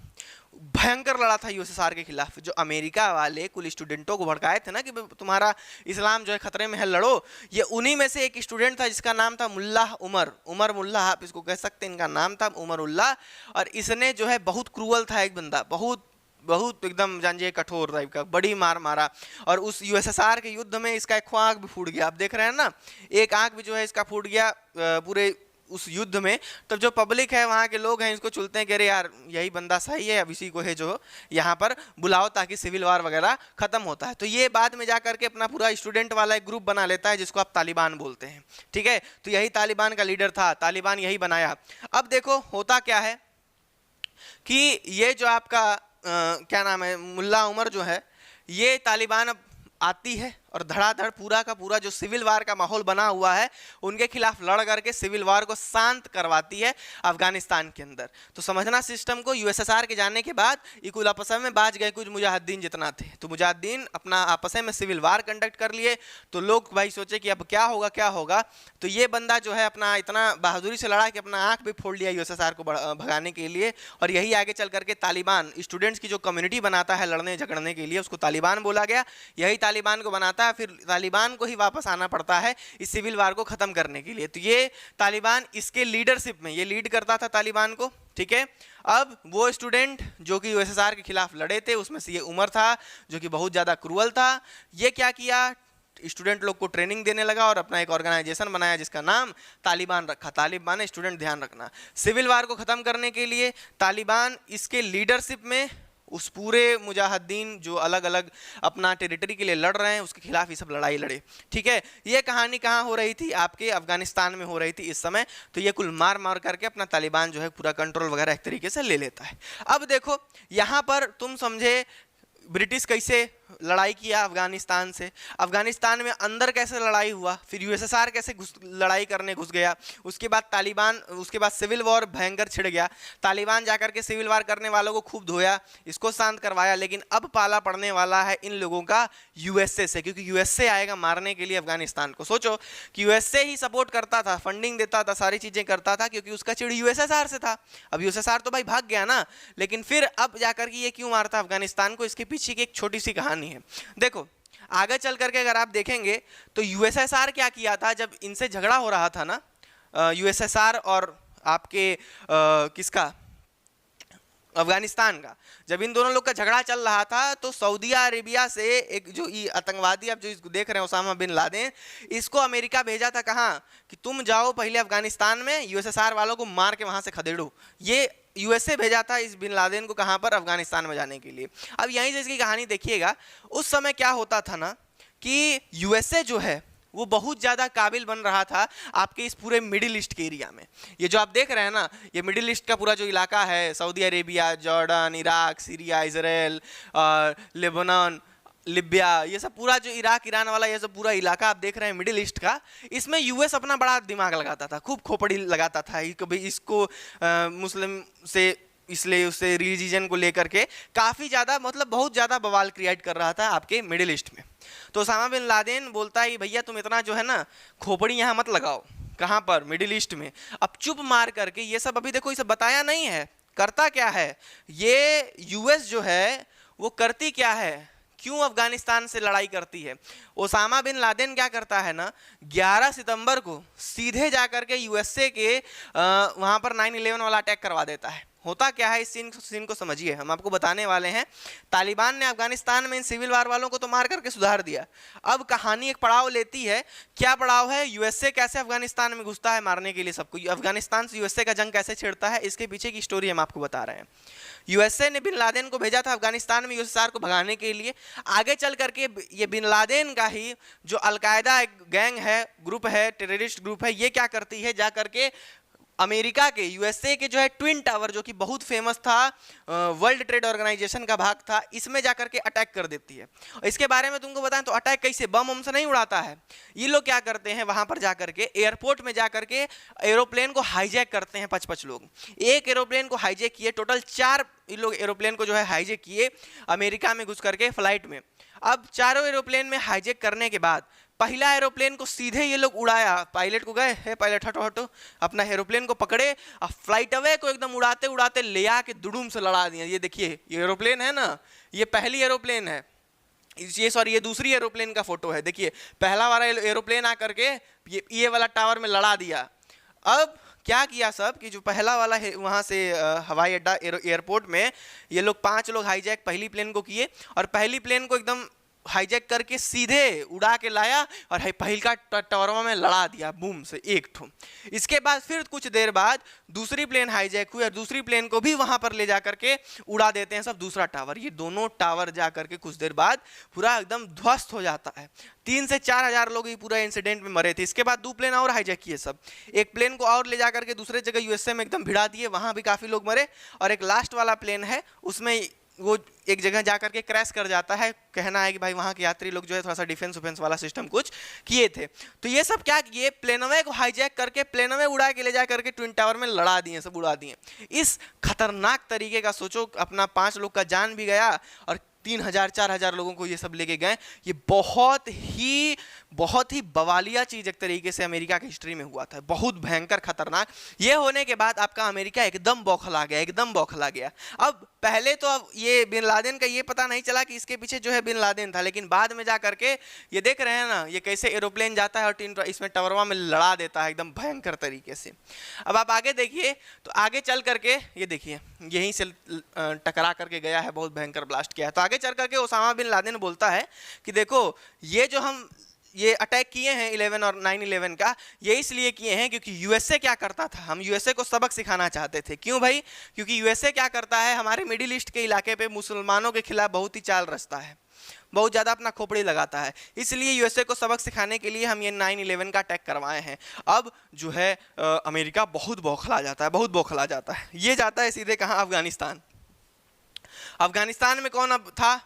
भयंकर लड़ा था यूएसएसआर के खिलाफ। जो अमेरिका वाले कुल स्टूडेंटों को भड़काए थे ना कि तुम्हारा इस्लाम जो है खतरे में है, लड़ो, ये उन्हीं में से एक स्टूडेंट था जिसका नाम था मुल्लाह उमर मुल्लाह, आप इसको कह सकते हैं, इनका नाम था उमरुल्लाह। और इसने जो है बहुत क्रूअल था एक बंदा, बहुत एकदम जानिए कठोर टाइप का, बड़ी मार मारा। और उस यूएसएसआर के युद्ध में इसका एक आँख भी फूट गया, आप देख रहे हैं ना, एक आँख भी जो है इसका फूट गया पूरे उस युद्ध में। तब जो पब्लिक है, वहाँ के लोग हैं, इसको चुलते हैं कि अरे यार यही बंदा सही है, अब इसी को है जो यहाँ पर बुलाओ ताकि सिविल वार वगैरह खत्म होता है। तो ये बाद में जा करके अपना पूरा स्टूडेंट वाला एक ग्रुप बना लेता है जिसको आप तालिबान बोलते हैं, ठीक है। तो यही तालिबान का लीडर था, तालिबान यही बनाया। अब देखो होता क्या है कि ये जो आपका क्या नाम है, मुल्ला उमर जो है, ये तालिबान अब आती है और धड़ाधड़ पूरा का पूरा जो सिविल वार का माहौल बना हुआ है उनके खिलाफ लड़ करके सिविल वार को शांत करवाती है अफगानिस्तान के अंदर। तो समझना सिस्टम को, यूएसएसआर के जाने के बाद इकुल आपस में बाज गए कुछ मुजाहिदीन जितना थे। तो मुजाहिदीन अपना आपस में सिविल वार कंडक्ट कर लिए। तो लोग भाई सोचे कि अब क्या होगा। तो ये बंदा जो है अपना इतना बहादुरी से लड़ा कि अपना आँख भी फोड़ लिया यूएसएसआर को भगाने के लिए। और यही आगे चल करके तालिबान, स्टूडेंट्स की जो कम्युनिटी बनाता है लड़ने झगड़ने के लिए, उसको तालिबान बोला गया। यही तालिबान को बनाता है, फिर तालिबान को ही वापस आना पड़ता है इस सिविल वार को खत्म करने के लिए। तो ये तालिबान, इसके लीडरशिप में ये लीड करता था तालिबान को, ठीक है। अब वो स्टूडेंट जो कि यूएसएसआर के खिलाफ लड़े थे, उसमें से ये उमर था जो कि बहुत ज़्यादा क्रूअल था। ये क्या किया, स्टूडेंट लोग को ट्रेनिंग देने लगा और अपना एक ऑर्गेनाइजेशन बनाया जिसका नाम तालिबान रखा। तालिबान स्टूडेंट, ध्यान रखना, सिविल वार को ख़त्म करने के लिए तालिबान इसके लीडरशिप में उस पूरे मुजाहिदीन जो अलग अलग अपना टेरिटरी के लिए लड़ रहे हैं उसके खिलाफ ये सब लड़ाई लड़े, ठीक है। ये कहानी कहाँ हो रही थी, आपके अफगानिस्तान में हो रही थी इस समय। तो ये कुल मार मार करके अपना तालिबान जो है पूरा कंट्रोल वगैरह एक तरीके से ले लेता है। अब देखो यहाँ पर तुम समझे ब्रिटिश कैसे लड़ाई किया अफगानिस्तान से, अफगानिस्तान में अंदर कैसे लड़ाई हुआ, फिर यूएसएसआर कैसे लड़ाई करने घुस गया, उसके बाद तालिबान, उसके बाद सिविल वॉर भयंकर छिड़ गया। तालिबान जाकर के सिविल वॉर करने वालों को खूब धोया, इसको शांत करवाया। लेकिन अब पाला पड़ने वाला है इन लोगों का यूएसए से, क्योंकि यूएसए आएगा मारने के लिए अफगानिस्तान को। सोचो कि यूएसए ही सपोर्ट करता था, फंडिंग देता था, सारी चीज़ें करता था, क्योंकि उसका चिड़ यूएसएसआर से था। अब यूएसएसआर तो भाई भाग गया ना, लेकिन फिर अब जाकर के ये क्यों मारता अफगानिस्तान को, इसके पीछे की एक छोटी सी कहानी है। देखो आगे चल करके अगर आप देखेंगे तो यूएसएसआर क्या किया था जब इनसे झगड़ा हो रहा था ना, यूएसएसआर और आपके किसका, अफगानिस्तान का। जब इन दोनों लोग का झगड़ा चल रहा था तो सऊदी अरेबिया से एक जो आतंकवादी, आप जो इसको देख रहे हैं ओसामा बिन लादेन, इसको अमेरिका भेजा था कहाँ कि तुम जाओ पहले अफगानिस्तान में यूएसएसआर वालों को मार के वहां से खदेड़ो। ये यूएसए भेजा था इस बिन लादेन को कहाँ पर, अफगानिस्तान में जाने के लिए। अब यहीं से इसकी कहानी देखिएगा। उस समय क्या होता था ना कि यूएसए जो है वो बहुत ज़्यादा काबिल बन रहा था आपके इस पूरे मिडिल ईस्ट के एरिया में। ये जो आप देख रहे हैं ना, ये मिडिल ईस्ट का पूरा जो इलाका है, Saudi Arabia, Jordan, Iraq, Syria, Israel, Lebanon, Libya, ये सब पूरा जो इराक ईरान वाला ये सब पूरा इलाका आप देख रहे हैं मिडिल ईस्ट का, इसमें यूएस अपना बड़ा दिमाग लगाता था, खूब खोपड़ी लगाता था कि भाई इसको मुस्लिम से, इसलिए उससे रिलीजन को लेकर के काफ़ी ज़्यादा, मतलब बहुत ज़्यादा बवाल क्रिएट कर रहा था आपके मिडिल ईस्ट में। तो ओसामा बिन लादेन बोलता है कि भैया तुम इतना जो है ना खोपड़ी यहाँ मत लगाओ। कहाँ पर? मिडिल ईस्ट में। अब चुप मार करके ये सब, अभी देखो इसे बताया नहीं है करता क्या है ये यूएस जो है वो करती क्या है, क्यों अफगानिस्तान से लड़ाई करती है। ओसामा बिन लादेन क्या करता है ना, 11 सितंबर को सीधे जाकर के यूएसए के वहाँ पर 9/11 वाला अटैक करवा देता है। होता क्या है, इस सीन को समझिए, हम आपको बताने वाले हैं। तालिबान ने अफगानिस्तान में इन सिविल वार वालों को तो मार करके सुधार दिया। अब कहानी एक पड़ाव लेती है। क्या पड़ाव है? यूएसए कैसे अफगानिस्तान में घुसता है मारने के लिए सबको, अफगानिस्तान से यूएसए का जंग कैसे छिड़ता है, इसके पीछे की स्टोरी हम आपको बता रहे हैं। यूएसए ने बिन लादेन को भेजा था अफगानिस्तान में यूएसएसआर को भगाने के लिए। आगे चल करके ये बिन लादेन का ही जो अलकायदा एक गैंग है, ग्रुप है, टेररिस्ट ग्रुप है, ये क्या करती है, जा करके अमेरिका के, यूएसए के जो है ट्विन टावर, जो कि बहुत फेमस था, वर्ल्ड ट्रेड ऑर्गेनाइजेशन का भाग था, इसमें जाकर के अटैक कर देती है। इसके बारे में तुमको बताएं तो अटैक कैसे, बम से नहीं उड़ाता है। ये लोग क्या करते हैं, वहां पर जाकर के एयरपोर्ट में जाकर के एरोप्लेन को हाईजैक करते हैं। 5-5 लोग एक एरोप्लेन को हाईजैक किए, टोटल 4 लोग एरोप्लेन को जो है हाईजैक किए अमेरिका में घुस करके फ्लाइट में। अब चारों एरोप्लेन में हाईजैक करने के बाद पहला एरोप्लेन को सीधे ये लोग उड़ाया, पायलट को गए, हे पायलट हटो हटो, अपना एरोप्लेन को पकड़े और फ्लाइट अवे को एकदम उड़ाते उड़ाते ले आके दुडुम से लड़ा दिया। ये देखिए ये एरोप्लेन है ना, ये पहली एरोप्लेन है, ये दूसरी एरोप्लेन का फोटो है। देखिए पहला वाला एरोप्लेन आकर के ये वाला टावर में लड़ा दिया। अब क्या किया सब कि जो पहला वाला है वहाँ से हवाई अड्डा एयरपोर्ट में ये लोग 5 लोग हाईजैक पहली प्लेन को किए और पहली प्लेन को एकदम हाईजैक करके सीधे उड़ा के लाया और पहल का टावरवा में लड़ा दिया बूम से एक ठो। इसके बाद फिर कुछ देर बाद दूसरी प्लेन हाईजैक हुई और दूसरी प्लेन को भी वहां पर ले जाकर के उड़ा देते हैं सब दूसरा टावर। ये दोनों टावर जाकर के कुछ देर बाद पूरा एकदम ध्वस्त हो जाता है। 3 से 4 हजार लोग ये पूरा इंसिडेंट में मरे थे। इसके बाद 2 प्लेन और हाईजैक किए सब, एक प्लेन को और ले जाकर के दूसरे जगह यूएसए में एकदम भिड़ा दिए, वहां भी काफी लोग मरे। और एक लास्ट वाला प्लेन है उसमें वो एक जगह जाकर के क्रैश कर जाता है। कहना है कि भाई वहाँ के यात्री लोग जो है थोड़ा सा डिफेंस उफेंस वाला सिस्टम कुछ किए थे। तो ये सब क्या किए, प्लेनवे को हाईजैक करके प्लेनवे उड़ा के ले जा करके ट्विन टावर में लड़ा दिए, सब उड़ा दिए। इस खतरनाक तरीके का सोचो, अपना 5 लोग का जान भी गया और 3,000-4,000 लोगों को ये सब लेके गए। ये बहुत ही बवालिया चीज एक तरीके से अमेरिका की हिस्ट्री में हुआ था, बहुत भयंकर खतरनाक। ये होने के बाद आपका अमेरिका एकदम बौखला गया, एकदम बौखला गया। अब पहले तो अब ये बिन लादेन का ये पता नहीं चला कि इसके पीछे जो है बिन लादेन था, लेकिन बाद में जा करके ये देख रहे हैं ना, ये कैसे एरोप्लेन जाता है और इसमें टावरवा में लड़ा देता है एकदम भयंकर तरीके से। अब आप आगे देखिए तो आगे चल करके ये देखिए यहीं से टकरा करके गया है, बहुत भयंकर ब्लास्ट किया है। तो आगे चल करके ओसामा बिन लादेन बोलता है कि देखो ये जो हम ये अटैक किए हैं 11 और 9/11 का, ये इसलिए किए हैं क्योंकि यूएसए क्या करता था, हम यूएसए को सबक सिखाना चाहते थे। क्यों भाई? क्योंकि यूएसए क्या करता है, हमारे मिडिल ईस्ट के इलाके पे मुसलमानों के खिलाफ बहुत ही चाल रचता है, बहुत ज़्यादा अपना खोपड़ी लगाता है। इसलिए यूएसए को सबक सिखाने के लिए हम ये 9/11 का अटैक करवाए हैं। अब जो है अमेरिका बहुत बौखला जाता है, बहुत बौखला जाता है। ये जाता है सीधे कहाँ, अफगानिस्तान। अफगानिस्तान में कौन अब था?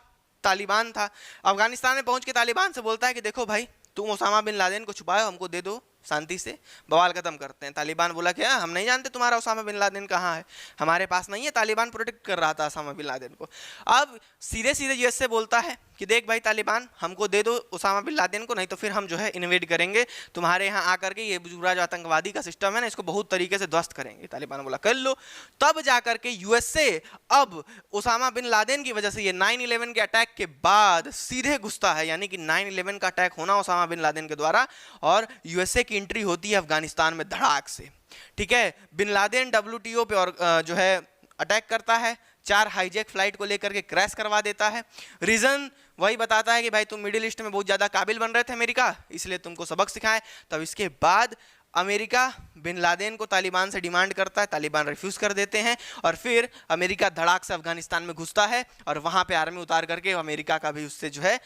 तालिबान था। अफगानिस्तान में पहुंच के तालिबान से बोलता है कि देखो भाई तुम ओसामा बिन लादेन को छुपाओ, हमको दे दो, शांति से बवाल खत्म करते हैं। तालिबान बोला क्या हम नहीं जानते तुम्हारा ओसामा बिन लादेन कहाँ है, हमारे पास नहीं है। तालिबान प्रोटेक्ट कर रहा था ओसामा बिन लादेन को। अब सीधे सीधे यूएस से बोलता है कि देख भाई तालिबान हमको दे दो ओसामा बिन लादेन को, नहीं तो फिर हम जो है इन्वेड करेंगे तुम्हारे यहाँ आकर के, ये पूरा जो आतंकवादी का सिस्टम है ना इसको बहुत तरीके से ध्वस्त करेंगे। तालिबान बोला कर लो। तब जाकर के यूएसए अब ओसामा बिन लादेन की वजह से ये 9/11 के अटैक के बाद सीधे घुसता है, यानी कि 9/11 का अटैक होना ओसामा बिन लादेन के द्वारा, और यूएसए की एंट्री होती है अफगानिस्तान में धड़ाक से। ठीक है, बिन लादेन WTO पे और जो है अटैक करता है, 4 हाईजैक फ्लाइट को लेकर के क्रैश करवा देता है। रीजन वही बताता है कि भाई तुम मिडिल ईस्ट में बहुत ज़्यादा काबिल बन रहे थे अमेरिका, इसलिए तुमको सबक सिखाएं। तब इसके बाद अमेरिका बिन लादेन को तालिबान से डिमांड करता है, तालिबान रिफ्यूज़ कर देते हैं और फिर अमेरिका धड़ाक से अफगानिस्तान में घुसता है और वहाँ पे आर्मी उतार करके अमेरिका का भी उससे जो है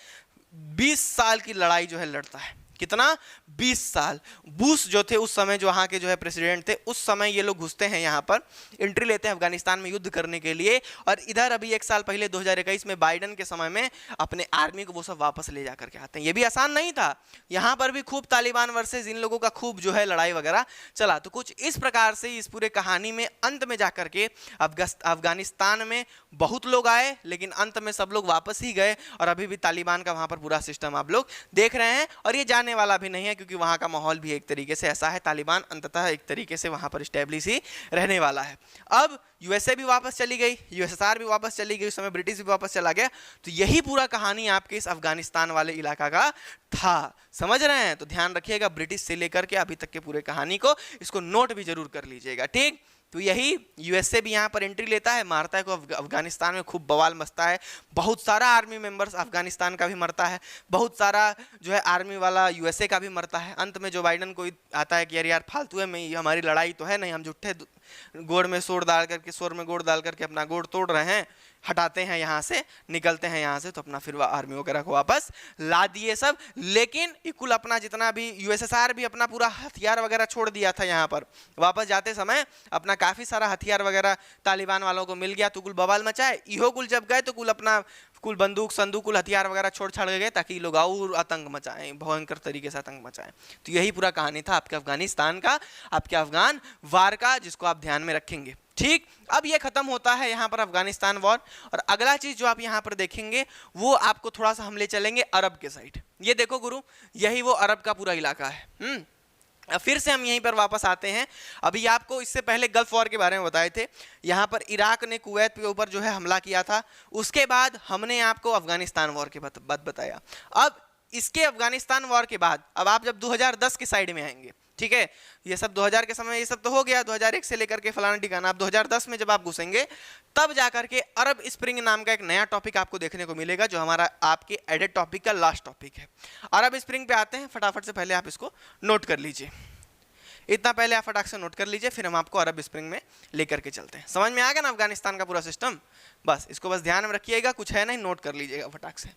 20 साल की लड़ाई जो है लड़ता है। कितना? 20 साल। बुश जो थे उस समय, जो वहाँ के जो है प्रेसिडेंट थे, उस समय ये लोग घुसते हैं यहाँ पर, एंट्री लेते हैं अफगानिस्तान में युद्ध करने के लिए। और इधर अभी 1 साल पहले 2021 में बाइडन के समय में अपने आर्मी को वो सब वापस ले जा करके आते हैं। ये भी आसान नहीं था, यहाँ पर भी खूब तालिबान वर्सेस इन लोगों का खूब जो है लड़ाई वगैरह चला। तो कुछ इस प्रकार से इस पूरे कहानी में अंत में जा करके अफगानिस्तान में बहुत लोग आए, लेकिन अंत में सब लोग वापस ही गए और अभी भी तालिबान का वहाँ पर पूरा सिस्टम आप लोग देख रहे हैं। और ये जाने वाला भी नहीं है, क्योंकि वहां का माहौल भी एक तरीके से ऐसा है, तालिबान अंततः एक तरीके से वहां पर स्टैब्लिश ही रहने वाला है। अब यूएसए भी वापस चली गई, यूएसएसआर भी वापस चली गई, उस समय ब्रिटिश भी वापस चला गया। तो यही पूरा कहानी आपके इस अफगानिस्तान वाले इलाका का था। समझ रहे हैं? तो ध्यान रखिएगा, ब्रिटिश से लेकर के अभी तक के पूरे कहानी को, इसको नोट भी जरूर कर लीजिएगा, ठीक। तो यही यूएसए भी यहाँ पर एंट्री लेता है, मारता है को अफगानिस्तान में खूब बवाल मचता है। बहुत सारा आर्मी मेंबर्स अफगानिस्तान का भी मरता है, बहुत सारा जो है आर्मी वाला यूएसए का भी मरता है। अंत में जो बाइडन को आता है कि यार फालतू है, में हमारी लड़ाई तो है नहीं, हम झूठे गोड़ में शोर डाल करके, शोर में गोड़ डाल करके अपना गोड़ तोड़ रहे हैं, हटाते हैं यहाँ से, निकलते हैं यहाँ से। तो अपना फिर आर्मी वगैरह को वापस ला दिए सब। लेकिन कुल अपना जितना भी यूएसएसआर भी अपना पूरा हथियार वगैरह छोड़ दिया था यहाँ पर, वापस जाते समय अपना काफ़ी सारा हथियार वगैरह तालिबान वालों को मिल गया। तो कुल बवाल मचाए, इहो कुल जब गए तो कुल अपना कुल बंदूक संदूक कुल हथियार वगैरह छोड़ छाड़ गए, ताकि लोग और आतंक मचाएं, भयंकर तरीके से आतंक मचाएं। तो यही पूरा कहानी था आपके अफगानिस्तान का, आपके अफगान वार का, जिसको आप ध्यान में रखेंगे, ठीक। अब ये खत्म होता है यहाँ पर अफगानिस्तान वॉर। और अगला चीज जो आप यहाँ पर देखेंगे वो आपको थोड़ा सा हम ले चलेंगे अरब के साइड। ये देखो गुरु, यही वो अरब का पूरा इलाका है। फिर से हम यहीं पर वापस आते हैं। अभी आपको इससे पहले गल्फ वॉर के बारे में बताए थे, यहाँ पर इराक ने कुवैत के ऊपर जो है हमला किया था। उसके बाद हमने आपको अफगानिस्तान वॉर के बाद बताया। अब इसके अफगानिस्तान वॉर के बाद अब आप जब 2010 के साइड में आएंगे, ठीक है, ये सब 2000 के समय ये सब तो हो गया, 2001 से लेकर के फलाना ठिकाना। आप 2010 में जब आप घुसेंगे तब जाकर के अरब स्प्रिंग नाम का एक नया टॉपिक आपको देखने को मिलेगा, जो हमारा आपके एडेड टॉपिक का लास्ट टॉपिक है। अरब स्प्रिंग पे आते हैं, फटाफट से पहले आप इसको नोट कर लीजिए। इतना पहले आप फटाक से नोट कर लीजिए, फिर हम आपको अरब स्प्रिंग में लेकर के चलते हैं। समझ में आ गया ना अफगानिस्तान का पूरा सिस्टम? बस इसको बस ध्यान में रखिएगा, कुछ है नहीं, नोट कर लीजिएगा फटाक से।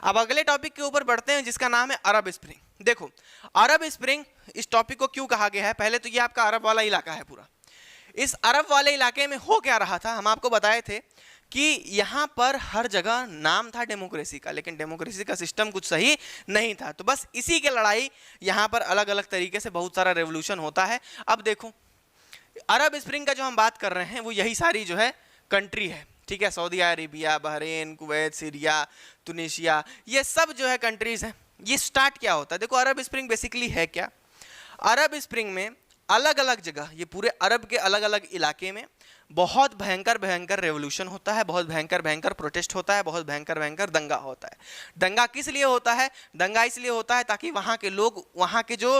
अब अगले टॉपिक के ऊपर बढ़ते हैं, जिसका नाम है अरब स्प्रिंग। देखो अरब स्प्रिंग, इस टॉपिक को क्यों कहा गया है? पहले तो ये आपका अरब वाला इलाका है पूरा। इस अरब वाले इलाके में हो क्या रहा था, हम आपको बताए थे कि यहाँ पर हर जगह नाम था डेमोक्रेसी का, लेकिन डेमोक्रेसी का सिस्टम कुछ सही नहीं था। तो बस इसी के लड़ाई यहाँ पर अलग अलग तरीके से बहुत सारा रेवोल्यूशन होता है। अब देखो अरब स्प्रिंग का जो हम बात कर रहे हैं वो यही सारी जो है कंट्री है, ठीक है, Saudi Arabia, Bahrain, Kuwait, Syria, Tunisia, ये सब जो है कंट्रीज हैं। ये स्टार्ट क्या होता है? देखो अरब स्प्रिंग बेसिकली है क्या? अरब स्प्रिंग में अलग अलग जगह, ये पूरे अरब के अलग अलग इलाके में बहुत भयंकर भयंकर रेवोल्यूशन होता है, बहुत भयंकर भयंकर प्रोटेस्ट होता है, बहुत भयंकर भयंकर दंगा होता है। दंगा किस लिए होता है? दंगा इसलिए होता है ताकि वहाँ के लोग, वहाँ के जो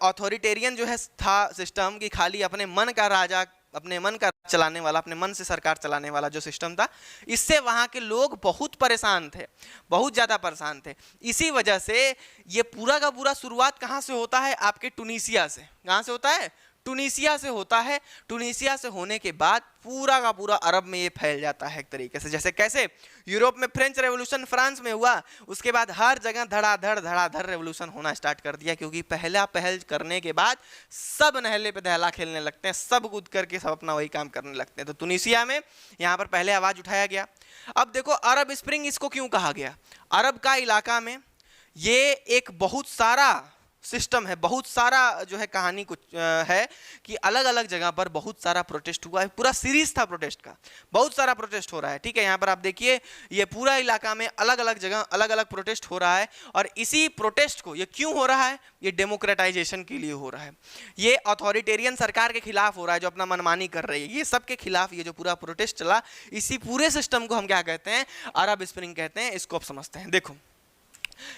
अथॉरिटेरियन जो है था सिस्टम, कि खाली अपने मन का राजा, अपने मन का चलाने वाला, अपने मन से सरकार चलाने वाला जो सिस्टम था, इससे वहाँ के लोग बहुत परेशान थे, बहुत ज़्यादा परेशान थे। इसी वजह से ये पूरा का पूरा शुरुआत कहाँ से होता है? आपके टुनीसिया से। कहाँ से होता है? टुनीसिया से होता है। टुनीसिया से होने के बाद पूरा का पूरा अरब में ये फैल जाता है एक तरीके से। जैसे कैसे यूरोप में फ्रेंच रेवोल्यूशन फ्रांस में हुआ, उसके बाद हर जगह धड़ाधड़ रेवोल्यूशन होना स्टार्ट कर दिया, क्योंकि पहल करने के बाद सब नहले पे दहला खेलने लगते हैं, सब कूद करके सब अपना वही काम करने लगते हैं। तो टुनीसिया में यहाँ पर पहले आवाज़ उठाया गया। अब देखो अरब स्प्रिंग इसको क्यों कहा गया? अरब का इलाका में ये एक बहुत सारा सिस्टम है, बहुत सारा जो है कहानी कुछ है कि अलग अलग जगह पर बहुत सारा प्रोटेस्ट हुआ है। पूरा सीरीज था प्रोटेस्ट का, बहुत सारा प्रोटेस्ट हो रहा है, ठीक है। यहाँ पर आप देखिए ये पूरा इलाका में अलग अलग जगह अलग अलग प्रोटेस्ट हो रहा है। और इसी प्रोटेस्ट को, ये क्यों हो रहा है? ये डेमोक्रेटाइजेशन के लिए हो रहा है, ये अथॉरिटेरियन सरकार के खिलाफ हो रहा है जो अपना मनमानी कर रही है। ये सब के खिलाफ ये जो पूरा प्रोटेस्ट चला, इसी पूरे सिस्टम को हम क्या कहते हैं? अरब स्प्रिंग कहते हैं। इसको आप समझते हैं। देखो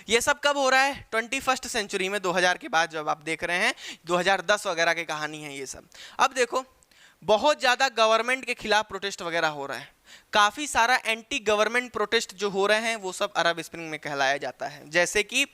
ये सब कब हो रहा है? 21st सेंचुरी में, 2000 के बाद जब आप देख रहे हैं, 2010 वगैरह की कहानी है ये सब। अब देखो बहुत ज़्यादा गवर्नमेंट के खिलाफ प्रोटेस्ट वगैरह हो रहा है, काफ़ी सारा एंटी गवर्नमेंट प्रोटेस्ट जो हो रहे हैं वो सब अरब स्प्रिंग में कहलाया जाता है। जैसे कि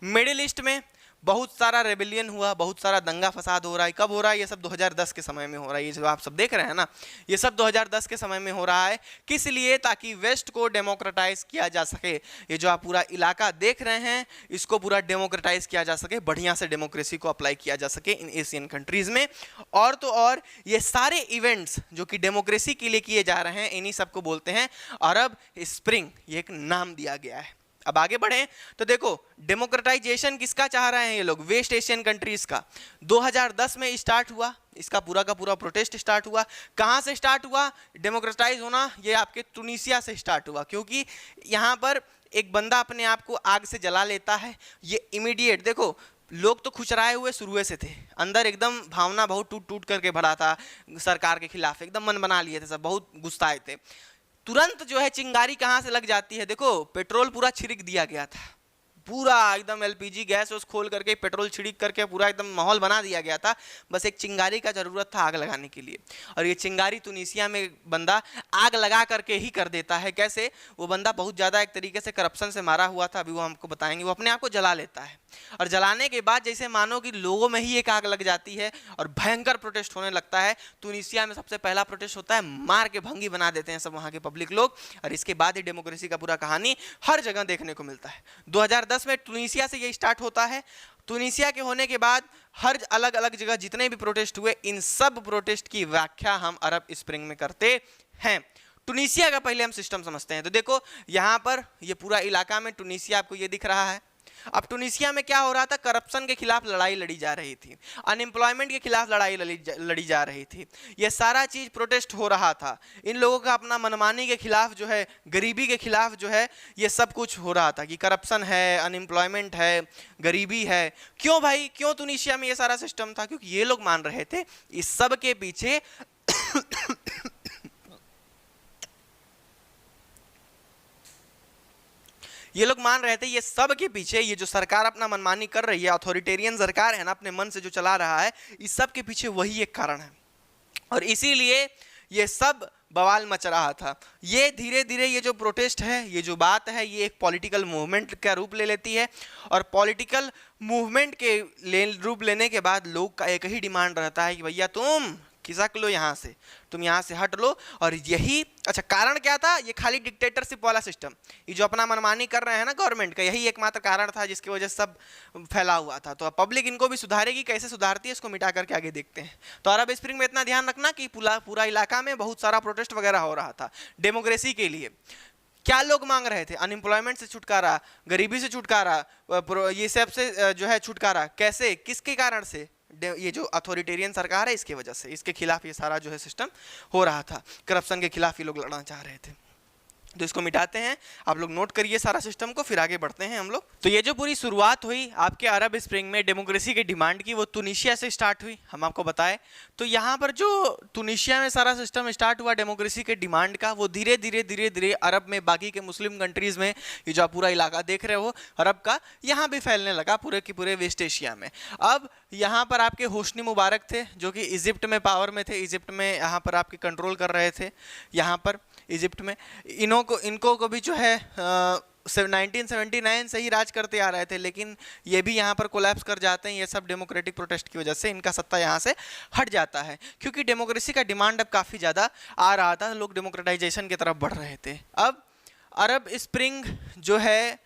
मिडिल ईस्ट में बहुत सारा रेबेलियन हुआ, बहुत सारा दंगा फसाद हो रहा है। कब हो रहा है? ये सब 2010 के समय में हो रहा है। ये जो आप सब देख रहे हैं ना, ये सब 2010 के समय में हो रहा है। किस लिए? ताकि वेस्ट को डेमोक्रेटाइज किया जा सके। ये जो आप पूरा इलाका देख रहे हैं इसको पूरा डेमोक्रेटाइज किया जा सके, बढ़िया से डेमोक्रेसी को अप्लाई किया जा सके इन एशियन कंट्रीज में। और तो और ये सारे इवेंट्स जो कि डेमोक्रेसी के लिए किए जा रहे हैं, इन्हीं सबको बोलते हैं अरब स्प्रिंग। ये एक नाम दिया गया है। अब आगे बढ़ें तो देखो, डेमोक्रेटाइजेशन किसका चाह रहे हैं ये लोग? वेस्ट एशियन कंट्रीज का। 2010 में स्टार्ट हुआ, इसका पूरा का पूरा प्रोटेस्ट स्टार्ट हुआ। कहाँ से स्टार्ट हुआ डेमोक्रेटाइज होना? ये आपके टुनीसिया से स्टार्ट हुआ, क्योंकि यहाँ पर एक बंदा अपने आप को आग से जला लेता है। ये इमीडिएट, देखो लोग तो खुचराए हुए शुरू से थे, अंदर एकदम भावना बहुत टूट टूट करके भरा था, सरकार के खिलाफ एकदम मन बना लिए थे, सब बहुत गुस्साए थे। तुरंत जो है चिंगारी कहाँ से लग जाती है? देखो पेट्रोल पूरा छिड़क दिया गया था, पूरा एकदम एलपीजी गैस उस खोल करके पेट्रोल छिड़क करके पूरा एकदम माहौल बना दिया गया था। बस एक चिंगारी का ज़रूरत था आग लगाने के लिए, और ये चिंगारी तुनीसिया में बंदा आग लगा करके ही कर देता है। कैसे? वो बंदा बहुत ज़्यादा एक तरीके से करप्शन से मारा हुआ था, अभी वो हमको बताएंगे। वो अपने आप को जला लेता है, और जलाने के बाद जैसे मानो कि लोगों में ही एक आग लग जाती है और भयंकर प्रोटेस्ट होने लगता है। तुनीसिया में सबसे पहला प्रोटेस्ट होता है, मार के भंगी बना देते हैं सब वहाँ के पब्लिक लोग, और इसके बाद ही डेमोक्रेसी का पूरा कहानी हर जगह देखने को मिलता है। 2010 में तुनीसिया से ये स्टार्ट होता है। तुनीसिया के होने के बाद हर अलग अलग जगह जितने भी प्रोटेस्ट हुए, इन सब प्रोटेस्ट की व्याख्या हम अरब स्प्रिंग में करते हैं। तुनीसिया का पहले हम सिस्टम समझते हैं। तो देखो यहाँ पर ये पूरा इलाका में टुनीसिया आपको ये दिख रहा है। अब टुनीसिया में क्या हो रहा था? करप्शन के खिलाफ लड़ाई लड़ी जा रही थी, अनएम्प्लॉयमेंट के खिलाफ लड़ाई लड़ी जा रही थी। ये सारा चीज प्रोटेस्ट हो रहा था। इन लोगों का अपना मनमानी के खिलाफ जो है, गरीबी के खिलाफ जो है, ये सब कुछ हो रहा था कि करप्शन है, अनएम्प्लॉयमेंट है, गरीबी है। क्यों भाई, क्यों टुनीसिया में ये सारा सिस्टम था? क्योंकि ये लोग मान रहे थे इस सब के पीछे ये लोग मान रहे थे ये सब के पीछे, ये जो सरकार अपना मनमानी कर रही है, अथॉरिटेरियन सरकार है ना, अपने मन से जो चला रहा है, इस सब के पीछे वही एक कारण है। और इसीलिए ये सब बवाल मच रहा था। ये धीरे धीरे ये जो प्रोटेस्ट है, ये जो बात है, ये एक पॉलिटिकल मूवमेंट का रूप ले लेती है। और पॉलिटिकल मूवमेंट के रूप लेने के बाद लोग का एक ही डिमांड रहता है कि भैया तुम खिसक लो यहाँ से, तुम यहाँ से हट लो। और यही, अच्छा कारण क्या था? ये खाली डिक्टेटरशिप वाला सिस्टम, ये जो अपना मनमानी कर रहे हैं ना गवर्नमेंट का, यही एकमात्र कारण था जिसकी वजह से सब फैला हुआ था। तो अब पब्लिक इनको भी सुधारेगी, कैसे सुधारती है इसको मिटा करके आगे देखते हैं। तो अरब स्प्रिंग में इतना ध्यान रखना कि पूरा इलाका में बहुत सारा प्रोटेस्ट वगैरह हो रहा था डेमोक्रेसी के लिए। क्या लोग मांग रहे थे? अनएम्प्लॉयमेंट से छुटकारा, गरीबी से छुटकारा, ये सब से जो है छुटकारा। कैसे, किसके कारण से? ये जो अथॉरिटेरियन सरकार है इसके वजह से, इसके खिलाफ ये सारा जो है सिस्टम हो रहा था। करप्शन के खिलाफ ये लोग लड़ना चाह रहे थे। तो इसको मिटाते हैं, आप लोग नोट करिए सारा सिस्टम को, फिर आगे बढ़ते हैं हम लोग। तो ये जो पूरी शुरुआत हुई आपके अरब स्प्रिंग में डेमोक्रेसी की डिमांड की, वो तुनीसिया से स्टार्ट हुई, हम आपको बताएं। तो यहाँ पर जो तुनीसिया में सारा सिस्टम स्टार्ट हुआ डेमोक्रेसी के डिमांड का, वो धीरे धीरे अरब में, बाकी के मुस्लिम कंट्रीज में, ये जो पूरा इलाका देख रहे हो अरब का, यहाँ भी फैलने लगा पूरे के पूरे वेस्ट एशिया में। अब यहाँ पर आपके होस्नी मुबारक थे जो कि इजिप्ट में पावर में थे, इजिप्ट में यहाँ पर आपके कंट्रोल कर रहे थे। यहाँ पर इजिप्ट में इनको को भी जो है 1979 से ही राज करते आ रहे थे, लेकिन ये भी यहाँ पर कोलैप्स कर जाते हैं। ये सब डेमोक्रेटिक प्रोटेस्ट की वजह से इनका सत्ता यहाँ से हट जाता है, क्योंकि डेमोक्रेसी का डिमांड अब काफ़ी ज़्यादा आ रहा था, लोग डेमोक्रेटाइजेशन की तरफ बढ़ रहे थे। अब अरब स्प्रिंग जो है,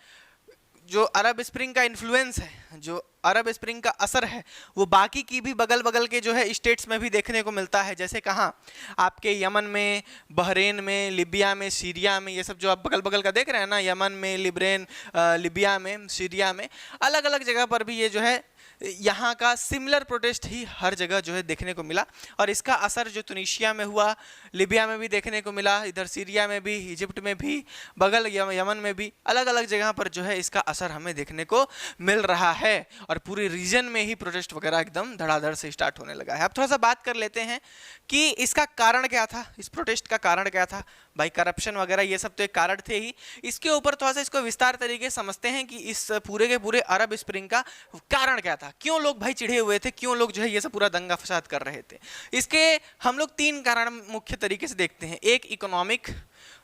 जो अरब स्प्रिंग का इन्फ्लुएंस है, जो अरब स्प्रिंग का असर है, वो बाकी की भी बगल बगल के जो है स्टेट्स में भी देखने को मिलता है। जैसे कहाँ? आपके यमन में, बहरीन में, लिबिया में, सीरिया में, ये सब जो आप बगल बगल का देख रहे हैं ना, यमन में, लिबिया में, सीरिया में, अलग अलग जगह पर भी ये जो है यहाँ का सिमिलर प्रोटेस्ट ही हर जगह जो है देखने को मिला। और इसका असर जो तुनीसिया में हुआ, लिबिया में भी देखने को मिला, इधर सीरिया में भी, इजिप्ट में भी, बगल यमन में भी, अलग अलग जगह पर जो है इसका असर हमें देखने को मिल रहा है। और पूरे रीजन में ही प्रोटेस्ट वगैरह एकदम धड़ाधड़ से स्टार्ट होने लगा है। अब थोड़ा सा बात कर लेते हैं कि इसका कारण क्या था, इस प्रोटेस्ट का कारण क्या था। भाई करप्शन वगैरह ये सब तो एक कारण थे ही, इसके ऊपर थोड़ा सा इसको विस्तार तरीके समझते हैं कि इस पूरे के पूरे अरब स्प्रिंग का कारण क्या क्या था, क्यों लोग भाई चिढ़े हुए थे, क्यों लोग जो है ये सब पूरा दंगा फसाद कर रहे थे। इसके हम लोग 3 कारण मुख्य तरीके से देखते हैं। एक इकोनॉमिक,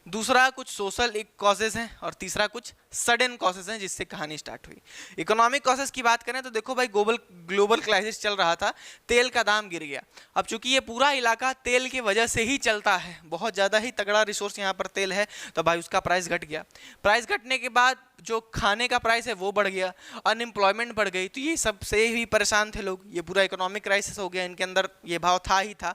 दूसरा कुछ सोशल एक कॉजेज हैं, और तीसरा कुछ सडन कॉजेज हैं जिससे कहानी स्टार्ट हुई। इकोनॉमिक कॉजेज की बात करें तो देखो भाई ग्लोबल क्राइसिस चल रहा था, तेल का दाम गिर गया। अब चूंकि ये पूरा इलाका तेल की वजह से ही चलता है, बहुत ज़्यादा ही तगड़ा रिसोर्स यहाँ पर तेल है, तो भाई उसका प्राइस घट गया। प्राइस घटने के बाद जो खाने का प्राइस है वो बढ़ गया, अनएम्प्लॉयमेंट बढ़ गई, तो ये सब से ही परेशान थे लोग। ये पूरा इकोनॉमिक क्राइसिस हो गया, इनके अंदर ये भाव था ही था।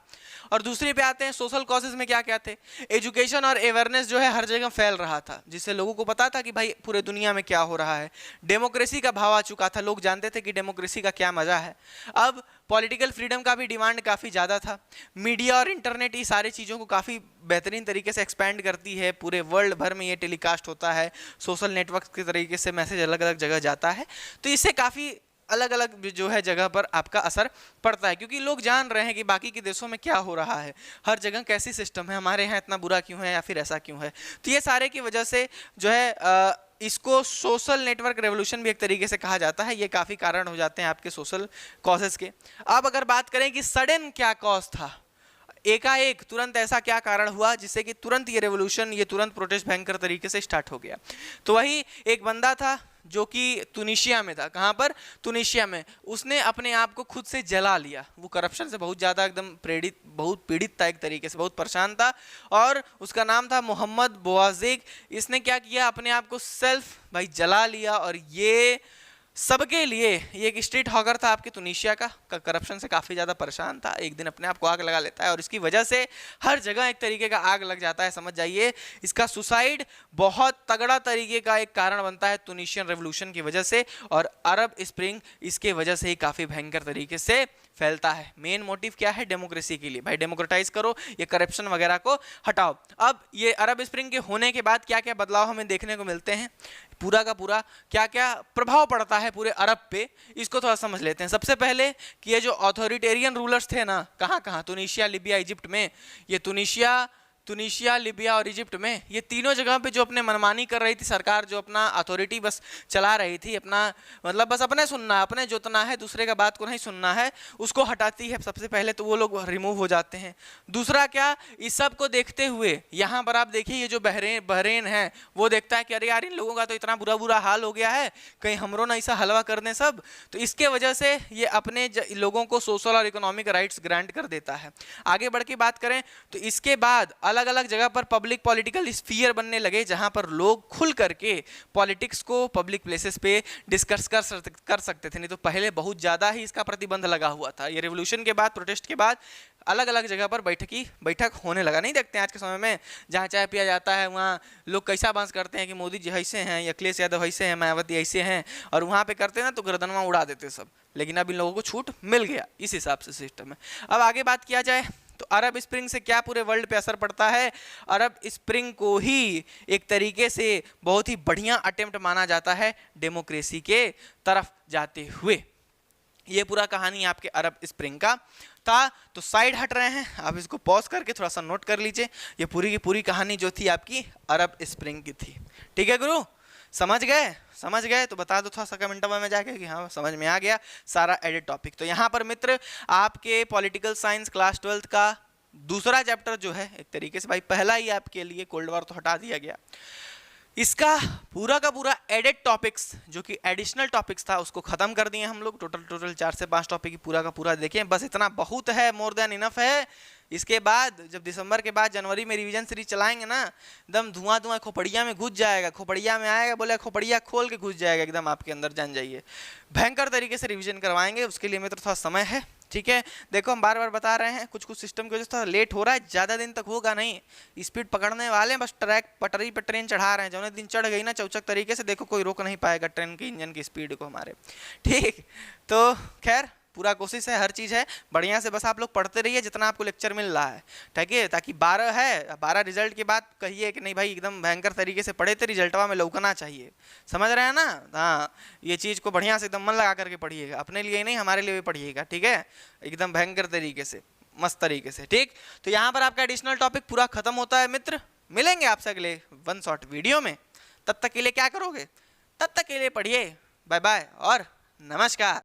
और दूसरे पे आते हैं सोशल कॉजेज में क्या क्या थे। एजुकेशन और अवेयरनेस जो है हर जगह फैल रहा था, जिससे लोगों को पता था कि भाई पूरे दुनिया में क्या हो रहा है। डेमोक्रेसी का भाव आ चुका था, लोग जानते थे कि डेमोक्रेसी का क्या मजा है। अब पॉलिटिकल फ्रीडम का भी डिमांड काफ़ी ज़्यादा था। मीडिया और इंटरनेट ये सारी चीज़ों को काफ़ी बेहतरीन तरीके से एक्सपैंड करती है, पूरे वर्ल्ड भर में ये टेलीकास्ट होता है, सोशल नेटवर्क के तरीके से मैसेज अलग अलग जगह जाता है, तो इससे काफ़ी अलग अलग जो है जगह पर आपका असर पड़ता है, क्योंकि लोग जान रहे हैं कि बाकी के देशों में क्या हो रहा है, हर जगह कैसी सिस्टम है, हमारे यहाँ इतना बुरा क्यों है या फिर ऐसा क्यों है। तो ये सारे की वजह से जो है इसको सोशल नेटवर्क रेवोल्यूशन भी एक तरीके से कहा जाता है। ये काफ़ी कारण हो जाते हैं आपके सोशल कॉजेस के। अब अगर बात करें कि सडन क्या कॉज था, एकाएक तुरंत ऐसा क्या कारण हुआ जिससे कि तुरंत ये रेवोल्यूशन, ये तुरंत प्रोटेस्ट भयंकर तरीके से स्टार्ट हो गया, तो वही एक बंदा था जो कि तुनीशिया में था। कहाँ पर? तुनीशिया में। उसने अपने आप को खुद से जला लिया। वो करप्शन से बहुत ज़्यादा एकदम बहुत पीड़ित था, एक तरीके से बहुत परेशान था, और उसका नाम था मोहम्मद बौआज़िक। इसने क्या किया, अपने आप को सेल्फ भाई जला लिया, और ये सबके लिए ये एक स्ट्रीट हॉकर था आपके तुनीशिया का, करप्शन से काफ़ी ज़्यादा परेशान था, एक दिन अपने आप को आग लगा लेता है, और इसकी वजह से हर जगह एक तरीके का आग लग जाता है। समझ जाइए, इसका सुसाइड बहुत तगड़ा तरीके का एक कारण बनता है तुनीशियन रेवोल्यूशन की वजह से, और अरब स्प्रिंग इसके वजह से ही काफ़ी भयंकर तरीके से फैलता है। मेन मोटिव क्या है? डेमोक्रेसी के लिए, भाई डेमोक्रेटाइज करो, ये करप्शन वगैरह को हटाओ। अब ये अरब स्प्रिंग के होने के बाद क्या क्या बदलाव हमें देखने को मिलते हैं, पूरा का पूरा क्या क्या प्रभाव पड़ता है पूरे अरब पे, इसको थोड़ा समझ लेते हैं। सबसे पहले कि ये जो अथॉरिटेरियन रूलर्स थे ना, कहाँ कहाँ, तुनीशिया, लिबिया, इजिप्ट में, ये तुनीशिया, लिबिया और इजिप्ट में, ये तीनों जगह पे जो अपने मनमानी कर रही थी सरकार, जो अपना अथॉरिटी बस चला रही थी, अपना मतलब बस अपने सुनना है, अपने जोतना है, दूसरे का बात को नहीं सुनना है, उसको हटाती है सबसे पहले, तो वो लोग रिमूव हो जाते हैं। दूसरा क्या, इस सब को देखते हुए यहाँ पर आप देखिए, ये जो बहरेन है वो देखता है कि अरे यार इन लोगों का तो इतना बुरा हाल हो गया है, कहीं हमरो ना ऐसा हलवा कर दें सब, तो इसके वजह से ये अपने लोगों को सोशल और इकोनॉमिक राइट्स ग्रांट कर देता है। आगे बढ़ के बात करें तो इसके बाद अलग अलग जगह पर पब्लिक पॉलिटिकल स्फीयर बनने लगे, जहां पर लोग खुल करके पॉलिटिक्स को पब्लिक प्लेसेस पे डिस्कस कर सकते थे। नहीं तो पहले बहुत ज़्यादा ही इसका प्रतिबंध लगा हुआ था। ये रेवोल्यूशन के बाद, प्रोटेस्ट के बाद अलग अलग जगह पर बैठक होने लगा। नहीं देखते हैं आज के समय में, जहाँ चाय पिया जाता है वहाँ लोग कैसा बांस करते हैं कि मोदी जी ऐसे हैं, अखिलेश यादव ऐसे हैं, मायावती ऐसे हैं, और वहाँ पे करते हैं ना तो गर्दनवा उड़ा देते सब। लेकिन अब इन लोगों को छूट मिल गया, इस हिसाब से सिस्टम है। अब आगे बात किया जाए तो अरब स्प्रिंग से क्या पूरे वर्ल्ड पे असर पड़ता है। अरब स्प्रिंग को ही एक तरीके से बहुत ही बढ़िया अटेम्प्ट माना जाता है डेमोक्रेसी के तरफ जाते हुए। ये पूरा कहानी आपके अरब स्प्रिंग का था। तो साइड हट रहे हैं, आप इसको पॉज करके थोड़ा सा नोट कर लीजिए। ये पूरी की पूरी कहानी जो थी आपकी अरब स्प्रिंग की थी। ठीक है गुरु, समझ गए तो बता दो थोड़ा सा कमेंटवा में जाके कि हाँ समझ में आ गया सारा एडिट टॉपिक। तो यहाँ पर मित्र आपके पॉलिटिकल साइंस क्लास 12th का दूसरा चैप्टर जो है, एक तरीके से भाई पहला ही आपके लिए कोल्ड वॉर तो हटा दिया गया, इसका पूरा का पूरा एडिट टॉपिक्स जो कि एडिशनल टॉपिक्स था उसको खत्म कर दिए हम लोग। टोटल 4 से 5 टॉपिक पूरा का पूरा देखें, बस इतना बहुत है, मोर देन इनफ है। इसके बाद जब दिसंबर के बाद जनवरी में रिवीजन सीरीज चलाएंगे ना, एकदम धुआं खोपड़िया में घुस जाएगा, खोपड़िया में आएगा, बोले खोपड़िया खोल के घुस जाएगा एकदम आपके अंदर, जान जाइए। भयंकर तरीके से रिवीजन करवाएंगे, उसके लिए मित्र थोड़ा समय है। ठीक है, देखो हम बार बार बता रहे हैं, कुछ सिस्टम की वजह से थोड़ा लेट हो रहा है, ज़्यादा दिन तक होगा नहीं, स्पीड पकड़ने वाले हैं, बस ट्रैक पटरी पर ट्रेन चढ़ा रहे हैं। जो दिन चढ़ गई ना चौचक तरीके से, देखो कोई रोक नहीं पाएगा ट्रेन के इंजन की स्पीड को हमारे। ठीक, तो खैर पूरा कोशिश है, हर चीज़ है बढ़िया से, बस आप लोग पढ़ते रहिए जितना आपको लेक्चर मिल रहा है। ठीक है, ताकि 12 है, 12 रिजल्ट के बाद कहिए कि नहीं भाई एकदम भयंकर तरीके से पढ़े थे, रिजल्टवा में लौकना चाहिए। समझ रहे हैं ना? हाँ, ये चीज़ को बढ़िया से एकदम मन लगा करके पढ़िएगा, अपने लिए ही नहीं हमारे लिए भी पढ़िएगा। ठीक है, एकदम भयंकर तरीके से, मस्त तरीके से। ठीक, तो यहाँ पर आपका एडिशनल टॉपिक पूरा खत्म होता है मित्र। मिलेंगे आपसे अगले वन शॉट वीडियो में, तब तक के लिए क्या करोगे? तब तक के लिए पढ़िए, बाय बाय और नमस्कार।